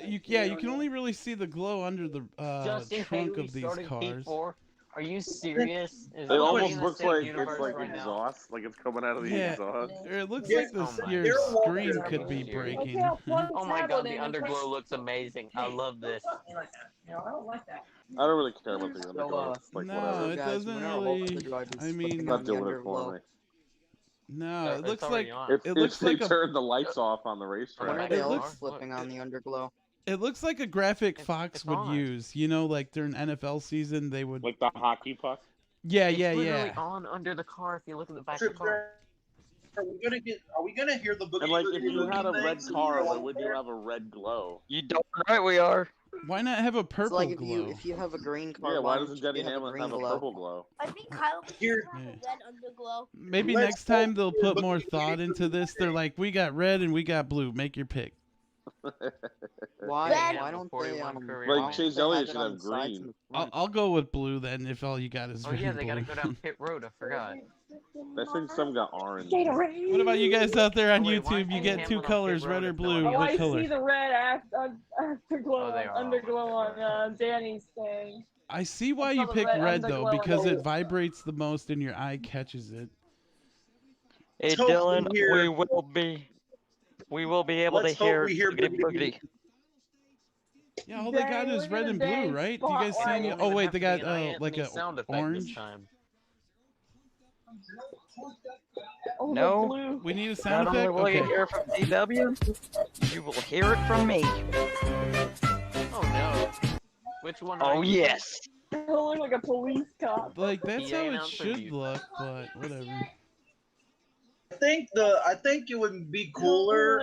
You can only really see the glow under the Justin trunk Haley of these starting cars. P4. Are you serious? Is It he almost in the looks same like universe it's like right now? exhaust, like it's coming out of the Yeah. exhaust. Or it looks Yeah. like Oh my your God. screen could be Okay, breaking. I'll plug Oh my tablet god, the in and press- underglow looks amazing. I love this. You like that? No, I don't like that. I don't really care about the underglow. It's like No, whatever. it guys, doesn't when are all the really. drivers I mean, flipping Not on the doing it for underglow? me. no, it It's looks already like on. If, it looks if they like a turn the lights off on the When racetrack, are It they all looks- flipping on the underglow? it looks like a graphic It's- Fox it's would on. use. You know, like during NFL season, they would. like the hockey puck. Yeah, It's yeah, literally yeah. on under the car if you look at the back of the car. Are we gonna hear the boogie? And like, if boogie you had a thing? red car, why would you have a red glow? You don't right we are. Why not have a It's purple like if glow? you have a green car, Yeah, why why don't doesn't you Denny have a Hamlin green have a glow? purple glow? I think Kyle was Here, a red underglow. Maybe Let's next time hope they'll here, put more boogity, thought boogity, into this. They're like, we got red and we got blue. Make your pick. Why? Red. Why don't they? Like Chase Elliott should have green. I'll go with blue then if all you got is Oh red yeah, and they gotta blue. go down pit road. I forgot. I think some got orange. What about you guys out there on Oh, wait, why YouTube? You is get Hamlin two on pit colors, road red or if no blue. one Oh, else What I color? see the red afterglow, Oh, they are all underglow on on Danny's thing. I see why I you saw the picked red red though, underglow because on it vibrates the most and your eye catches it. Hey Let's hope we Dylan, hear- we will be able Let's to hope hear we hear boogity boogity. boogity. Yeah, all they got Dang, is look red at and the blue, dang right? Do you guys see spotlight. any? It won't Oh even wait, have they to got be an like iAnthuny a sound effect orange. this time. Oh, No. the blue. We need a Not sound only effect. will you Okay. hear it from DW, you will hear it from me. Oh no. Which one? Oh are you? yes. I look like a police cop. Like that's PA how it announcer should view. look, but whatever. I think it would be cooler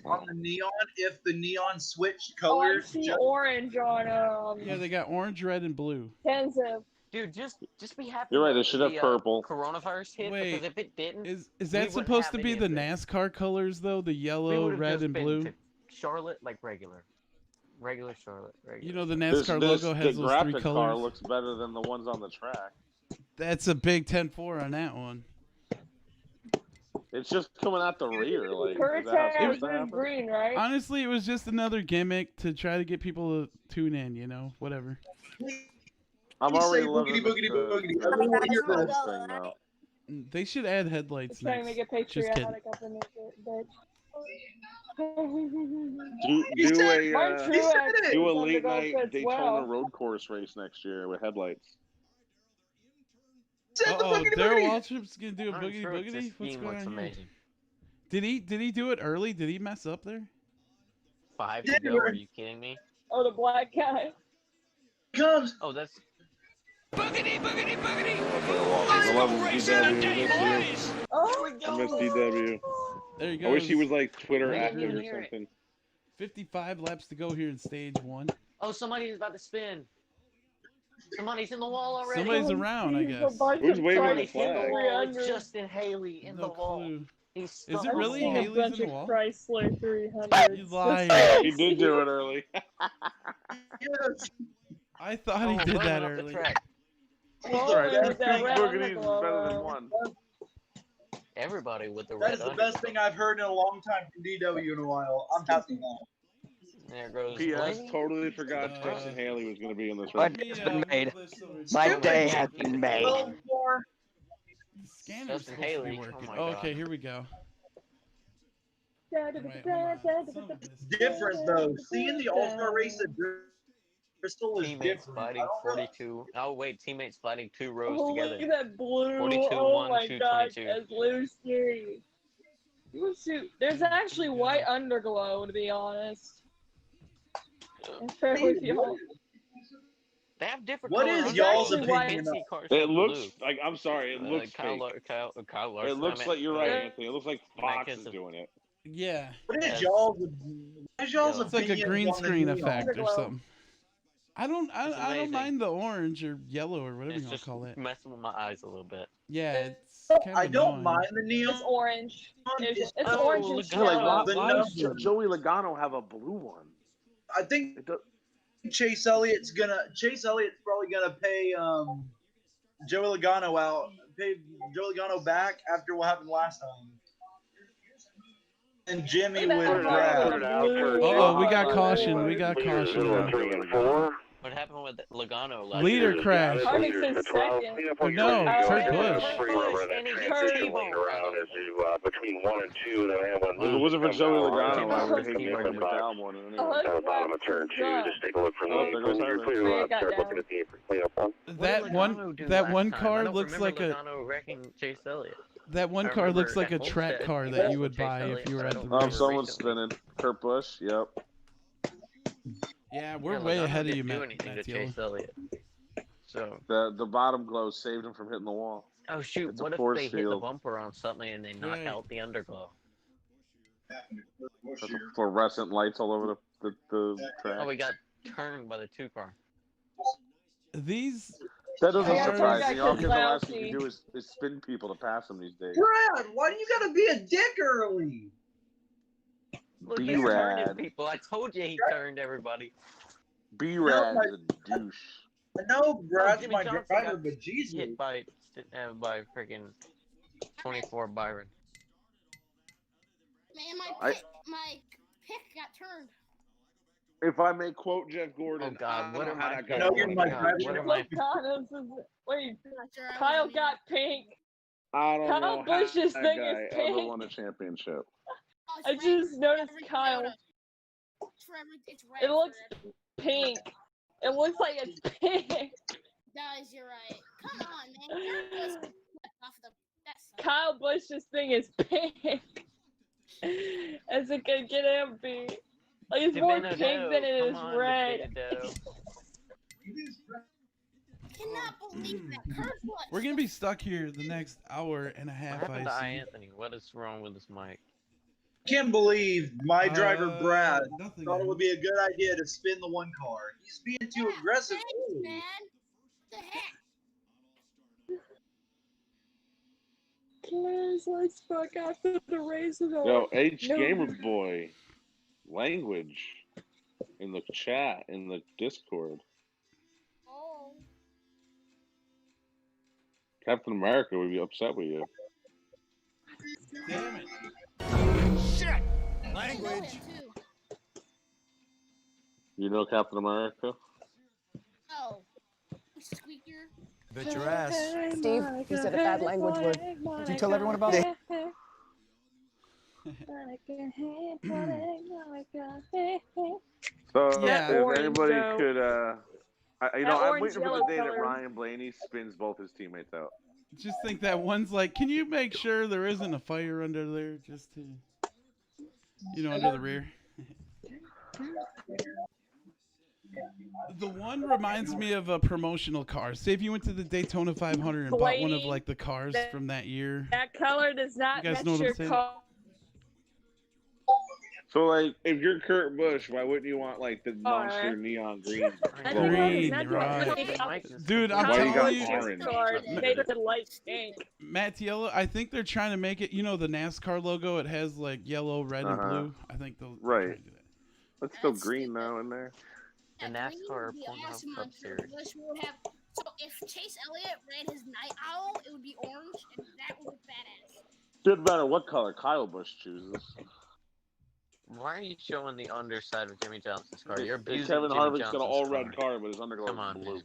on the neon if the neon switched Oh, I colors. see orange on Yeah, they got orange, red, and blue. Tensive. Dude, just be happy. You're right. that They should have the, purple. Coronavirus hit Wait, because if it didn't, Is we that wouldn't supposed have to be any the of this. NASCAR colors though? The We yellow, would have red, just and been blue. Charlotte like regular Charlotte. Regular. You know the This NASCAR logo has the those three graphic car colors. looks better than the ones on the track. That's a big 10-4 on that one. It's just coming out the rear. Like, is Kurt that how it's has supposed to happen? green, right? Honestly, it was just another gimmick to try to get people to tune in. You know, whatever. I'm Please already say loving boogity, boogity, boogity. the Everyone want to hear red this. thing now. They should add headlights Trying to next. make it Just kidding. patriotic up in this bitch. Do a Mine Truex do a is late underglow night as Daytona well. road course race next year with headlights. Uh-oh, Darryl Waltrip's gonna do a I'm boogie sure boogity. this What's scheme going looks on here? amazing. Did he do it early? Did he mess up there? 5 to go? Are you kidding me? Oh, the black guy. Comes. Oh, that's Boogity, boogity, boogity! I love Racing on day DW. boys! Oh, I miss DW. There you I go. wish he was like Twitter I didn't active even or hear it. something. 55 laps to go here in stage 1. oh, somebody's about to spin. Somebody's in the wall already. Somebody's around, I guess. Who's waving the Somebody's in the flag? wall. It's Justin Haley in No the wall. clue. He's Is it stuck really on the wall. Haley's bunch in the of wall? Chrysler 300. You lying. He did do it early. Yes. I thought Oh, he did running that up the early. track. Oh, Right, there's two that red boogies is underglow. better than one. Everybody with the That red is the underglow. best thing I've heard in a long time from DW in a while. I'm happy now. There goes P.S. Blaney. Totally forgot Justin Haley was going to be in this My race. day's been made. move this over My here. day has been made. Well, more. The scanner's Justin supposed to Haley. be working. Oh my Oh, God. okay, here we go. Da, Wait, hold on. Some of this- Different though. Seeing the All-Star race at Bristol is Teammates different. fighting I don't know. 42. Oh wait, teammates fighting 2 rows Oh, together. look at that blue. 42, oh 1, my 2, god, 22. that's blue scary. Shoot, there's actually white underglow, to be honest. It's fairly few. They have different What color is y'all's underglow. opinion Penske of- cars It have looks blue. like, I'm sorry, it looks fake. Kyle Larson. It looks I mean, like, you're right, Anthony. It looks like Fox case is of- doing it. Yeah. What is Yes. y'all's It's like a opinion green on the screen neon? effect or Underglow. something. I don't amazing. mind the orange or yellow or whatever It's you want to just call it. messing with my eyes a little bit. Yeah, it's kind of I don't annoying. mind the neon. It's orange. It's Oh, orange and look, Yeah, like, yellow. The why does number. Joey Logano have a blue one? I think It do- Chase Elliott's probably gonna pay Joey Logano out, pay Joey Logano back after what happened last time. And Jimmy Look at with that Brad. blue. Oh, we got caution. We got Leaders caution. 0, 3, and 4. What happened with Logano last Leader year? crash. Harvick's in Leaders to 12. second. Clean up Or on no, your Kurt radio. Busch. Free rubber and then Any transition curve. lane around as you between 1 and 2. Then have one. If it wasn't for Joey Logano, I would hate Keep the bringing it McDowell one. Anyway. At the bottom of turn 2, just take a look from the Oh, there goes when you're Harvick. clear Yeah, left, got start down. looking at the apron cleanup one. What That did one Logano do that last one time? car I don't looks like remember a Logano wrecking Chase Elliott. that one I car looks remember like a at track Homestead, car he that was you would with Chase buy if Elliott, you were but I at the don't race. remember Someone's recently. spinning. Kurt Busch, yep. Yeah, we're Yeah, way Logano ahead of didn't you, do Matt. anything to Matthew. Chase Elliott. So, The bottom glow saved him from hitting the wall. oh shoot, It's a what if force they hit the field. bumper on something and they knock Right. out the underglow? There's fluorescent lights all over the track. Oh, we got turned by the 2 car. These That doesn't Yeah, surprise yeah, me. All 'cause the last thing you lousy. can do is spin people to pass them these days. Brad, why do you gotta be a dick early? Look, Be he's turning rad. people. I told you he turned everybody. B Rad is a douche. I know Brad's Jimmy my Johnson driver, got but Jesus. hit by freaking 24 Byron. Man, I- my pick got turned. If I may quote Jeff Gordon, Oh, God, I what don't are know how my that guy No, won you're a my championship. driver. What are my Wait, I'm not sure I Kyle wasn't got pink. I don't Kyle know how Busch's that thing guy is ever pink. won a championship. Oh, I it's red. just noticed It's Kyle. red. It's red. It looks for red. pink. It looks like it's pink. Guys, you're right. Come on, man. You're just off the. That sucks. Kyle Busch's thing is pink. As it can get empty. Like it's more pink than it is red. I cannot believe that curve was. We're gonna be stuck here the next hour and a What half. happened to I see. iAnthuny? What is wrong with this mic? Can't believe my driver Brad Nothing. thought it would be a good idea to spin the 1 car. He's being too aggressive. Thanks, man. What the heck? Guys, let's fuck after the race is over. Yo, H No. Gamer Boy, language in the chat, in the Discord. Oh. Captain America would be upset with you. Damn it. Shit! I know Language. him too. You know Captain America? Oh. Squeaker. Bet your ass. Steve, you said a bad language word. Did you tell everyone about it? So Yeah. if Orange, anybody though. could, I'm orange, waiting for the yellow day that color. Ryan Blaney spins both his teammates out. Just think that one's like, can you make sure there isn't a fire under there, just to, under the rear. The one reminds me of a promotional car. Say if you went to the Daytona 500 and bought one of Blaney, like the cars from that year. That color does not You guys match know what I'm your saying? car. So like, if you're Kurt Busch, why wouldn't you want like the monster Alright. neon green? Green, Not right. Dude, I'm Why you got telling you, orange? Car made it light pink. Matt Yellow, I think they're trying to make it, the NASCAR logo, it has like yellow, red, and Uh-huh. blue. I think they'll Right. try to do that. That's still green though in there. The NASCAR Pornhub Club series. So if Chase Elliott ran his night owl, it would be orange, and that would look badass. Doesn't matter what color Kyle Busch chooses. Why are you showing the underside of Jimmy Johnson's car? You're abusing Kevin Jimmy Harvick's Johnson's got an all car. red car, but his underglow Come is on, blue. man.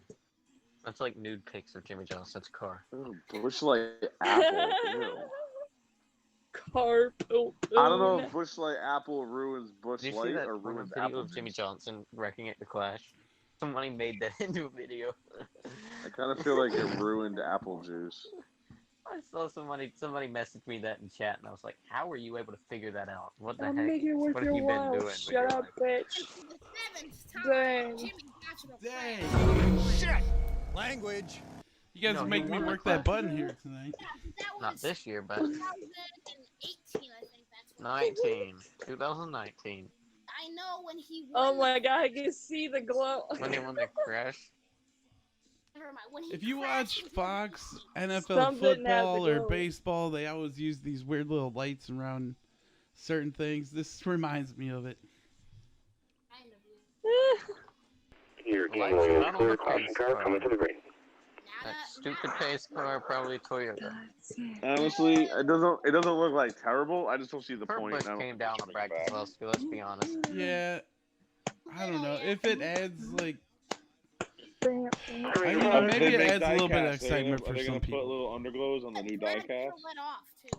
That's like nude pics of Jimmy Johnson's car. Bush like apple. Ew. Car poop. I don't know if Bush Light Apple ruins Bush Did you Light see that or Pornhub ruins video Apple of Jimmy juice. Johnson wrecking at the Clash? Somebody made that into a video. I kind of feel like it ruined Apple Juice. I saw somebody messaged me that in chat, and I was like, "How were you able to figure that out? What the I'll heck? make it worth What have your you been while. doing?" with Shut your up, life?" bitch. For the 7th time, Dang. Jimmy got you Dang. Shit! Language. You guys No, are making he me won the work that Clash. button here tonight. That Not was this year, but 2018, I think that's when. 2019. I know when he Oh won. my god, I can see the glow. When they won the Crash. Never mind. When he If you crashed watch into Fox, NFL Some didn't have football, the or glow. baseball, they always use these weird little lights around certain things. This reminds me of it. kind of. Your Lights game are will not on the clear caution pace car car. coming to the green. That stupid pace car, probably Toyota. Honestly, it doesn't look like terrible. I just don't see the Kurt point. Busch and I don't came think down it's on bring it back. Bragg let's be honest. Yeah, I don't know if it adds like. I I don't know, maybe it adds a little bit of excitement for Are they some gonna put people. little underglows on the new Let him diecast? let off too.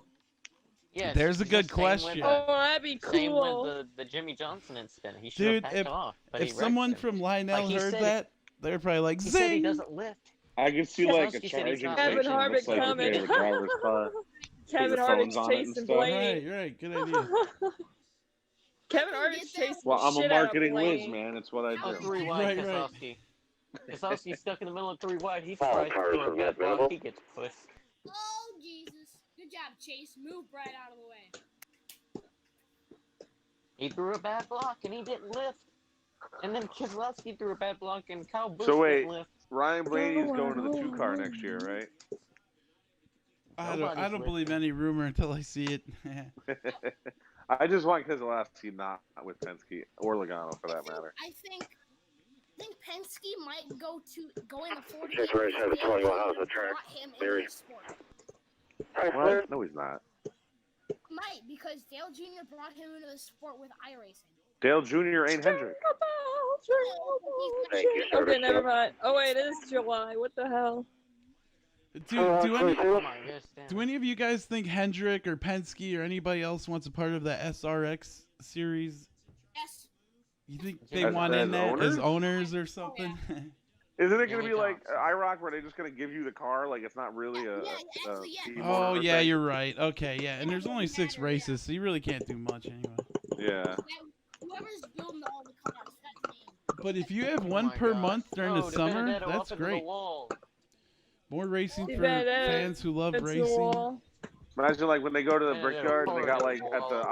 Yeah, There's a it's good the same with question. the- Oh, that'd be Same cool. with the Jimmy Johnson incident. He should have Dude, backed off, but if he wrecked someone him. from Lionel Like, he heard said that, they're probably like, He said he zing! doesn't lift. I could see like a Keselowski said he's charging not Kevin station Harvick looks like your coming. favorite driver's car. Kevin your phone's Harvick's on it and chasing stuff. Blaney. Right, good idea. Kevin Harvick's chasing Well, the I'm a shit out of marketing whiz, Blaney. man. It's what I Oh, do. 3 wide, Right, right. Keselowski. Keselowski's stuck in the middle of 3 wide. He All tries to cars throw a are bad block. available. He gets pushed. Oh Jesus! Good job, Chase. Move Brad out of the way. He threw a bad block and he didn't lift. And then Keselowski threw a bad block, and Kyle Busch So wait, didn't lift. Ryan Blaney's going to the 2 car next year, right? I don't believe any rumor until I see it. I just want Keselowski not with Penske or Logano for that matter. I think Penske might go in the 40. Chase Race has a 21 house of track. Theory. What? No, he's not. Might, because Dale Jr. brought him into the sport with iRacing. Dale Jr. ain't Hendrick. Thank you, sir. Okay, never mind. Oh wait, it is July. What the hell? Do any of you guys think Hendrick or Penske or anybody else wants a part of the SRX series? Yes. You think they want in that as owners or something? Isn't it going to be like iRock where they're just going to give you the car? Like it's not really a team Oh owner yeah, thing? you're right. Okay, yeah, and there's only 6 races, so you really can't do much anyway. Yeah. Whoever's building all the cars, that's me. But if you have one per month during the summer, that's great. More racing for fans who love racing. Imagine like when they go to the Brickyard and they got like at the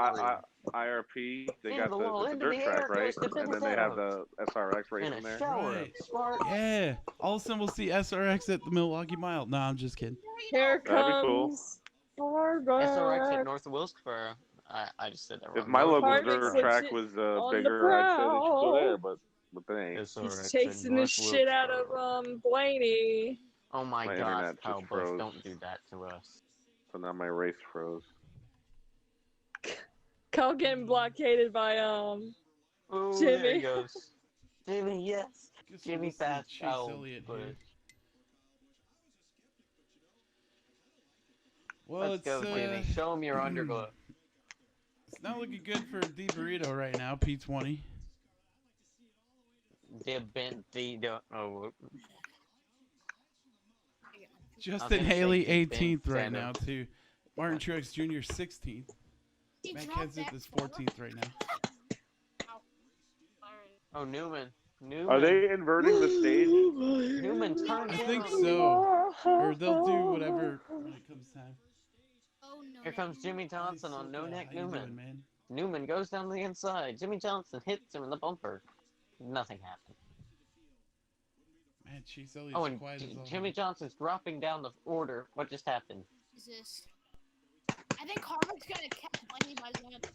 IRP, they got the dirt track, right? And then they have the SRX racing there. Right. Yeah. All of a sudden we'll see SRX at the Milwaukee Mile. No, I'm just kidding. Here That'd be cool. comes SRX at North Wilkesboro. I just said that wrong. If my local Harvick's dirt track legit was on the bigger, I'd say they should go prowl. there, but they ain't. He's chasing the shit out of Blaney. Oh my My gosh, internet Kyle just Busch, froze. don't do that to us. So now my race froze. Kyle getting blockaded by Ooh, Jimmy. there he goes. Jimmy, yes. Jimmy listen to fast. Chase Kyle Elliott Busch. here. Well, Let's go, Jimmy. Show him your underglow. It's not looking good for D Burrito right now, P20. Justin Haley 18th right now too. Martin Truex Jr. 16th. Matt Kenseth is 14th right now. Oh, Newman. Are they inverting the stage? Newman, turn I down. think so. Or they'll do whatever when it comes time. Here comes Jimmy Johnson on No Neck How you Newman. doing, man? Newman goes down the inside. Jimmy Johnson hits him in the bumper. Nothing happened. Man, Chase Elliott's Oh, and quiet as all Jimmy hell. Johnson's dropping down the order. What just happened? Is this? I think Harvick's gonna catch Blaney by the end.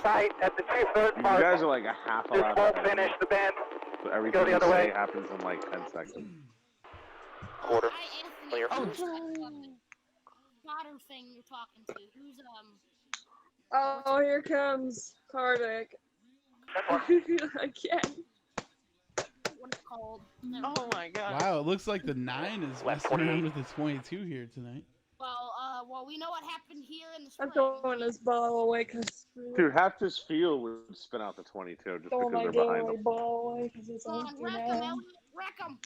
Sight at the 2/3 You mark. guys are like a half a This lap won't ahead of finish me. the bend. So everything the you other say way. happens in like 10 seconds. Quarter. Clear. Clear. Modern thing you're talking to. Who's Oh, here comes Harvick. Again. what it's called? Oh my god. Wow, it looks like the 9 is messing around with the 22 here tonight. Well, we know what happened here in the spring. I'm throwing this ball away because Dude, half this field would spin out the 22 just throwing because my they're behind Gatorade them. ball away because it's Come on, empty wreck him, now. Elliot. Wreck him.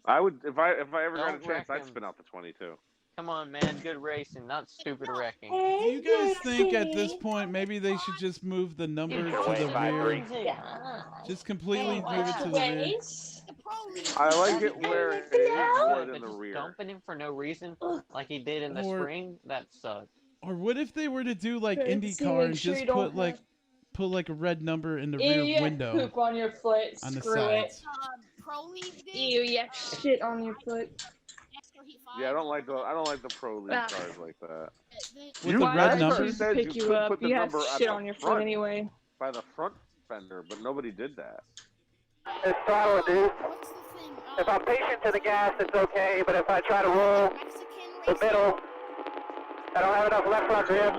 I would if I ever got a Don't chance, wreck I'd him. spin out the 22. Come on, man. Good racing, not stupid wrecking. Do you guys think at this point maybe they should just move the number to the rear? Just completely move it to the rear. I like it where it is more than the Just rear. dumping him for no reason, like he did in the Or- spring, that sucked. Or what if they were to do like Okay, IndyCar make and sure just you don't put like a red number in the Ew, rear you got window poop on your foot. on the Screw it. sides? Pro League did. Ew, you got shit on your foot. Yeah, I don't like the pro league Ah. cars like that. With the red actually number? said Pick you could up. put the You have number at shit the on your foot front, anyway. by the front fender, but nobody did that. It's throttle, dude. If I'm patient to the gas, it's okay, but if I try to roll the middle, I don't have enough left front grip.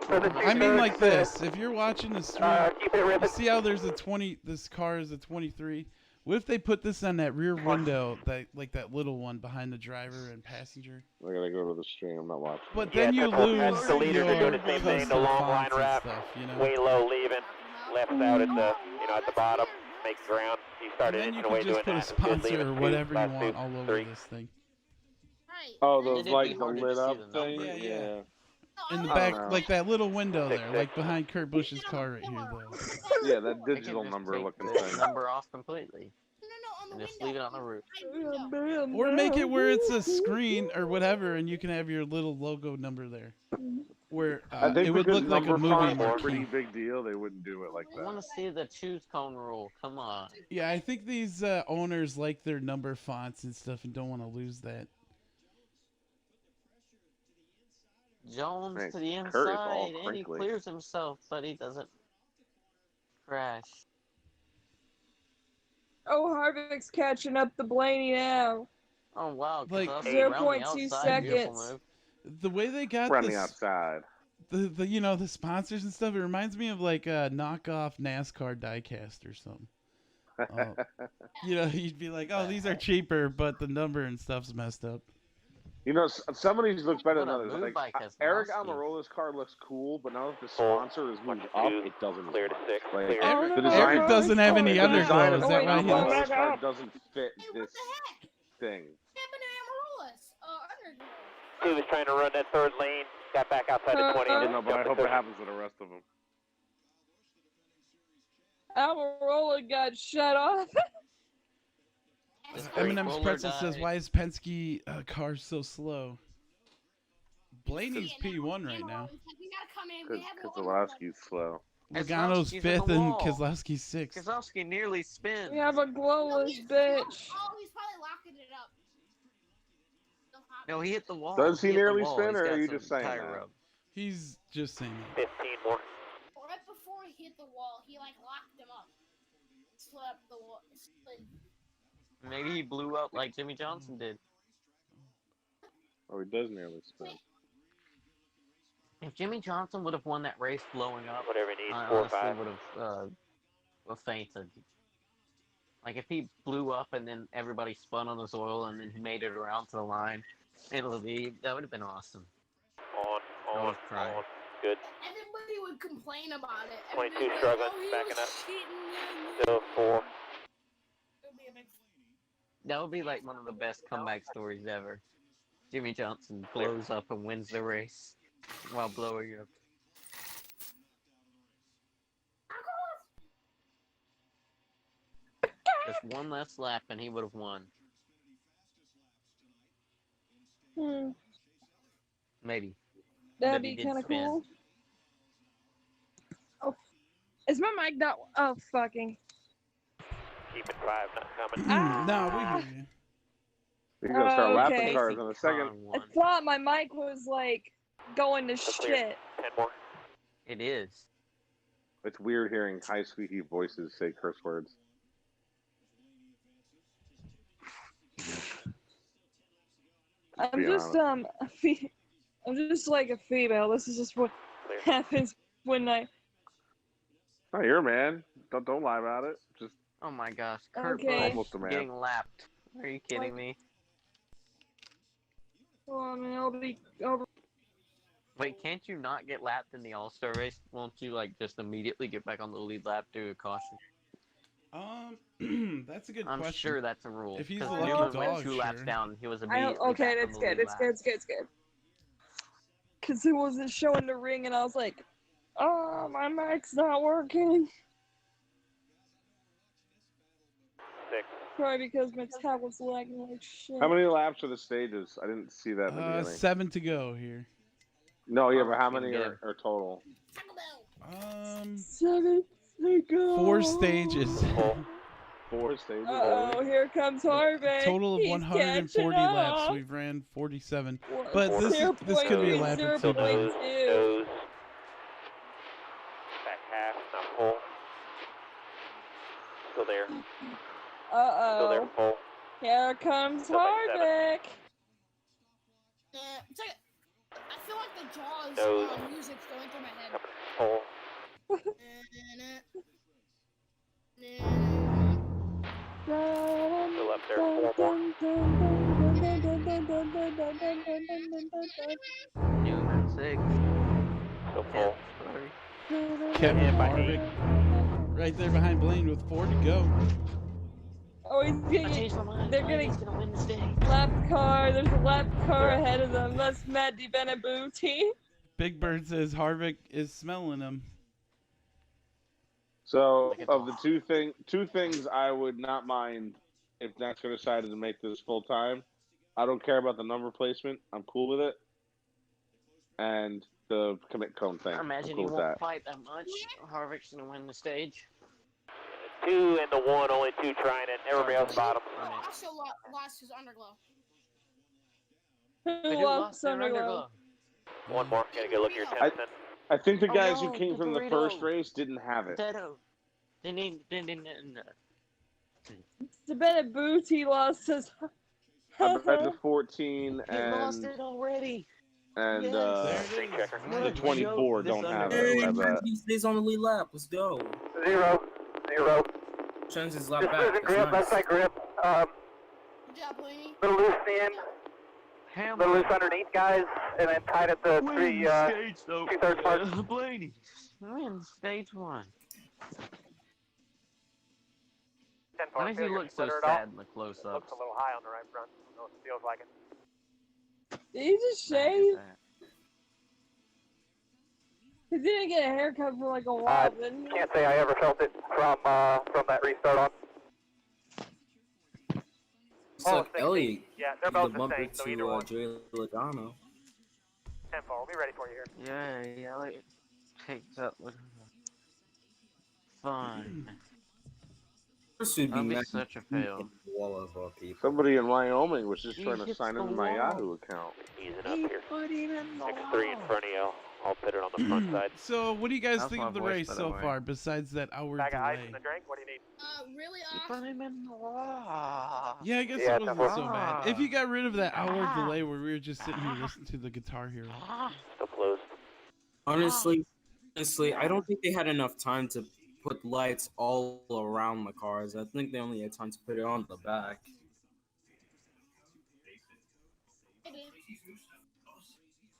For the I mean 2/3, like this. If you're watching the stream, keep it you ripping. see how there's a 20. This car is a 23. What if they put this on that rear window, that little one behind the driver and passenger? I gotta go to the stream. I'm not watching. But then you lose The leaders are doing the same thing. The custom long line fonts and wrap, stuff, you know? way low, leaving. Left out at the at the bottom, makes ground. He And started then you inching away can doing just put a that. Good sponsor leaving, or two, whatever you last want two, all over three. this thing. Oh, those It'd be like the harder to lit see up the thing. number. Yeah. In the I back, don't know. like that little window there, like behind Kurt Busch's car right here, though. Yeah, that They can digital just number take looking the thing. number off completely. And just leave it on the roof. Or make it where it's a screen or whatever, and you can have your little logo number there. where I think it would because look like a number movie fonts are a marquee. pretty big deal, they wouldn't do it like I want that. to see the choose cone rule. Come on. Yeah, I think these owners like their number fonts and stuff and don't want to lose that. Jones Man, to the Kurt is all inside, and he crinkly. clears himself, but he doesn't crash. Oh, Harvick's catching up to Blaney now. Oh wow! Like, Keselowski around the 0.2 outside, beautiful seconds. move. The way they got We're on the this, outside. the you know, the sponsors and stuff, it reminds me of like a knockoff NASCAR diecast or something. You know, you'd be like, oh, these are cheaper, but the number and stuff's messed up. You know, some of these looks better What than a others. move Like by Keselowski. Eric Almirola's car looks cool, but now that the sponsor is moved up, it doesn't. Clear to 6. Like, Eric, the design, Eric doesn't have any the design underglow. of Is that Eric why he Almirola's looks? car doesn't fit Hey, this what the heck? thing. Happened to Amarola's? Underglow. He was trying to run that third lane, got back outside the 20. I don't know, but I hope it happens to the rest of them. Almirola got shut off. Eminem's Pretzel says, why is Penske car so slow? Blaney's P1 right now. We gotta come in. Because Keselowski's slow. Logano's Keselowski's in 5th the and wall. Keselowski's 6th. Keselowski nearly spins. We have a glowless bitch. Oh, he's probably locking it up. No, he hit the wall. Does he hit the nearly wall. spin, He's or got are you some just saying tire that? rub. He's just saying that. 15 more. Right before he hit the wall, he like locked him up. Slid up the wall. Maybe he blew up like Jimmy Johnson did. Oh, he does nearly spin. If Jimmy Johnson would have won that race blowing up, Whatever he needs, I 4 or honestly 5. would have fainted. Like if he blew up and then everybody spun on his oil and then he made it around to the line, that would have been awesome. On. Good. Everybody would complain about it. 22 Everybody would struggling, go, "Oh, he backing was up. cheating." Still 4. It would be a big. That would be like one of the best comeback stories ever. Jimmy Johnson blows up and wins the race while blowing up. Just one less lap and he would have won. Maybe. That'd But he be did kind of spin. cool. Oh, is my mic not? Oh, fucking. Keeping 5, not coming. No, we hear you. You're gonna start lapping okay. cars in a second. I thought my mic was like going to shit. 10 more. It is. It's weird hearing high squeaky voices say curse words. I'm just I'm just like a female. This is just what happens when I. Oh, you're a man. Don't lie about it. Just. Oh my gosh, Kurt Okay. Almost a Busch man. getting lapped. Are you kidding me? Well, I mean, I'll be. Wait, can't you not get lapped in the All-Star race? Won't you like just immediately get back on the lead lap due to caution? That's a good I'm question. sure that's a rule. If he's Because a lucky Newman dog, went 2 laps sure. down, he was I immediately don't, okay, back on that's the good. lead It's lap. good. It's good. It's good. Cause it wasn't showing the ring, and I was like, "Oh, my mic's not working." 6. Probably because my tab was lagging like shit. How many laps are the stages? I didn't see that in the beginning. 7 to go here. No, yeah, but how Pretty many good. are total? 7 to go. 4 stages. 4 stages. Oh, here comes Harvick. Total of He's 140 catching laps. up. We've ran 47. But this could be a lap or two. 0.2. Nose. Back half, not full. Still there. Still there, Uh-oh. full. Here comes Still back 7. Harvick. It's like, I feel like the Jaws Nose. music's going through my head. Full. Still up there, 4 more. Newman 6. Still full. Kevin And by Harvick right there behind Blaine with 4 to go. Oh, he's I getting. changed my mind. They're Blaine gonna is gonna win this day. lap car. There's a lap car ahead of them. That's Matt DiBenebuti. Big Bird says Harvick is smelling him. So, of the two things I would not mind if NASCAR decided to make this full time. I don't care about the number placement. I'm cool with it. And the commit cone thing. I imagine cool he with won't that. fight that much. Harvick's gonna win the stage. 2 and the 1, only 2 trying it. Everybody else bottom. Also lost his underglow. Who Who lost their Underglow? One more. Gotta go look at your 10%. I think the Oh, guys no, who came the from the burrito. first race didn't have it. Potato. The Bennett Booty lost his. I bet the 14 He lost and it already. and Yes. the 24 don't have it. I bet. He stays on the lead lap. Let's go. 0. Turns his lap Just back. losing That's grip, nice. left side grip. Good job, Blaney. Little loose in. Little loose underneath, guys, and then tight at the 2/3 mark. Blaney. Win stage 1. Why does he look so sad in the close-ups? Looks a little high on the right front. I don't know if it feels like it. Did he just shave? He didn't get a haircut for like a while, didn't he? Can't say I ever felt it from that restart on. It's like Elliot. Yeah, they're the both the bumper same, so to either one. Joey Logano. 10-4, we'll be ready for you here. Yeah, Elliot takes up with fun. This would That'd be nice such a fail. Wall of people. Somebody in Wyoming was just He trying to hits sign the into my wall. Yahoo account. Easing up here. 6-3 in front of you. I'll put it on the front side. So, what do you guys That's think my of the voice, race by the so way. far, besides that hour Bag of ice in delay? the drink. What do you need? Really Put him in the wall. Yeah, I guess Yeah, it wasn't it's so bad. If you got rid of that hour delay where we were just sitting here listening to the Guitar Hero. Still closed. Honestly, I don't think they had enough time to put lights all around the cars. I think they only had time to put it on the back.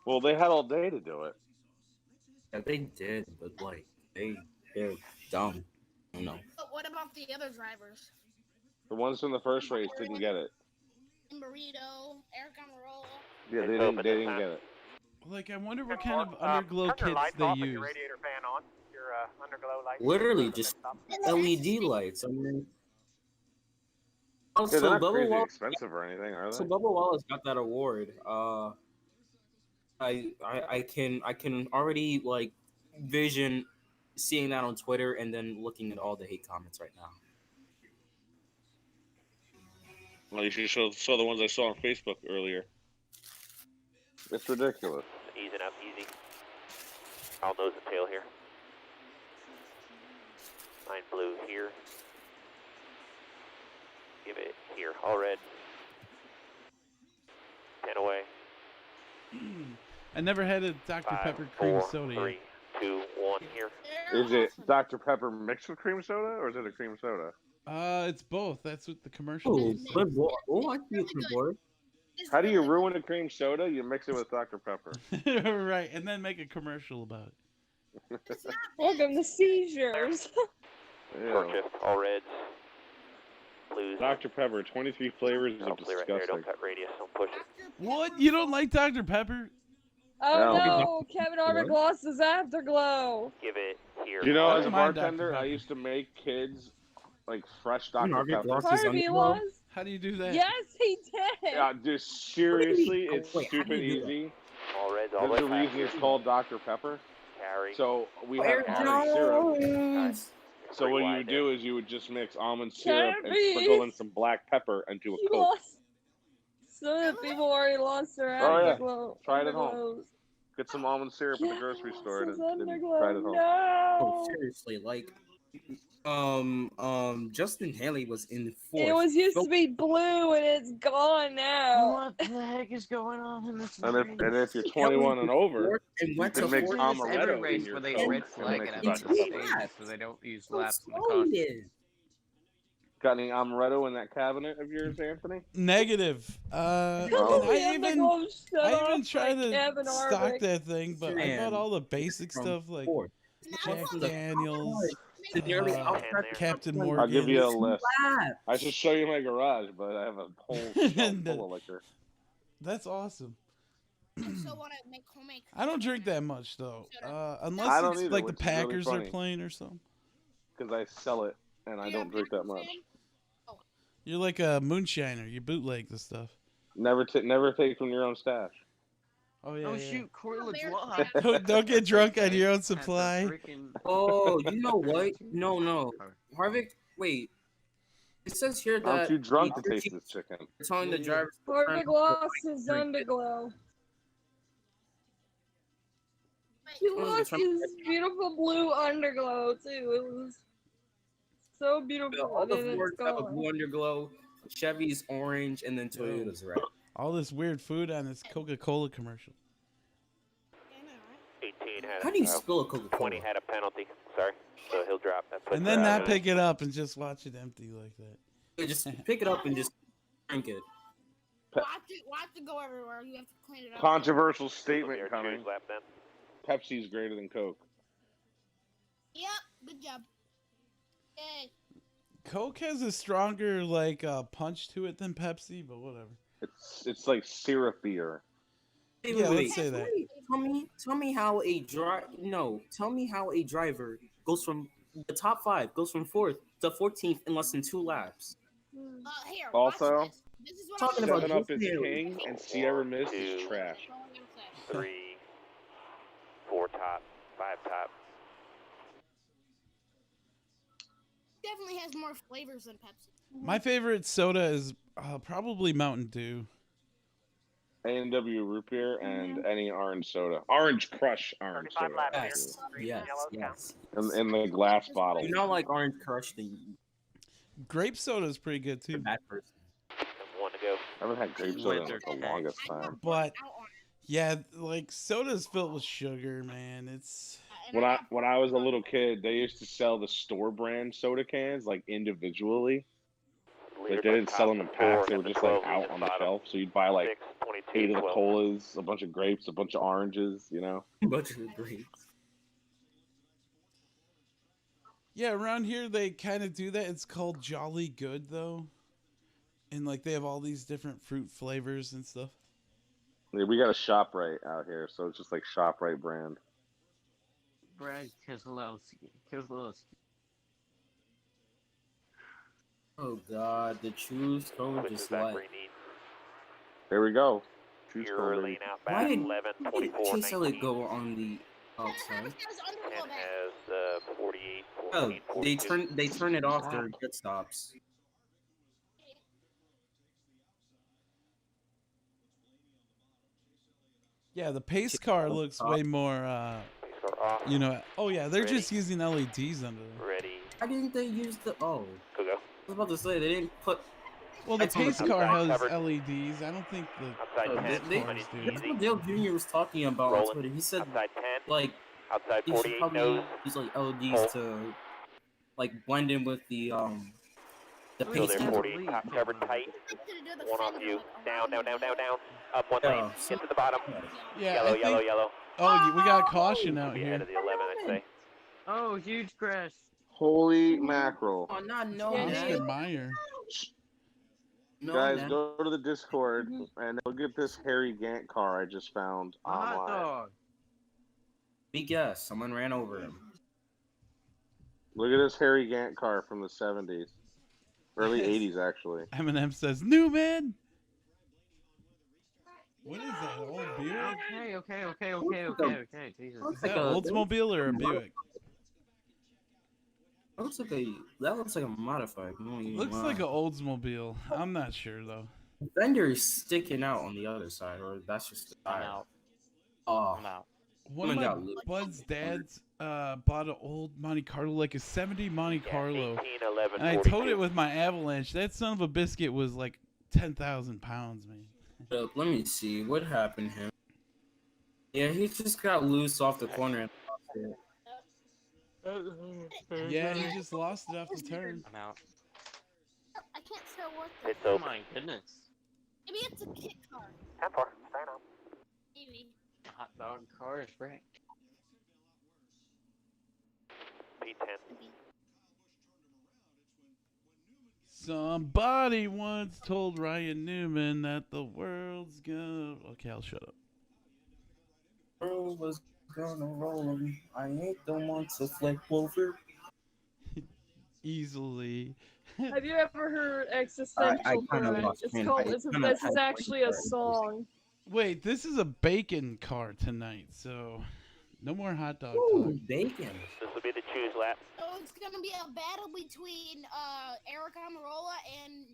Well, they had all day to do it. Yeah, they did, but like they're dumb. I don't know. But what about the other drivers? The ones from the first race didn't get it. Burrito, Eric Amarola. Yeah, they didn't get it. Like, I wonder what kind of underglow kits they use. Your radiator fan on. Your underglow light. Literally just LED lights. I mean, also Yeah, they're not Bubba crazy Wallace. expensive or anything, are So they? Bubba Wallace got that award. I can already like vision seeing that on Twitter and then looking at all the hate comments right now. Well, you should saw the ones I saw on Facebook earlier. It's ridiculous. Easing up, easy. I'll nose the tail here. 9 blue here. Give it here, all red. 10 away. I never had a Dr. 5, Pepper cream 4, soda 3, yet. 2, 1 here. Is it Dr. Pepper mixed with cream soda, or is it a cream soda? It's both. That's what the commercial Oh, is. good boy. Oh, I see you, boy. How do you ruin a cream soda? You mix it with Dr. Pepper. Right, and then make a commercial about it. Welcome to seizures. Purchase, all reds. Blues. Dr. Pepper, 23 flavors Don't of play right here, disgusting. don't cut radius, don't push it. What? You don't like Dr. Pepper? Oh No. no, Kevin Harvick lost his afterglow. Give it here. You know, I as a don't mind Dr. bartender, I Pepper. used to make kids like fresh Dr. Harvey Pepper. lost his Harvey underglow? was. How do you do that? Yes, he did. Yeah, just seriously, Oh, it's wait, how do stupid you do that? easy. All reds, all There's a red. reason it's called Dr. Pepper. Carry. So we Air have almond syrup. Jones. So what you wide would there. do is you would just mix almond syrup and Carry. sprinkle in some black pepper into a He Coke. lost. Some of the people already lost their Oh, yeah. afterglow. Try it at home. underglows. Get some almond syrup in the grocery store and His try it underglow. at home. Oh, No. seriously, like, Justin Haley was in fourth. It was used to be blue and it's gone now. What the heck is going on in this And race? if you're 21 and over, and you went to can mix fourth. Every amaretto in race your where they Coke red and flag mix it it out Dr. the Pepper. stages so they don't use laps in the slow car. he is. Got any amaretto in that cabinet of yours, Anthony? Negative. Oh. And I The even underglow shut I off even tried by to Kevin stock Harvick. that thing, but I Man. bought all the basic From stuff like fourth. Jack From the Daniels, to nearly uh, outside the Captain top 20. Morgan. I'll give you a list. Lap. I should show you my garage, but I have a whole shelf full of liquor. That's awesome. So want to make homemade. I don't drink that much though, I unless don't it's either, like the which is really Packers are funny. playing or something. Because I sell it and I don't drink that much. You're like a moonshiner. You bootleg the stuff. Never take from your own stash. Oh yeah. Oh yeah. shoot, Corlid's live. Don't get drunk on your own supply. Oh, you know what? No. Harvick, wait. It says here I'm that too drunk to taste this chicken. It's telling the driver. Harvick lost his Underglow. He lost his beautiful blue Underglow too. It was so beautiful. All the and then Fords it's have a gone. blue underglow, Chevy's orange, and then Toyota's red. All this weird food on this Coca-Cola commercial. 18 had How do you spill a Coca-Cola? 20 had a penalty. Sorry. So he'll drop. That puts And then her out not of pick it up and just watch it empty like that. Yeah, just pick it up and just drink it. Watch it go everywhere. You have to clean it up. Controversial statement Your coming. choose lap then. Pepsi's greater than Coke. Yep, good job. Yay. Coke has a stronger punch to it than Pepsi, but whatever. It's like syrupier. Wait, Yeah, wait, let's say that. Tell me how a driver goes from the top 5 goes from 4th to 14th in less than 2 laps. Here, Also, watch this. This is what Talking about 7 Up is Disney. king and Sierra Mist is trash. 3, 4 top, 5 top. definitely has more flavors than Pepsi. My favorite soda is probably Mountain Dew. A&W root beer and any orange soda. Orange Crush orange soda. Yes. In the glass bottle. You know, like Orange Crush, the Grape soda is pretty good too. bad person. 1 to go. I haven't had grape soda in like the longest time. But yeah, like soda's filled with sugar, man. It's When I was a little kid, they used to sell the store brand soda cans like individually. Like they didn't sell them in packs; they were just like out on the shelf. So you'd buy like 8 of the colas, a bunch of grapes, a bunch of oranges. You know, A bunch of grapes. yeah, around here they kind of do that. It's called Jolly Good though, and like they have all these different fruit flavors and stuff. yeah, we got a ShopRite out here, so it's just like ShopRite brand. Brad Keselowski. Oh God, the choose code just like. There we go. Choose You're code, laying baby. out Why back did 11, why 24, did Chase Elliott 19. go on the outside? 10 has 48, Oh, 14, they 42. turn it off during pit stops. Yeah, the pace car looks way more. You know. Oh yeah, they're just using LEDs under there. Ready. Why didn't they use the? Oh, Go, go. I was about to say they didn't put. Well, the lights on pace the car car. has LEDs. I don't think the Outside 10, They, cars do. that's what Dale Jr. was talking about on Rolling. Twitter. He said Outside 10. like Outside you should 48 probably nose. use like LEDs to like blend in with the So pace they're car. 48. Top covered tight. One off you. Down, down, down, down, down. Up one lane. Get to the bottom. Yeah, Yellow, I yellow, think- yellow. Oh, we got a caution out Be ahead here. of the 11, I'd say. Oh, huge crash. Holy mackerel! Oh, not no Oscar Mayer. No, Guys, man. go to the Discord and look at this Harry Gant car I just found A hot online. dog. Be guess. Someone ran over him. Look at this Harry Gant car from the 70s. Early 80s, actually. Eminem says, "Newman." What is that? Old Buick? Okay. Jesus. Is that an Oldsmobile or a Buick? That looks like a modified. Looks like an Oldsmobile. I'm not sure though. Fender is sticking out on the other side, or that's just the tire. out. Oh, I'm out. One of my bud's dads bought an old Monte Carlo, like a 70 Monte Carlo, 18, 11, and I 42. towed it with my Avalanche. That son of a biscuit was like 10,000 pounds, man. let me see what happened to him. Yeah, he just got loose off the corner and lost it. Yeah, he just lost it off the turn. I'm out. I can't tell what. It's Oh open. my goodness. Maybe it's a kit car. 10-4. Staying on. Maybe. Hot dog car is wrecked. P10. Somebody once told Ryan Newman that the world's gonna. Okay, I'll shut up. World was gonna roll him. I ain't the one to flip over. Easily. Have you ever heard Existential I kinda Threat? lost It's train. called. I This kinda is had actually a brain song. Wait, this is a bacon car tonight, so no more hot dog Ooh, talk. bacon. This will be the choose lap. So it's gonna be a battle between Eric Amarola and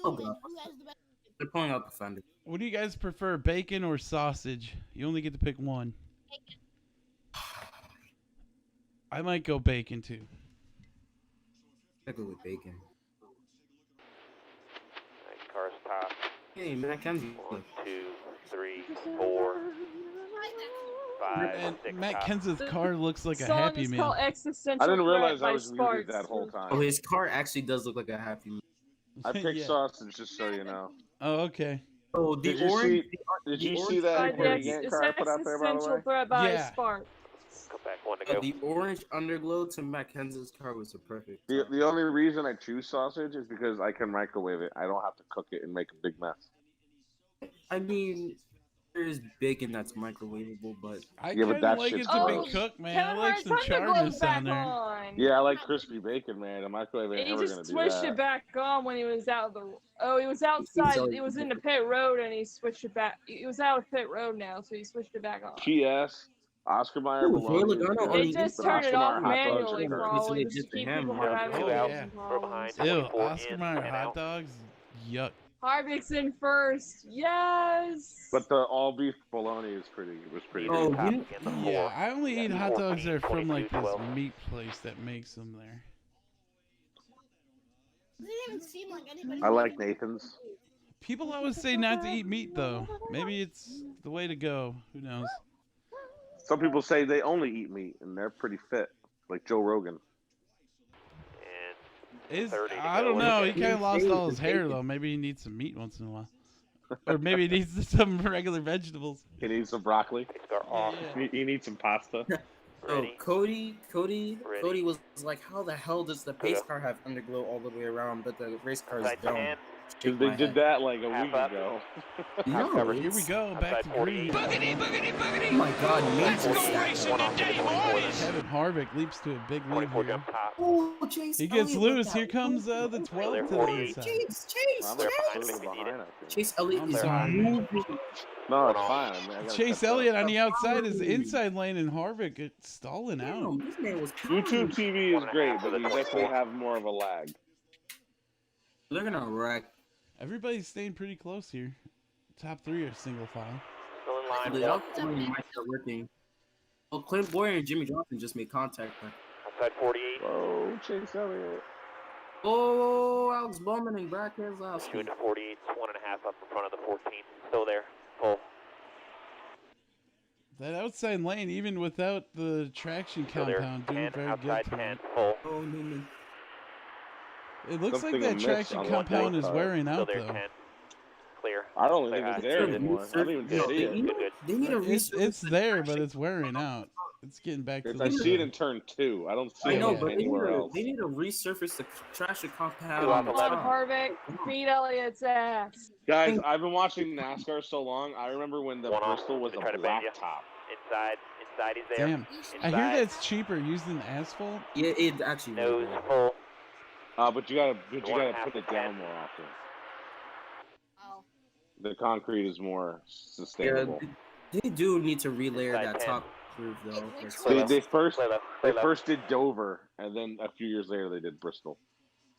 Oh, Newman. God. Who has the best? They're pulling out the fender. What do you guys prefer, bacon or sausage? You only get to pick one. Bacon. I might go bacon too. I go with bacon. Car's top. Hey, Mackenzie. 1, 2, 3, 4, 5, And 6. Matt top. Kenz's car looks like a Song Happy is Meal. called Existential I didn't Threat realize I by was muted Sparks. that whole time. Oh, his car actually does look like a Happy Meal. I picked Yeah. sausage, just so you know. Oh, okay. Oh, Did you see? Did you see that Yant car I put out there, by the Existential way? Threat by Yeah. Sparks. Come back, 1 to go. The orange underglow to Mackenzie's car was a perfect. The only reason I choose sausage is because I can microwave it. I don't have to cook it and make a big mess. I mean, there's bacon that's microwavable, but I Yeah, but kind of that like it shit's to gross. be cooked, man. Kevin I like Hart's some Underglow's charness back on there. on. Yeah, I like crispy bacon, man. A microwave ain't He ever gonna just do switched that. it back on when he was out the. Oh, he was outside. It was in the pit road, and he switched it back. He was out of pit road now, so he switched it back on. P.S. Oscar Mayer Ooh, Joey bologna. Logano is They good, just but turned it Oscar off Mayer hot dogs manually are for gross. all They just to did to keep him, people yeah. from having Oh, issues yeah. and We're problems. behind. Ew, 24 Oscar in, Mayer 10 hot out. dogs? Yuck. Harvick's in first. Yes. But the all beef bologna was pretty Oh, good. Top you- again, the Yeah, 4. I only eat hot dogs that are from 14, like this 22, meat place that makes them there. It didn't even seem like anybody. I like Nathan's. People always say not to eat meat though. Maybe it's the way to go. Who knows? Some people say they only eat meat and they're pretty fit, like Joe Rogan. And Is 30 to I go. don't know. He Bacon. kind of lost all his hair Bacon. though. Maybe he needs some meat once in a while, or maybe he needs some regular vegetables. He needs some broccoli. Pace car off. Yeah. He needs some pasta. Oh, Ready. Cody Ready. was like, how the hell does the pace car have underglow all the way around, but the race cars Outside don't? 10. Shake They my did head. that like a Half week up. ago. No, covered. Here we it's- go. Back to Outside 48. green. Boogity, boogity, boogity. Oh my God, Let's Mason. go racing One off to the today, 24 boys. Kevin Harvick leaps to a big lead 24 here. jump top. Oh, Chase He gets Elliott with loose. that Here comes the one. 12 to the 48. inside. Chase, I'm They're a behind little if we need behind, it. I think. Chase Elliott I'm is sorry. moving. No, it's One fine. I mean, I gotta Chase catch up. Elliott on the outside is inside lane, and Harvick is stalling out. Damn, this man was YouTube TV is 1.5 great, for but the you definitely 24. have more of a lag. They're gonna wreck. Everybody's staying pretty close here. Top 3 are single file. Still in line. The 1. outside might start working. Well, Clint Boyer and Jimmy Johnson just made contact. But... Outside 48. Oh, Chase Elliott. Oh, Alex Bowman and Brad Keselowski. 2 into 48. 1.5 up in front of the 14. Still there. Full. That outside lane, even without the traction Still there. compound, doing 10. very Outside good 10. tonight. Full. Oh, Newman. It looks Something like that amiss traction on one compound is car. wearing Still out there. though. 10. Clear. I don't Clear think it's high. there anymore. I don't even No, see it. Good, good. They need a It's resurface. there, but it's wearing out. It's getting back to I the. see it in turn 2. I don't see I it know, Yeah. but anywhere else. they need to resurface the traction compound. Two off on the the left. Come on, top. Harvick. Beat Elliott's ass. Guys, I've been watching NASCAR so long. I remember when the One off. Bristol was They a try to black bend you. top. Inside. Inside. He's there. Damn. I hear that's cheaper using asphalt. Yeah, it actually. Nose full. But you gotta One and a half put it to down 10. more often. Oh. The concrete is more Yeah, sustainable. they do need to relayer Inside that 10. top roof though. Which for one? sure. They first Play left. they Play left. first did Dover, and then a few years later they did Bristol.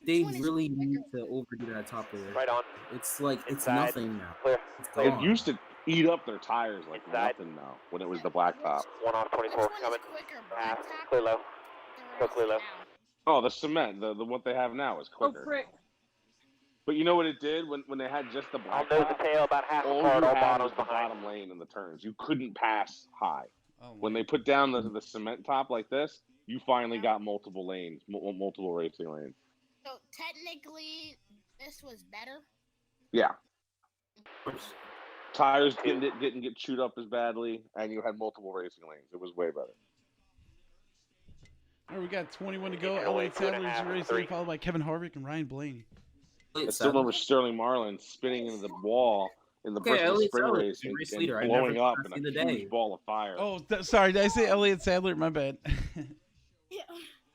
They Which one is really quicker? need to overdo that top layer. Right on. It's like it's Inside. nothing now. Clear. It's It gone. used to eat up their tires like Inside. nothing now when it was the black top. One off. Which 24. one is Coming. quicker, Half. blacktop Clear low. or Go clear low. now? Oh, the cement, the what they have now is Oh, quicker. frick. But you know what it did when they had just the I'll black nose top? the tail about half All apart. you All had bottoms was the behind. bottom lane in the turns. You couldn't pass high. Oh, When they put down the cement top like this, you finally got multiple lanes, multiple racing lanes. So technically, this was better. Yeah. Tires didn't get chewed up as badly, and you had multiple racing lanes. It was way better. All right, we got 21 to go. You're Elliott away 2.5, Sadler's racing, 3. followed by Kevin Harvick and Ryan Blaney. I still remember Sterling Marlin spinning into the wall in the Bristol Elliott Spring Sadler, race the and, race and leader. I blowing never up got in to a see the huge day. ball of fire. Oh, sorry. Did I say Elliott Sadler? My bad. Yeah.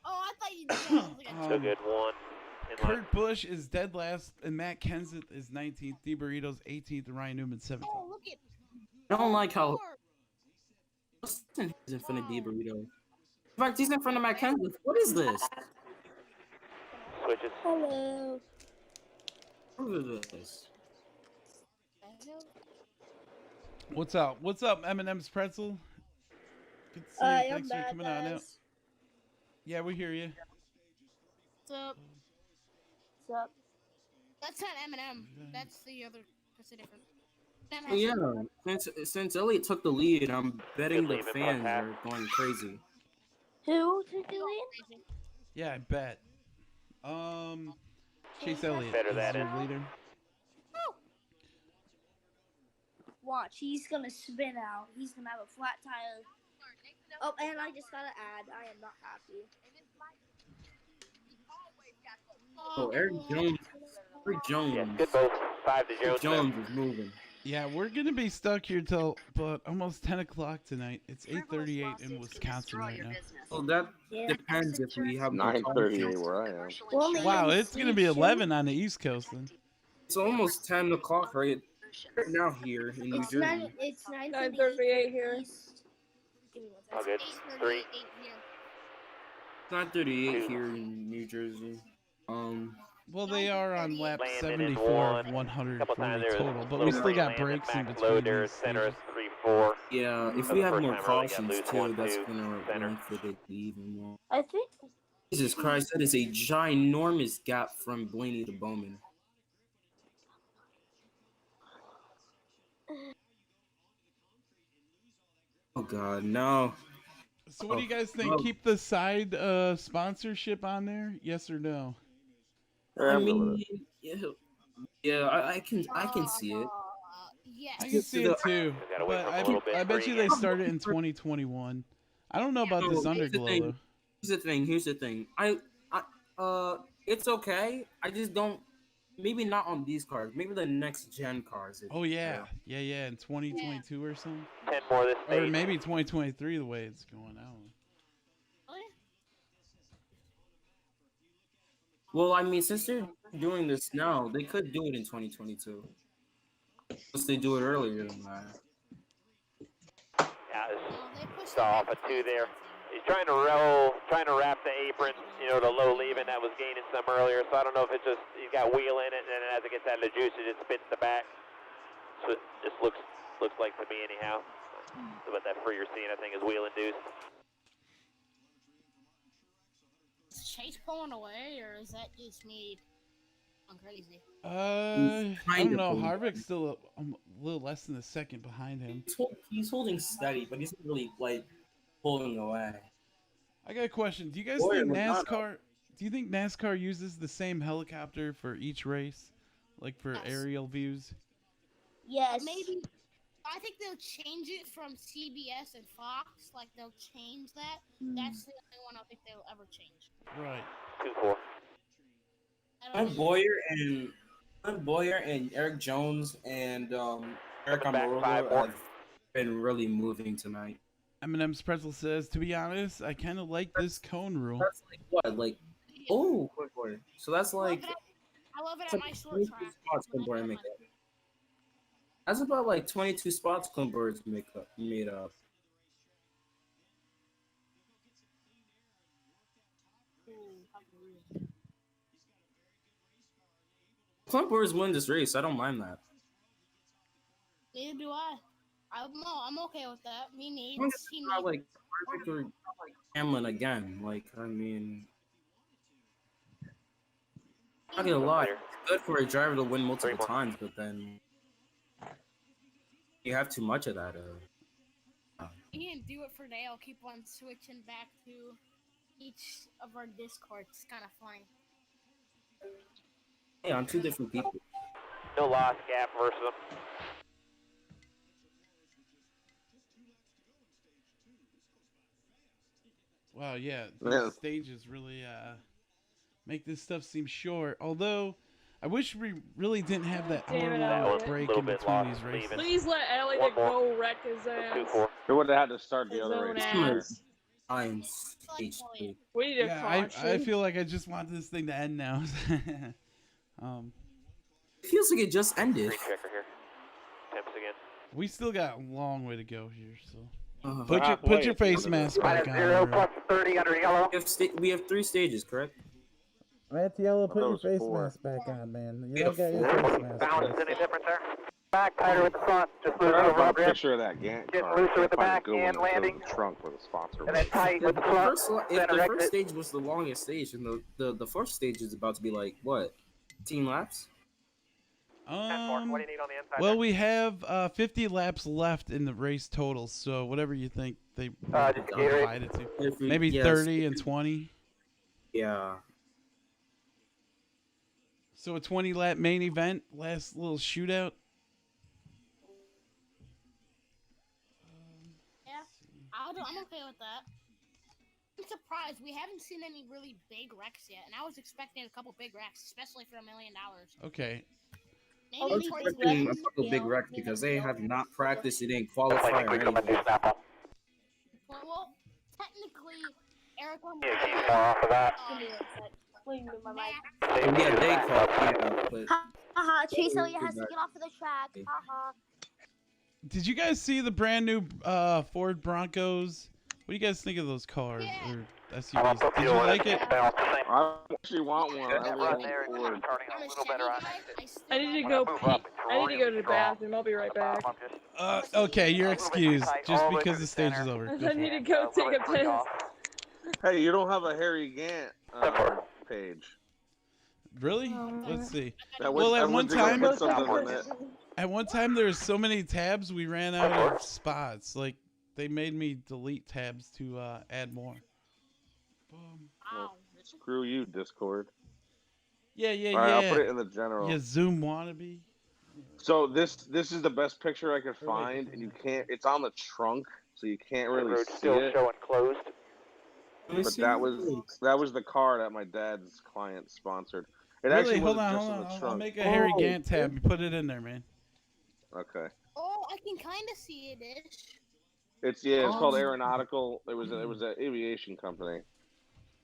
Oh, I thought you did. I was like, Still good. 1 Kurt Busch is dead last, and Matt Kenseth is 19th. D Burritos 18th, and Ryan Newman 17th. Oh, look at. I don't like how Austin is in front of D Burrito. In fact, he's in front of Matt Kenseth. What is this? Switches. Hello. What is this? What's up? What's up, M&M's Pretzel? Good to see you. Thanks for coming on out. Yeah, we hear you. What's up? What's up? That's not Eminem. That's the other. That's a different. Oh, yeah, since Elliott took the lead, I'm betting the fans are going crazy. Who took the lead? Yeah, I bet. Chase Elliott Better is that your is. leader. Watch, he's gonna spin out. He's gonna have a flat tire. Oh, and I just gotta add, I am not happy. Oh, Eric Jones. Yeah, good both. 5 to Eric 0. Jones is moving. Yeah, we're gonna be stuck here till about almost 10 o'clock tonight. It's 8:38 in Wisconsin right now. Well, that depends if we have 9:38 where I am. Wow, it's gonna be 11 on the East Coast then. It's almost 10 o'clock right now here in New Jersey. It's 9:38 here. All good. 3. It's 9:38 here in New Jersey. Well, they are on lap Landon in 74 of one. 140 Couple times there was total, but a we little still got Landon, breaks in Max between. Loader, these center stages. 3-4. Yeah, if For we the have first more time, really got cautions loose too, 1-2, that's gonna center. benefit it even more. I think. Jesus Christ, that is a ginormous gap from Blaney to Bowman. Oh God, no. So what do you guys think? Keep the side sponsorship on there? Yes or no? I mean, yeah, I can see it. Yes. I can see it too, Gotta wait but for a little bit I bet for you you they guys. started in 2021. I don't know about this Underglow though. Here's the thing. It's okay. I just don't. Maybe not on these cars. Maybe the next gen cars. Oh yeah, yeah, in 2022 or something. 10 more this Or stage. maybe 2023 the way it's going out. Well, I mean, since they're doing this now, they could do it in 2022. Unless they do it earlier than that. Yeah, it's off a 2 there. He's trying to wrap the apron, the low leaving that was gaining some earlier. So I don't know if it's just he's got wheel in it, and then as it gets out of the juice, it just spins the back. So it just looks like to me anyhow. So about that free you're seeing, I think, is wheel induced. Is Chase pulling away, or is that just me? I'm crazy. I don't know. Harvick's still a little less than a second behind him. He's holding steady, but he's not really like pulling away. I got a question. Do you guys think NASCAR? Do you think NASCAR uses the same helicopter for each race, like for aerial views? Yes. Maybe. I think they'll change it from CBS and Fox. Like they'll change that. That's the only one I think they'll ever change. Right. 2-4. Boyer and Eric Jones and Eric Almirola have been really moving tonight. Eminem's Pretzel says, to be honest, I kind of like this cone rule. That's like what? Like, oh, quick boy. So that's like. I love it at my short track. Spots Clipboard make up. That's about like 22 spots Clipboards made up. Clipboards win this race. I don't mind that. Neither do I. I'm okay with that. He needs. Like Victor Hamlin again. Like, I mean, not gonna lie, it's good for a driver to win multiple times, but then you have too much of that. He didn't do it for today. I'll keep on switching back to each of our Discords. It's kind of funny. Yeah, on two different people. No loss gap versus them. Wow, yeah, these stages really make this stuff seem short. Although, I wish we really didn't have that hour-long break in between these races. Please let Elliot go wreck his ass. We would have had to start the other race. I am stage 2. We need a Yeah, caution. I feel like I just want this thing to end now. It feels like it just ended. Green checker here. Temps again. We still got a long way to go here, so Uh-huh. put your face mask back on. Everyone. 30 under yellow. We have 3 stages, correct? Mattiello, put your those face 4. mask back on, man. You don't got your face mask. Balance any different there? Back tighter with the front. Just lose I over got a overhead. picture of that Gant Getting car. looser with the Find a back good one and that shows landing. the trunk where the sponsor And then was. tight with the If front. the Center first exit. stage was the longest stage, and the first stage is about to be like, what? 10 laps? What do you need on the inside? Well, we have 50 laps left in the race total, so whatever you think they divide it to. Maybe yes. 30 and 20. Yeah. So a 20-lap main event, last little shootout. Yeah, I'm okay with that. I'm surprised we haven't seen any really big wrecks yet, and I was expecting a couple big wrecks, especially for $1 million. Okay. I was expecting a couple big wrecks because they have not practiced it in qualifying or anything. Well, technically, Eric. He's more off of that. Yeah, they caught, yeah, but Haha, Chase Elliott has to get off of the track. Haha. Did you guys see the brand new Ford Broncos? What do you guys think of those cars or SUVs? Did you like it? I actually want one. I really want Ford. I need to go pee. I need to go to the bathroom. I'll be right back. Okay, you're excused just because the stage is over. I need to go take a piss. Hey, you don't have a Harry Gant page. Really? Let's see. That Well, at one everyone's gonna time, put something on that. at one time there was so many tabs we ran out of spots. Like they made me delete tabs to add more. Well, screw you, Discord. Yeah. All right, I'll put it in the general. Yeah, Zoom wannabe. So this is the best picture I could find, and you can't. It's on the trunk, so you can't really see still it. showing closed. But that was the car that my dad's client sponsored. It Really? actually Hold wasn't on, just hold in on. the I'll trunk. make a Harry Gant tab. You put it in there, man. Okay. Oh, I can kind of see it ish. It's called Aeronautical. It was an aviation company.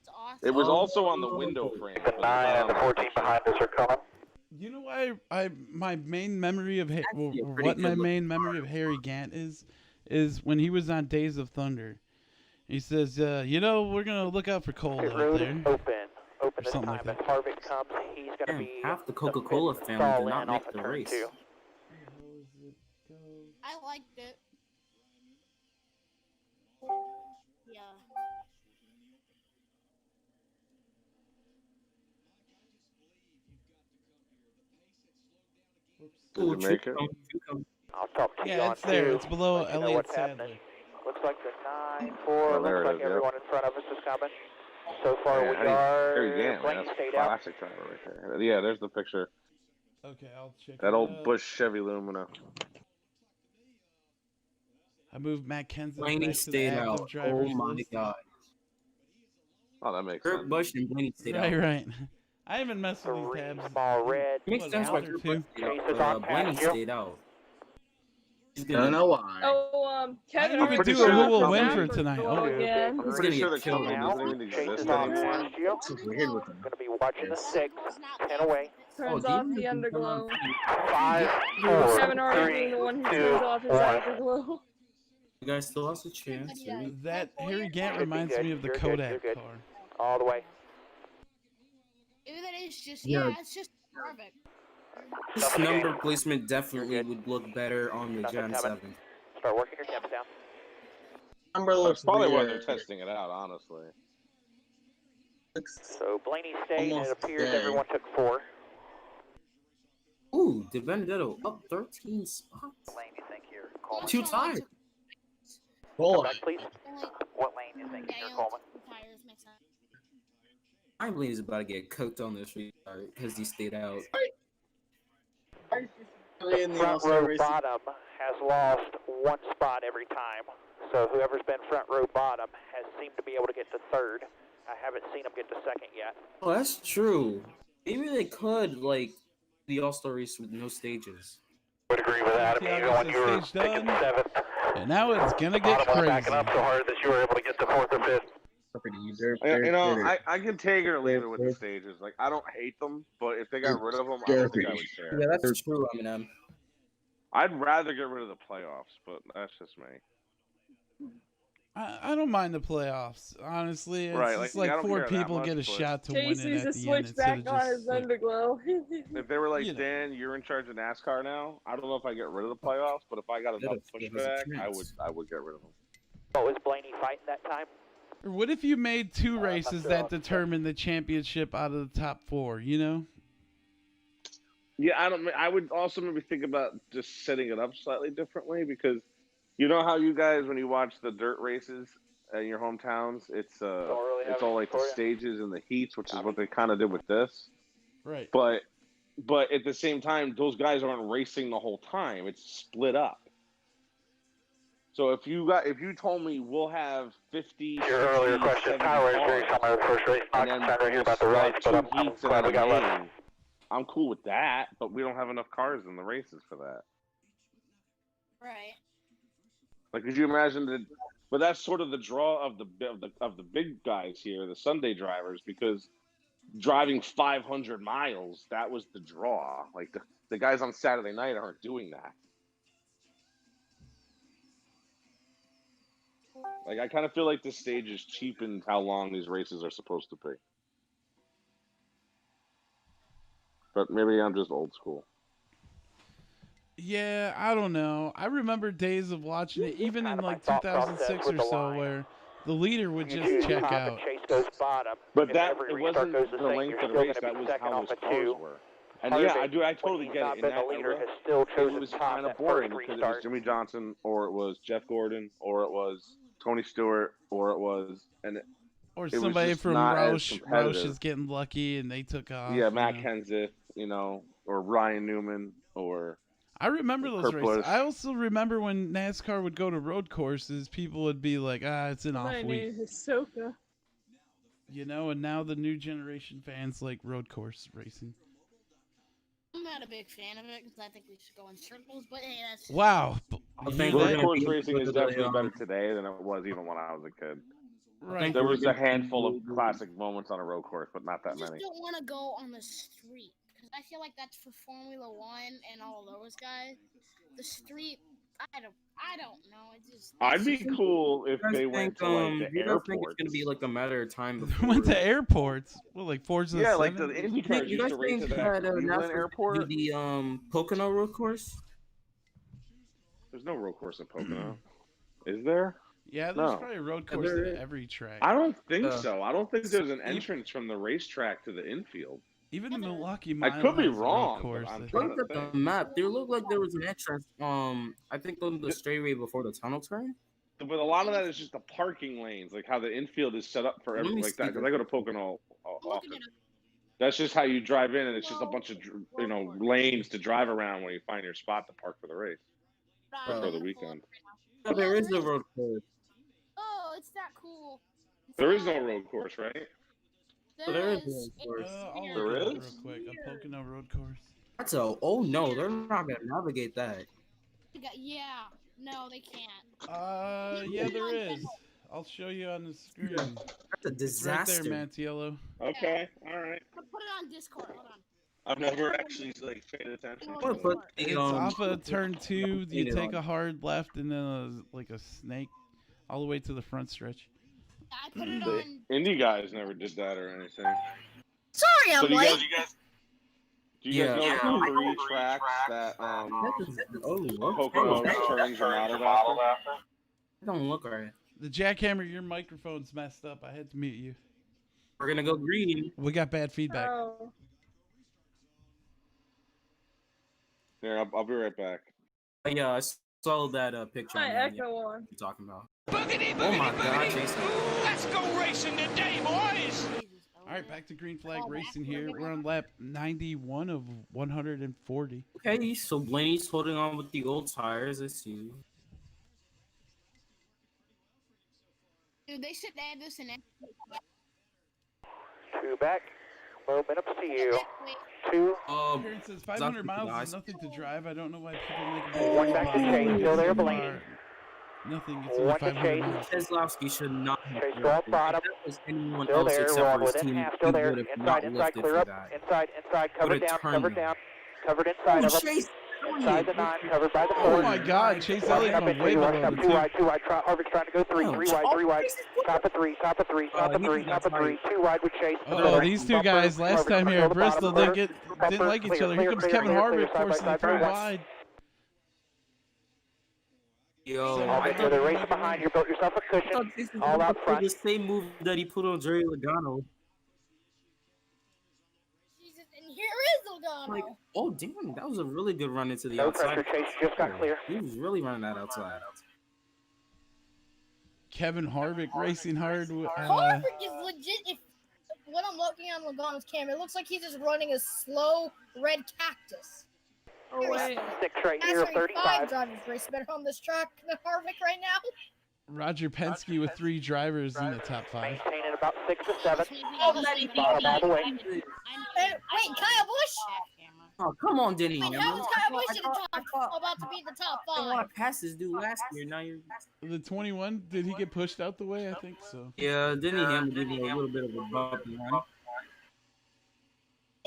It's awesome. It was also on the window frame. The 9 and the 14 behind us are coming. You know why my main memory of pretty my good main memory of Harry Gant is when he was on Days of Thunder. He says, we're gonna look out for Cole Pit out road there. is open this something time. like If that. Harvick comes, he's gonna Man, be half the Coca-Cola pit family stall did not in make off the turn race. 2. I liked it. Yeah. Did you make it? I'll talk to you Yeah, on it's there. 2. It's below Let you know Elliott what's Sadler. happening. Looks like the 9-4. Oh, there Looks it like is, yep. everyone in front of us is coming. So far, Yeah, we Harry are Gant, man, Blaney that's a stayed out. classic driver right there. Yeah, there's the picture. Okay, I'll check That it old out. Bush Chevy Lumina. I moved Matt Kenseth Blaney back to the stayed active out. drivers Oh my list. god. Oh, that makes Kurt sense. Busch and Blaney stayed out. Right. I haven't messed with these 3 tabs. small red. Makes What, sense a why month or Kurt two? Busch stayed Chase out. is on Blaney past you. stayed out. Don't know why. Oh, Kevin I Harvick didn't even pretty do a sure who will the win company- for tonight. Glow Oh, again. I'm He's pretty sure gonna the get killed company now. doesn't even Chase exist is on anymore. past you. It's weird with them. Going to be watching the 6. It's not 10 away. Turns Oh, off Demon the can come on. underglow. 5, Kevin 4, Harvick 3, being the one who 2, turns off his 1. afterglow. You guys still have a chance. that Harry Gant Should be reminds good. me of the You're good. Kodak You're good. car. All the way. Maybe that is just Yeah. it's just Harvick. This number placement definitely would look better on the Gen 7. Start working your temps down. Number That's looks probably why weird. they're testing it out, honestly. So Blaney stayed, and it Almost appears dead. everyone took 4. Ooh, De Benedetto up 13 spots. Lane you think you're Coleman? 2 tied. Boy. Back, please. Only, What lane you think yeah, you're you Coleman? know, tires makes sense. I believe he's about to get cooked on this restart because he stayed out. In the Front All-Star row Racing. bottom has lost 1 spot every time. So whoever's been front row bottom has seemed to be able to get to 3rd. I haven't seen them get to 2nd yet. Oh, that's true. Maybe they could, like, the All-Star race with no stages. Would agree with that. I mean, Yeah, even when this you were is stage picking done. 7th. And now it's gonna get Bottom was crazy. backing up so hard that you were able to get to 4th or 5th. You know, I can take it or leave it with the stages. Like, I don't hate them, but if they got rid of them, I don't think I would care. Yeah, that's true, Eminem. I'd rather get rid of the playoffs, but that's just me. I don't mind the playoffs, honestly. It's Right, just like, I like don't 4 care that people much, get a but- shot to win Casey's it to at the end switch instead back of on just his like, Underglow. If they were like, You know. Dan, you're in charge of NASCAR now, I don't know if I get rid of the playoffs, but if I got enough pushback, I would get rid of them. What was Blaney fighting that time? Or what if you made 2 races that determine the championship out of the top 4, you know? Yeah, I would also maybe think about just setting it up slightly differently, because you know how you guys, when you watch the dirt races in your hometowns, it's all like the stages and the heats, which is what they kind of did with this. Right. But at the same time, those guys aren't racing the whole time. It's split up. So if you told me we'll have 50, Your earlier question, power injury, some of the first race, not concerned right here about the race, but I'm glad we got left. I'm cool with that, but we don't have enough cars in the races for that. Right. Like, could you imagine that? But that's sort of the draw of the big guys here, the Sunday drivers, because driving 500 miles, that was the draw. Like the guys on Saturday night aren't doing that. Like, I kind of feel like this stage has cheapened how long these races are supposed to be. But maybe I'm just old school. Yeah, I don't know. I remember days of watching it, even in like 2006 or so, where the leader would just check out. But it wasn't the length of the race. That was how those cars were. And yeah, I totally get it. In that era, it was kind of boring because it was Jimmy Johnson, or it was Jeff Gordon, or it was Tony Stewart, or it was or somebody from Roush is getting lucky and they took off. Yeah, Matt Kenseth, or Ryan Newman, or I remember those Kurt races. Busch. I also remember when NASCAR would go to road courses, people would be like, it's an off My week. name is Hisoka. And now the new generation fans like road course racing. I'm not a big fan of it because I think we should go in circles, but hey, that's... Wow. Road course racing is definitely better today than it was even when I was a kid. Right. There was a handful of classic moments on a road course, but not that I just many. don't want to go on the street because I feel like that's for Formula One and all those guys. The street, I don't know. It just. I'd be cool if they went to like the you don't think airport. it's gonna be like a matter of time before Went to airports. Well, like Forza. Yeah, 7? like the Indy cars you used guys to race think at that Cleveland Airport. the Pocono road course? There's no road course in Pocono. Is there? Yeah, there's probably a road course at every track. I don't think so. I don't think there's an entrance from the racetrack to the infield. Even the Milwaukee Mile I could be has a road wrong. course. I'm that- trying Look to at the think. map. There looked like there was an entrance. I think on the straightaway before the tunnel turn. But a lot of that is just the parking lanes, like how the infield is set up for Let me everything like that. see Because I go to Pocono often. That's just how you drive in, and it's just a bunch of lanes to drive around when you find your spot to park for the race or for the weekend. Oh, there is a road course. Oh, it's that cool. There is no road course, right? There is a road course. I'll There look it up is? real quick. A Pocono road course. That's oh no, they're not gonna navigate that. Yeah, no, they can't. Yeah, there is. I'll show you on the screen. That's a It's right there, disaster. Mantiello. Okay, all right. Put it on Discord. Hold on. I've never actually paid attention. I'm gonna put the, It's off of turn 2. You Lead it take on. a hard left and then like a snake all the way to the front stretch. I put it The on. Indie guys never did that or anything. Sorry, I'm So do you late. guys know the 3 tracks that oh, Pocono turns are modeled after? That don't look right. The Jackhammer, your microphone's messed up. I had to mute you. We're gonna go green. We got bad feedback. Oh. Here, I'll be right back. Yeah, I saw that picture. My on echo on. you're talking about. Boogity, Oh my boogity, God, boogity. Jason. Ooh, let's go racing today, boys. All right, back to green flag racing here. We're on lap 91 of 140. Okay, so Blaney's holding on with the old tires. I see. Dude, they should add this in. 2 back. Moving up to you. 2. Here it says 500 miles is nothing to drive. I don't know why people make a big 1 deal back about to it. Chase. Still there, Blaney. Nothing. It's only 500 miles. Keselowski should not have Chase, lifted. go up bottom. If that was anyone Still else there, except we're for his within team, half, he still there. would have Inside, not inside, lifted clear for up. that. Inside, covered Would've down, turned covered him. down. Covered inside of him. Chase Inside the 9, covered by the 4. Oh my God, Chase Elliott Up going into way you, below up the 2 2. wide, 2 wide. Harvick's trying to go 3 wide. Top of 3, top of 3, top of 3, top of 3. 2 wide with Chase. Oh, these two guys last time here at Bristol didn't like each other. Here comes Kevin Harvick forcing the 3 wide. Yo, I thought they're racing behind you. Built yourself a cushion. All out front. The same move that he put on Jerry Logano. Jesus, and here is Logano. Like, oh damn, that was a really good run into the No outside. pressure, Chase just got clear. He was really running that outside. Kevin Harvick racing hard. Harvick is legit. If when I'm looking on Logano's camera, it looks like he's just running a slow red cactus. Oh, wait. 6 right here, 35. Drivers race better on this track than Harvick right now. Roger Penske with 3 drivers in the top 5. Maintaining about 6 to 7. Bottom all the way. Wait, Kyle Busch? Oh, come on, Denny. Wait, how was Kyle Busch in the top? About to be in the top I 5. want to pass this dude last year. Now you're. The 21, did he get pushed out the way? I think so. Yeah, Denny Hamlin gave him a little bit of a bump. Man.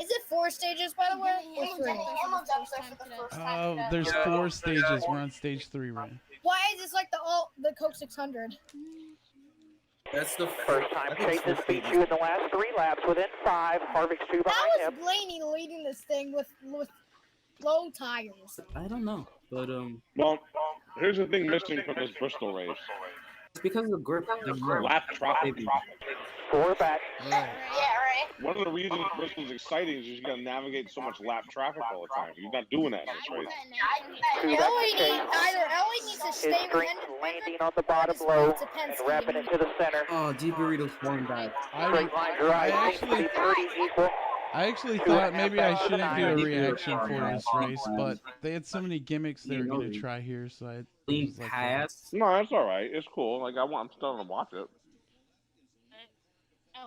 Is it 4 stages, by the way? Or 3? There's 4 stages. We're on stage 3 right now. Why is this like the Coke 600? That's the First time Chase has beat you in the last 3 laps within 5. Harvick's 2 behind How him. is Blaney leading this thing with low tires? I don't know, but Well, here's the thing missing from this Bristol race. it's because of the grip. Lap traffic. 4 back. Yeah, right. One of the reasons Bristol's exciting is you got to navigate so much lap traffic all the time. You're not doing that in this race. Ellie needs to His stay strength landing on the bottom low and wrapping into the center. Oh, Deep Burrito's falling back. Straight line drive seems to be pretty equal. I actually thought maybe I shouldn't do a reaction for this race, but they had so many gimmicks they were going to try here, so I was like, pass. No, that's all right. It's cool. Like I'm still gonna watch it.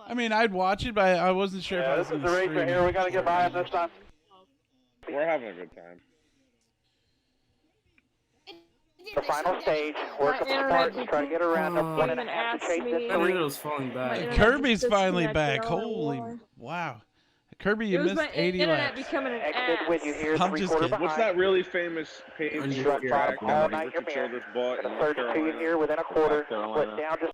I mean, I'd watch it, but I wasn't sure if I was This going is to the race stream right it. here. We got to get by him this time. We're having a good time. The final stage. Work up the parts. Try to get around up 1.5 to chase this 3. Burrito's falling back. Kirby's finally back. Holy wow. Kirby, you missed 80 laps. Exited with you here, I'm 3/4 just kidding. behind. What's that really famous paint shop track All that night, Richard your Childress bought in A North 32 Carolina? here within a quarter. North Carolina. Split down just.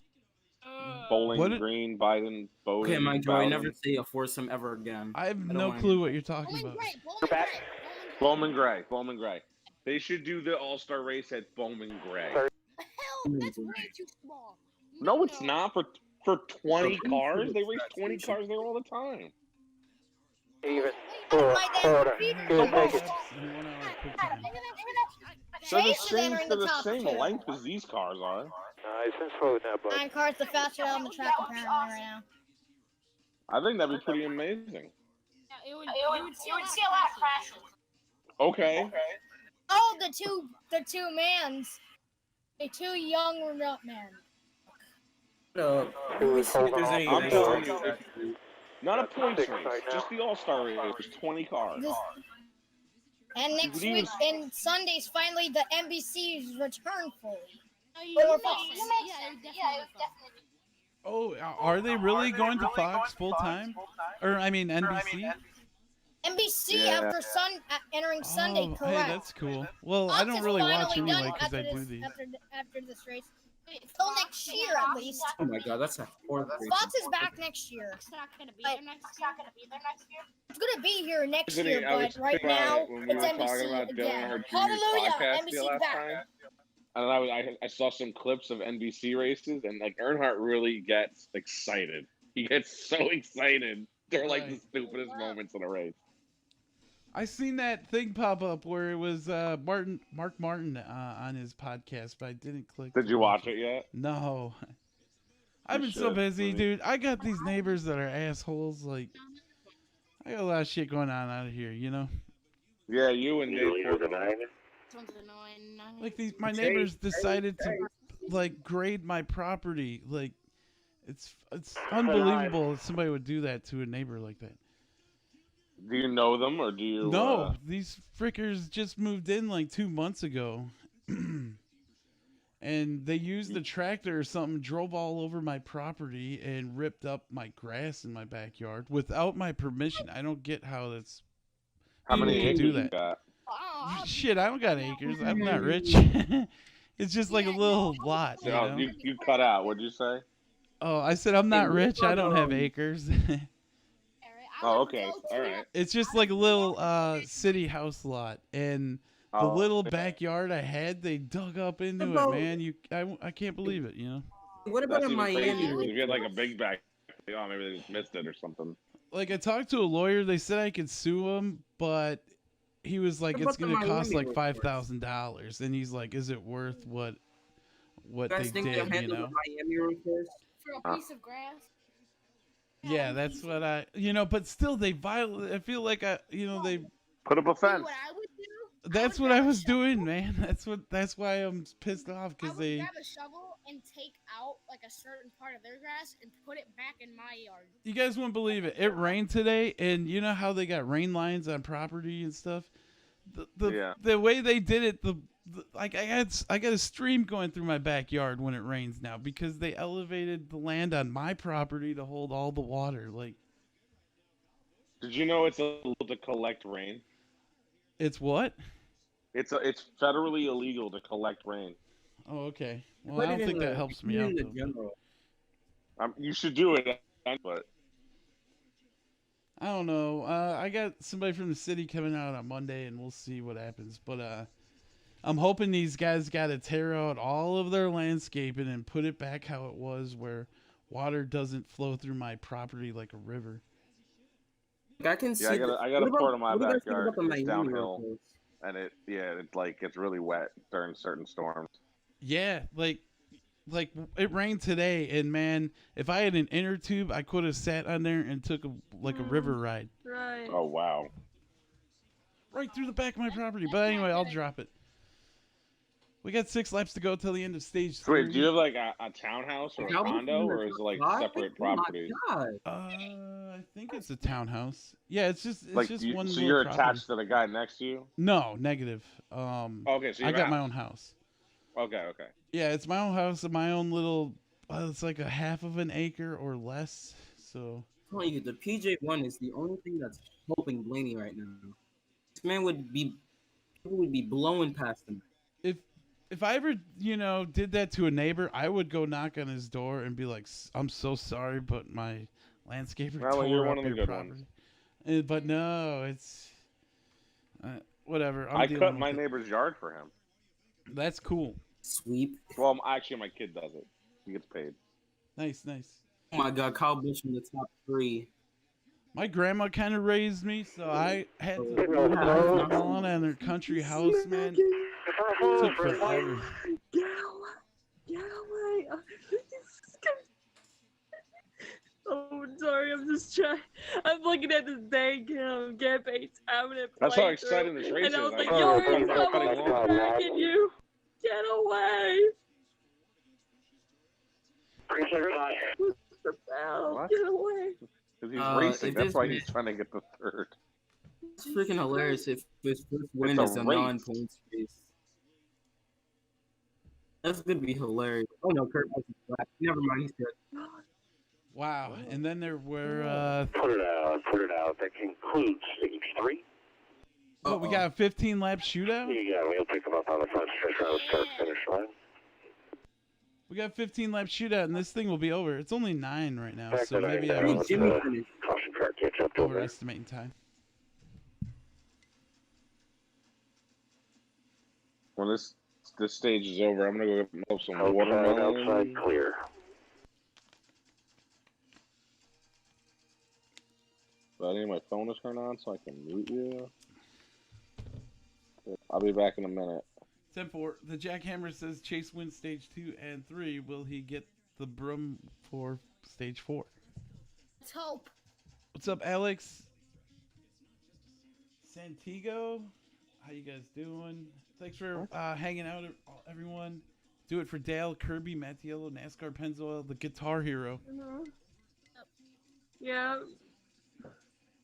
Bowling Green, Biden, Bowden. Okay, Mike Joey, Bowden. never say a foursome ever again. I have don't no want clue what you're talking about. Bowman Gray. Bowman Gray. They should do the All-Star race at Bowman Gray. Hell, that's way too small. No, it's not for 20 cars. They race 20 cars there all the time. Even. 4 quarter. Good take it. They're the Chase is same, entering they're the the top same 2. length as these cars are. Nice and smooth now, bud. 9 cars the fastest on the track apparently right now. I think that'd be pretty amazing. You would see a lot of crashes. Okay. Oh, the two mans. The 2 young men. I'm telling you, not a points race, just the All-Star race. There's 20 cars. And next You week, could even- and Sunday's finally the NBC's return fully. Oh, are they really going to Fox full time? Or I mean NBC? NBC Yeah. after entering Sunday, Oh, correct. hey, that's cool. Well, I Fox don't is really watch finally done anyway because I after do this- these. After this race. Till next year, at least. Oh my god, that's a fourth race. Fox is back next year. It's not gonna be there next year. It's gonna be here next Isn't year, it- I was but right thinking about now it when we it's were NBC talking about doing again. our junior Hallelujah, podcast the NBC's last back. time. And I saw some clips of NBC races, and like Earnhardt really gets excited. He gets so excited. They're like the stupidest moments in a race. I seen that thing pop up where it was Mark Martin on his podcast, but I didn't click. Did you watch it yet? No. I've You been so should, busy, buddy. dude. I got these neighbors that are assholes. Like, I got a lot of shit going on out of here, you know? Yeah, you and Dave Portnoy. Like my neighbors decided to like grade my property. Like, it's unbelievable that somebody would do that to a neighbor like that. Do you know them or do you? No, these frickers just moved in like 2 months ago. and they used the tractor or something, drove all over my property and ripped up my grass in my backyard without my permission. I don't get how that's How people many can acres do you that. got? Shit, I don't got acres. I'm not rich. It's just like a little lot, you know? You cut out. What'd you say? Oh, I said I'm not rich. I don't have acres. Oh, okay. All right. It's just like a little city house lot, and the little backyard I had, they dug up into it, man. I can't believe it, you know. What about in Miami? If you had like a big back, oh, maybe they just missed it or something. Like I talked to a lawyer, they said I could sue him, but he was like, it's gonna cost like $5,000, and he's like, is it worth what they did, you know? For a piece of grass. Yeah, that's what but still they I feel like they put up a fence. What I would do? That's what I was doing, man. That's why I'm pissed off, because I would they grab a shovel and take out like a certain part of their grass and put it back in my yard. You guys wouldn't believe it. It rained today, and you know how they got rain lines on property and stuff. The way they did it, I got a stream going through my backyard when it rains now because they elevated the land on my property to hold all the water. Like, did you know it's illegal to collect rain? It's what? It's federally illegal to collect rain. Oh, okay. Well, I don't think that helps me out. You should do it, but I don't know. I got somebody from the city coming out on Monday, and we'll see what happens. But I'm hoping these guys got to tear out all of their landscaping and put it back how it was, where water doesn't flow through my property like a river. I can see. I got a part of my backyard. It's downhill, and it's really wet during certain storms. Yeah, like it rained today, and man, if I had an inner tube, I could have sat on there and took a river ride. Right. Oh wow. Right through the back of my property. But anyway, I'll drop it. We got 6 laps to go till the end of stage 3. Wait, do you have like a townhouse or a condo, or is it like separate property? I think it's a townhouse. Yeah, it's just one. So you're attached to the guy next to you? No, negative. Okay, so I got my own house. Okay. Yeah, it's my own house and my own little. It's like a half of an acre or less. So. I'm telling you, the PJ1 is the only thing that's helping Blaney right now. This man would be blowing past him. If I ever, did that to a neighbor, I would go knock on his door and be like, "I'm so sorry, but my landscaper tore up your property." But no, it's whatever. I cut my neighbor's yard for him. That's cool. Sweep. Well, actually, my kid does it. He gets paid. Nice. Oh my God, Kyle Busch in the top 3. My grandma kind of raised me, so I had to learn how to on in her country house, man. It took forever. Get away. Oh, I'm sorry. I'm just trying. I'm looking at this dang campaign having it. That's how exciting this race is. And I was like, yo, someone's attacking you. Get away. Mr. Bell, get away. Because he's racing. That's why he's trying to get the third. It's freaking hilarious if his first win is a non-points race. That's gonna be hilarious. Oh no, Kurt wasn't black. Never mind, he's good. Wow, and then there were Put it out. That concludes stage 3. Oh, we got a 15-lap shootout? Yeah, we'll pick them up on the front stretch around the start-finish line. We got a 15-lap shootout, and this thing will be over. It's only 9 right now, so maybe I'm I'm overestimating time. When this stage is over, I'm gonna go get some watermelon. Outside clear. Buddy, my phone is turned on, so I can mute you. I'll be back in a minute. 10-4. The Jackhammer says Chase wins stage 2 and 3. Will he get the broom for stage 4? Let's hope. What's up, Alex? Santiago? How you guys doing? Thanks for hanging out, everyone. Do it for Dale, Kirby, Mattiello, Nascar, Pennzoil, the Guitar Hero. Yeah.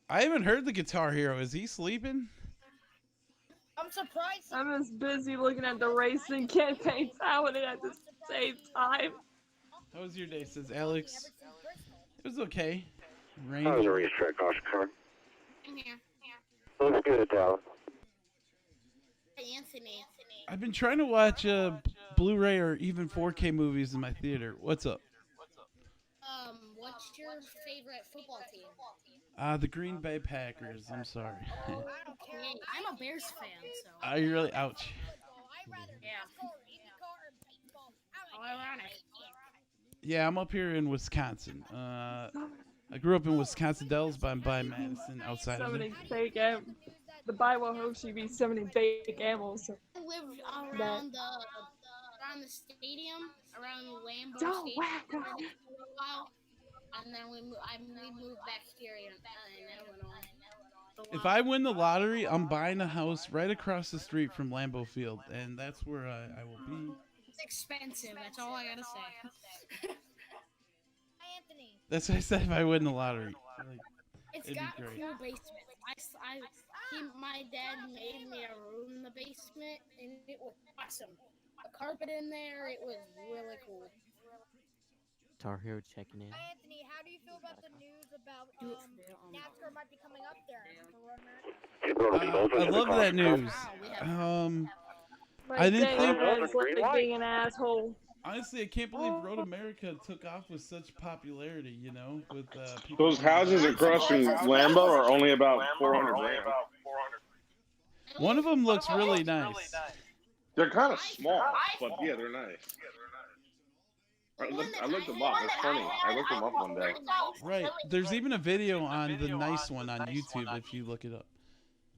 I haven't heard the Guitar Hero. Is he sleeping? I'm surprised. I'm as busy looking at the racing campaign happening at the same time. How was your day? Says Alex. It was okay. How was the Rainy. racetrack, Oscar? I'm here. Looks good, Dallas. Anthony. I've been trying to watch Blu-ray or even 4K movies in my theater. What's up? What's your favorite football team? The Green Bay Packers. I'm sorry. I don't care. I'm a Bears fan, so. Are you really? Ouch. Yeah. How ironic. Yeah, I'm up here in Wisconsin. I grew up in Wisconsin Dells by Madison, outside of Summoning there. fake the Bible hopes you be summoning fake animals. I lived around the stadium, around Lambeau Don't Stadium whack for a while, and then we moved back here in Illinois. If I win the lottery, I'm buying a house right across the street from Lambeau Field, and that's where I will be. It's expensive. That's all I gotta say. That's what I said if I win the lottery. Like, It's it'd got be a great. cool basement. My dad made me a room in the basement, and it was awesome. A carpet in there. It was really cool. Tar Hero checking in. Hi, Anthony. How do you feel about the news about NASCAR might be coming up there? I love that news. I didn't think. Being an asshole. Honestly, I can't believe Road America took off with such popularity. You know, with people. Those houses across from Lambeau are only about 400 grand. One of them looks really nice. They're kind of small, but yeah, they're nice. I looked them up. It's funny. I looked them up one day. Right. There's even a video on the nice one on YouTube if you look it up.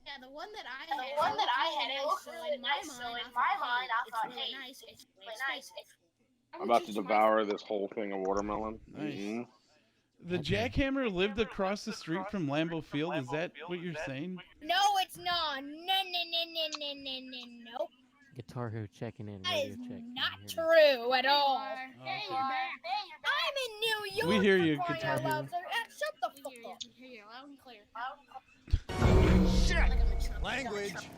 Yeah, the one that I had, it looked really nice. So in my mind, I thought, hey, it's really nice. I'm about to devour this whole thing of watermelon. Nice. Mm-hmm. The Jackhammer lived across the street from Lambeau Field. Is that what you're saying? No, it's not. No. Guitar Hero checking in. That Radio is checking. not true at all. Hey, you're back. I'm in New York. We hear you, for crying Guitar out Hero. loud, sir. Shut the fuck up. Hear you loud and clear. Shit! Language.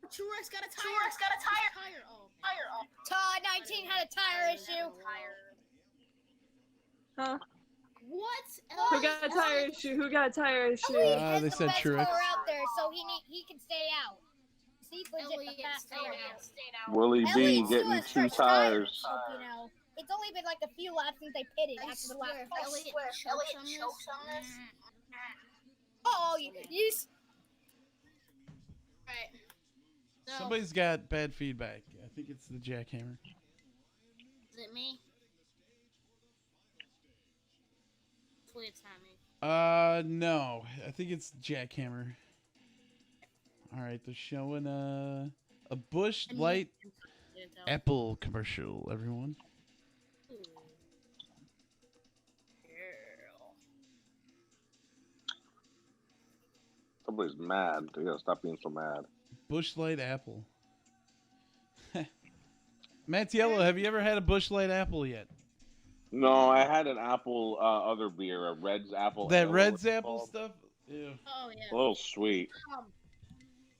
Truex got a tire. Oh. Todd 19 had a tire issue. Huh? What? Who got a tire issue? Who got a tire issue? Elliot They has said the best Truex. car out there, so he can stay out. He's legit Elliot the fast stayed out. Willie B Elliot still getting has 2 fresh tires. You know, it's only been like a few laps since they pitted I after the swear, last if Elliot chokes on this. Oh, you Right. So, Somebody's got bad feedback. I think it's the Jackhammer. is it me? Hopefully it's not me. No. I think it's Jackhammer. All right, they're showing a Busch Light Apple commercial, everyone. Somebody's mad. They gotta stop being so mad. Busch Light Apple. Mattiello, have you ever had a Busch Light Apple yet? No, I had an apple other beer, a Red's apple. That ale, Red's it's apple called. stuff? Ew. Oh yeah. A little sweet.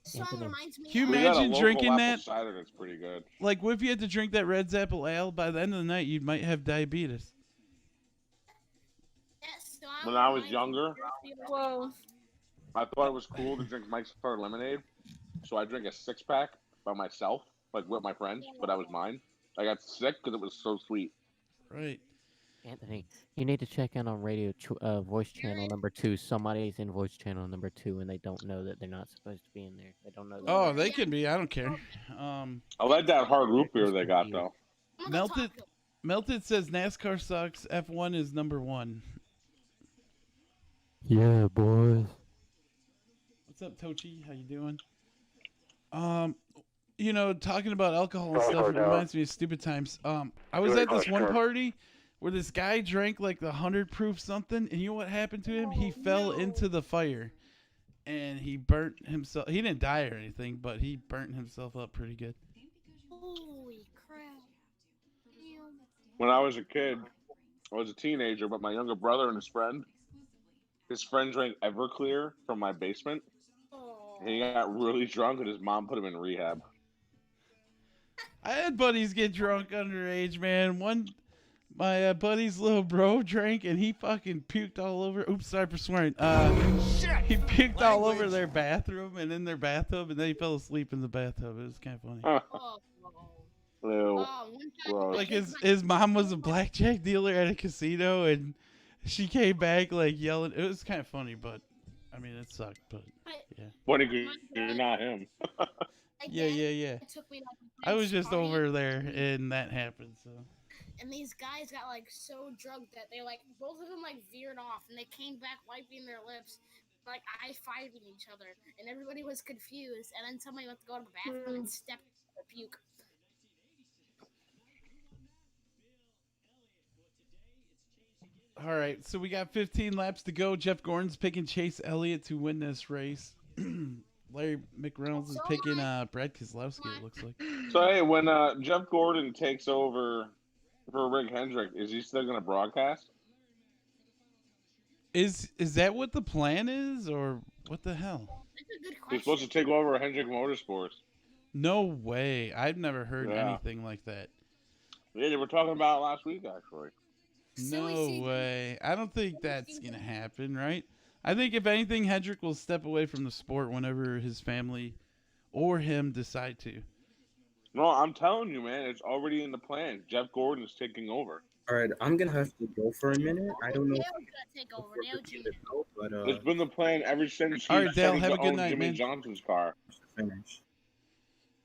Song reminds me. Can you We got a imagine local drinking apple that? cider that's pretty good. Like, what if you had to drink that Red's apple ale? By the end of the night, you might have diabetes. When I was younger, Whoa. I thought it was cool to drink Mike's Hard Lemonade, so I drank a 6-pack by myself, like with my friends, but that was mine. I got sick because it was so sweet. Right. Anthony, you need to check in on radio voice channel number 2. Somebody's in voice channel number 2, and they don't know that they're not supposed to be in there. They don't know. That Oh, they can be. I don't care. I like that hard root beer they got though. Melted says NASCAR sucks. F1 is number 1. Yeah, boys. What's up, Tochi? How you doing? You know, talking about alcohol and stuff, it reminds me of stupid times. I was at this one party where this guy drank like the 100 proof something, and you know what happened to him? He fell into the fire, and he burnt himself. He didn't die or anything, but he burnt himself up pretty good. Holy crap. When I was a kid, I was a teenager, but my younger brother and his friend drank Everclear from my basement. He got really drunk and his mom put him in rehab. I had buddies get drunk underage, man. My buddy's little bro drank and he fucking puked all over. Oops, sorry for swearing. He puked all over their bathroom and in their bathtub, and then he fell asleep in the bathtub. It was kind of funny. Like his mom was a blackjack dealer at a casino, and she came back like yelling. It was kind of funny, but I mean it sucked. But yeah. Funny 'cause you're not him. Yeah. I was just over there, and that happened. So. And these guys got like so drunk that they like both of them like veered off, and they came back wiping their lips, like eye-fiving each other, and everybody was confused. And then somebody went to go to the bathroom and stepped in the puke. All right, so we got 15 laps to go. Jeff Gordon's picking Chase Elliott to win this race. Larry McReynolds is picking Brad Keselowski, it looks like. So, hey, when Jeff Gordon takes over for Rick Hendrick, is he still going to broadcast? Is that what the plan is, or what the hell? He's supposed to take over Hendrick Motorsports. No way. I've never heard anything like that. Yeah, they were talking about it last week, actually. No way. I don't think that's going to happen, right? I think if anything, Hendrick will step away from the sport whenever his family or him decide to. No, I'm telling you, man, it's already in the plan. Jeff Gordon is taking over. All right, I'm gonna have to go for a minute. I don't know. It's been the plan ever since he All right, Dale, started have a to good own night, Jimmy man. Johnson's car. Finish.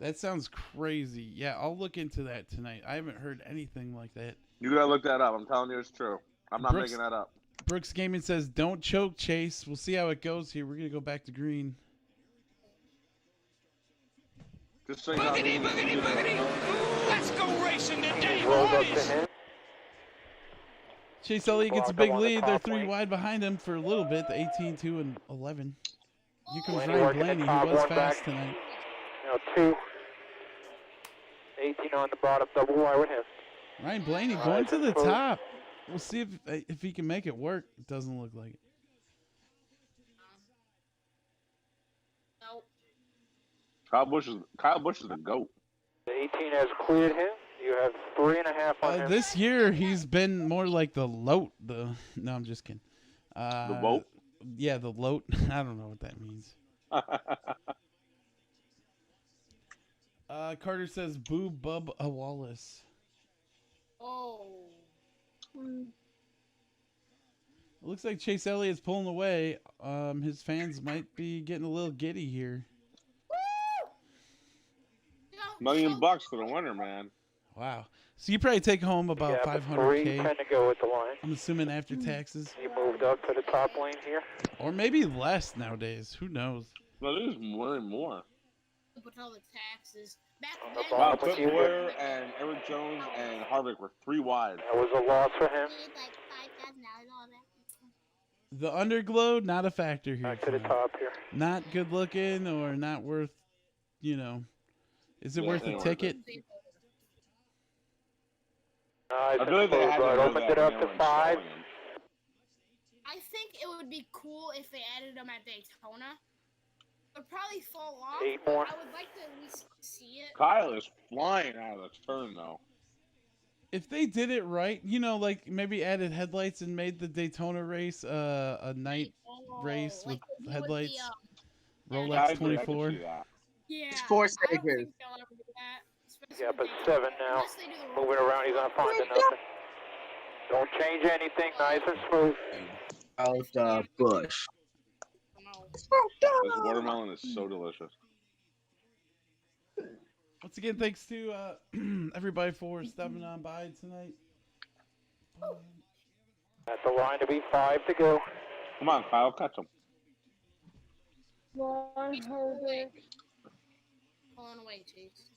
That sounds crazy. Yeah, I'll look into that tonight. I haven't heard anything like that. You gotta look that up. I'm telling you, it's true. I'm not Brooks- making that up. Brooks Gaming says, "Don't choke, Chase. We'll see how it goes here. We're gonna go back to green." Just so you Boogity, know. boogity, boogity. Ooh, let's go racing today, boys. Chase Elliott gets a big lead. They're 3 wide behind him for a little bit. The 18, 2, and 11. Here comes Ryan Blaney. He was fast tonight. 2. 18 on the bottom, double wide with him. Ryan Blaney going to the top. We'll see if he can make it work. It doesn't look like it. Kyle Busch is the GOAT. The 18 has cleared him. You have 3.5 on him. This year he's been more like the loat. No, I'm just kidding. The boat? Yeah, the loat. I don't know what that means. Carter says, "Boo, Bubba Wallace." Oh. It looks like Chase Elliott's pulling away. His fans might be getting a little giddy here. $1 million for the winner, man. Wow. So you probably take home about $500K. 10 to go with the line. I'm assuming after taxes. You moved up to the top lane here. Or maybe less nowadays. Who knows? No, this is more and more. With all the taxes. Wow, Clint Boyer and Eric Jones and Harvick were 3 wide. That was a loss for him. The Underglow, not a factor here. Back to the top here. Not good looking or not worth, is it worth a ticket? I feel like they had to know opened that it up when to they were 5. installing him. I think it would be cool if they added them at Daytona. It would probably fall off. 8 but more. I would like to at least see it. Kyle is flying out of the turn, though. If they did it right, like maybe added headlights and made the Daytona race a night race with headlights. Rolex 24. Yeah. It's 4 I don't stages. think they'll ever do that. Yeah, but 7 now. Moving around, he's not finding nothing. Don't change anything. Nice and smooth. Out the bush. This watermelon is so delicious. Once again, thanks to everybody for stepping on by tonight. At the line to be 5 to go. Come on, Kyle, catch him. Ron Harvick. Pulling away, Chase.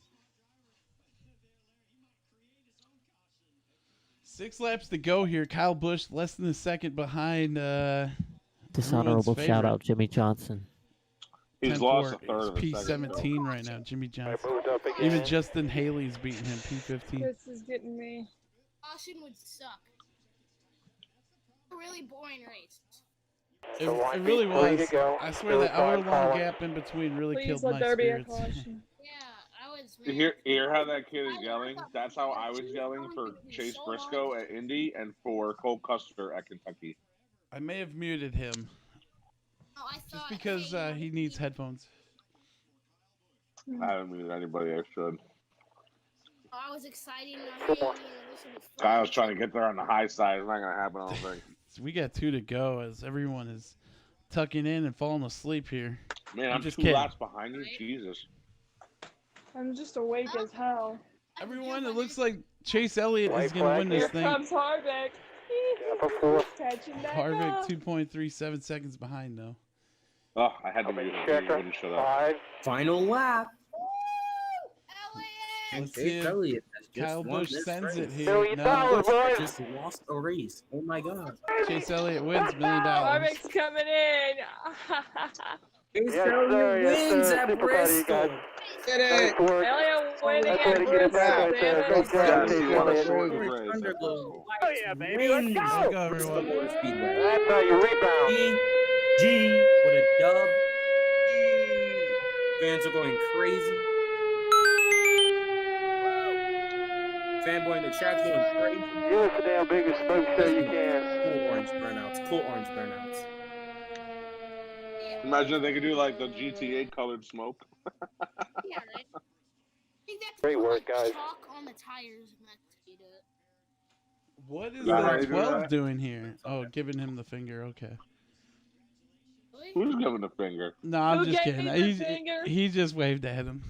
6 laps to go here. Kyle Busch less than a second behind. Dishonorable everyone's shout favorite. out, Jimmy Johnson. He's 10-4. lost a third of It's a second. P17 right now, Jimmy Johnson. Moved up again. Even Justin Haley's beating him, P15. This is getting me. Caution would suck. A really boring race. It really was. I swear that hour-long gap in between really Please killed let my there be a spirits. caution. You hear how that kid is yelling? That's how I was yelling for Chase Briscoe at Indy and for Cole Custer at Kentucky. I may have muted him. Just because he needs headphones. I haven't muted anybody I should. I was excited. I was trying to get there on the high side. It's not going to happen, I don't think. So we got 2 to go as everyone is tucking in and falling asleep here. Man, I'm just 2 kidding. laps behind you? Jesus. I'm just awake as hell. Everyone, it looks like Chase Elliott is going to win this Here thing. comes Harvick. Catching back Harvick up. 2.37 seconds behind, though. Oh, I had to mute him. He wouldn't shut up. Final lap. Let's Chase see if Elliott has just Kyle won Busch this sends race. it here. No. Just lost a race. Oh my God. Chase Elliott wins $1 million. Harvick's coming in. Chase Elliott wins at Bristol. Did it. Elliott winning at Bristol. Underglow. Oh yeah, baby, let's Wins go! Let's go, everyone. Motor Speedway. That's how you rebound. G with a dub. Fans are going crazy. Fanboy in the chat's going crazy. Give us the damn biggest smoke show you can. Cool orange burnouts. Cool orange burnouts. Imagine if they could do like the GTA colored smoke. Yeah, right? I think that's Great work, guys. chalk on the tires meant to do it. What is Yeah, that they do 12 that. doing here? Oh, giving him the finger. Okay. Who's giving the finger? No, I'm Who just gave kidding. me the finger? He just waved at him.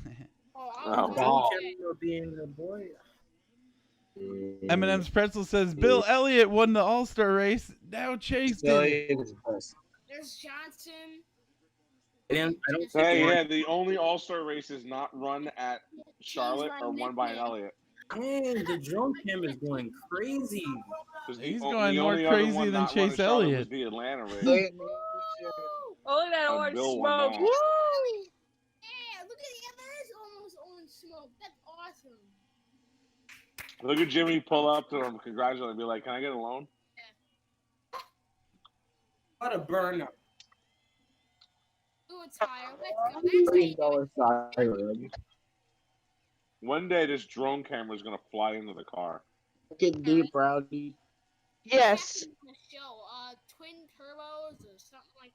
Oh, Being a boy. Eminem's Pretzel says Bill Elliott won the All-Star race. Now Chase did it. There's Johnson. Hey, yeah, the only All-Star race is not run at Charlotte or won by an Elliott. Dang, the drone cam is going crazy. He's going more crazy than Chase Elliott. The Atlanta race. Oh, look at that orange Bill won smoke. that. Woo! Yeah, look at yeah, there is almost orange smoke. That's awesome. Look at Jimmy pull up to him, congratulate him, be like, "Can I get a loan?" What a burnout. Ooh, it's higher. Let's go. That's how you do it. One day, this drone camera is gonna fly into the car. Get deep, Rowdy. Yes. Show, twin turbos or something like.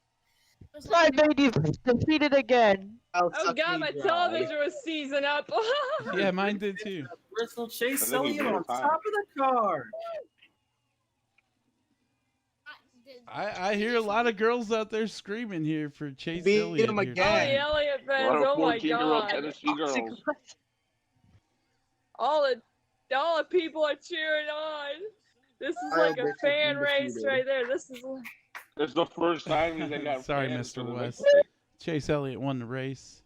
My baby's defeated again. Oh God, my television was seizing up. Yeah, mine did too. Bristol Chase I think he Elliott did on fine. top of the car. I hear a lot of girls out there screaming here for Chase Beat Elliott. him here. again. All the Elliott fans, What a oh my 14-year-old God. Tennessee girls. All the people are cheering on. This is like a fan race right there. This is It's the first time they got. Sorry, fans Mr. for the West. victory. Chase Elliott won the race.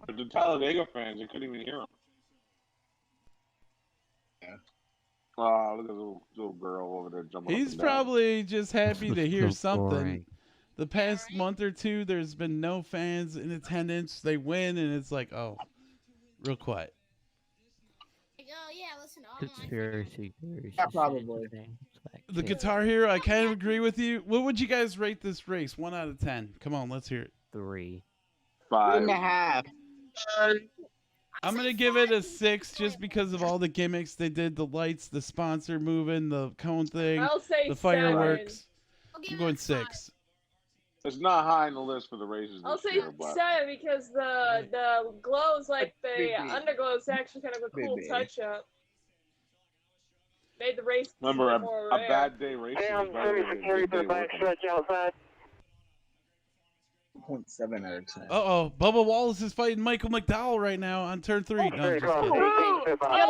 But the Talladega fans, they couldn't even hear him. Yeah. Oh, look at the little girl over there jumping. He's up and down. probably just happy to hear So something. boring. The past month or two, there's been no fans in attendance. They win, and it's like, oh, real quiet. Like, oh yeah, listen to It's online. very Yeah, probably. The Guitar Hero, I kind of agree with you. What would you guys rate this race? 1 out of 10. Come on, let's hear it. 3. 5. 2.5. I'm going to give it a 6 just because of all the gimmicks they did. The lights, the sponsor moving, the cone thing, I'll say the fireworks. I'll give I'm it going a 5. 6. It's not high on the list for the races. I'll this say year, but 7 because the glows, like the Baby. underglow, is actually kind of a cool Baby. touch up. Made the race remember, a more a rare. bad day race is Damn, better heavy than a security good for day the back working. stretch outside. 0.7 out of 10. Uh-oh. Bubba Wallace is fighting Michael McDowell right now on turn 3. No, I'm Very just close. kidding. 18 foot behind.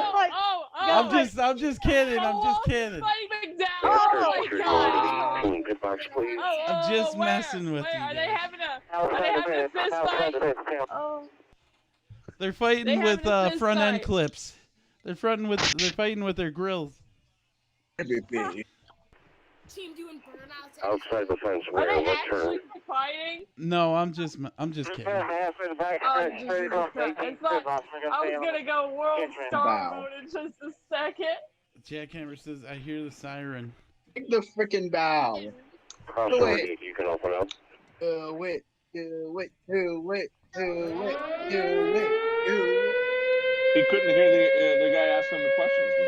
I'm just kidding. I'm just kidding. Fighting McDowell! Oh my God! Good box, please. I'm just where? messing with Where? you Are they guys. having a Outside the fist fence. Outside the fight? fence. Oh. They're fighting They with having a fist front end fight. clips. They're fighting with their grills. Baby. Team doing burnouts. Outside the fence, Are where? they What actually turn? fighting? No, I'm just kidding. Half in the back Oh, stretch. Very Jesus close. Christ. 18 It's like, foot. I was gonna go world Catch me. star Bow. mode in just a second. Jackhammer says, I hear the siren. Take the freaking bow. wait. If you can open up. Wait. He couldn't hear the guy asking him the questions.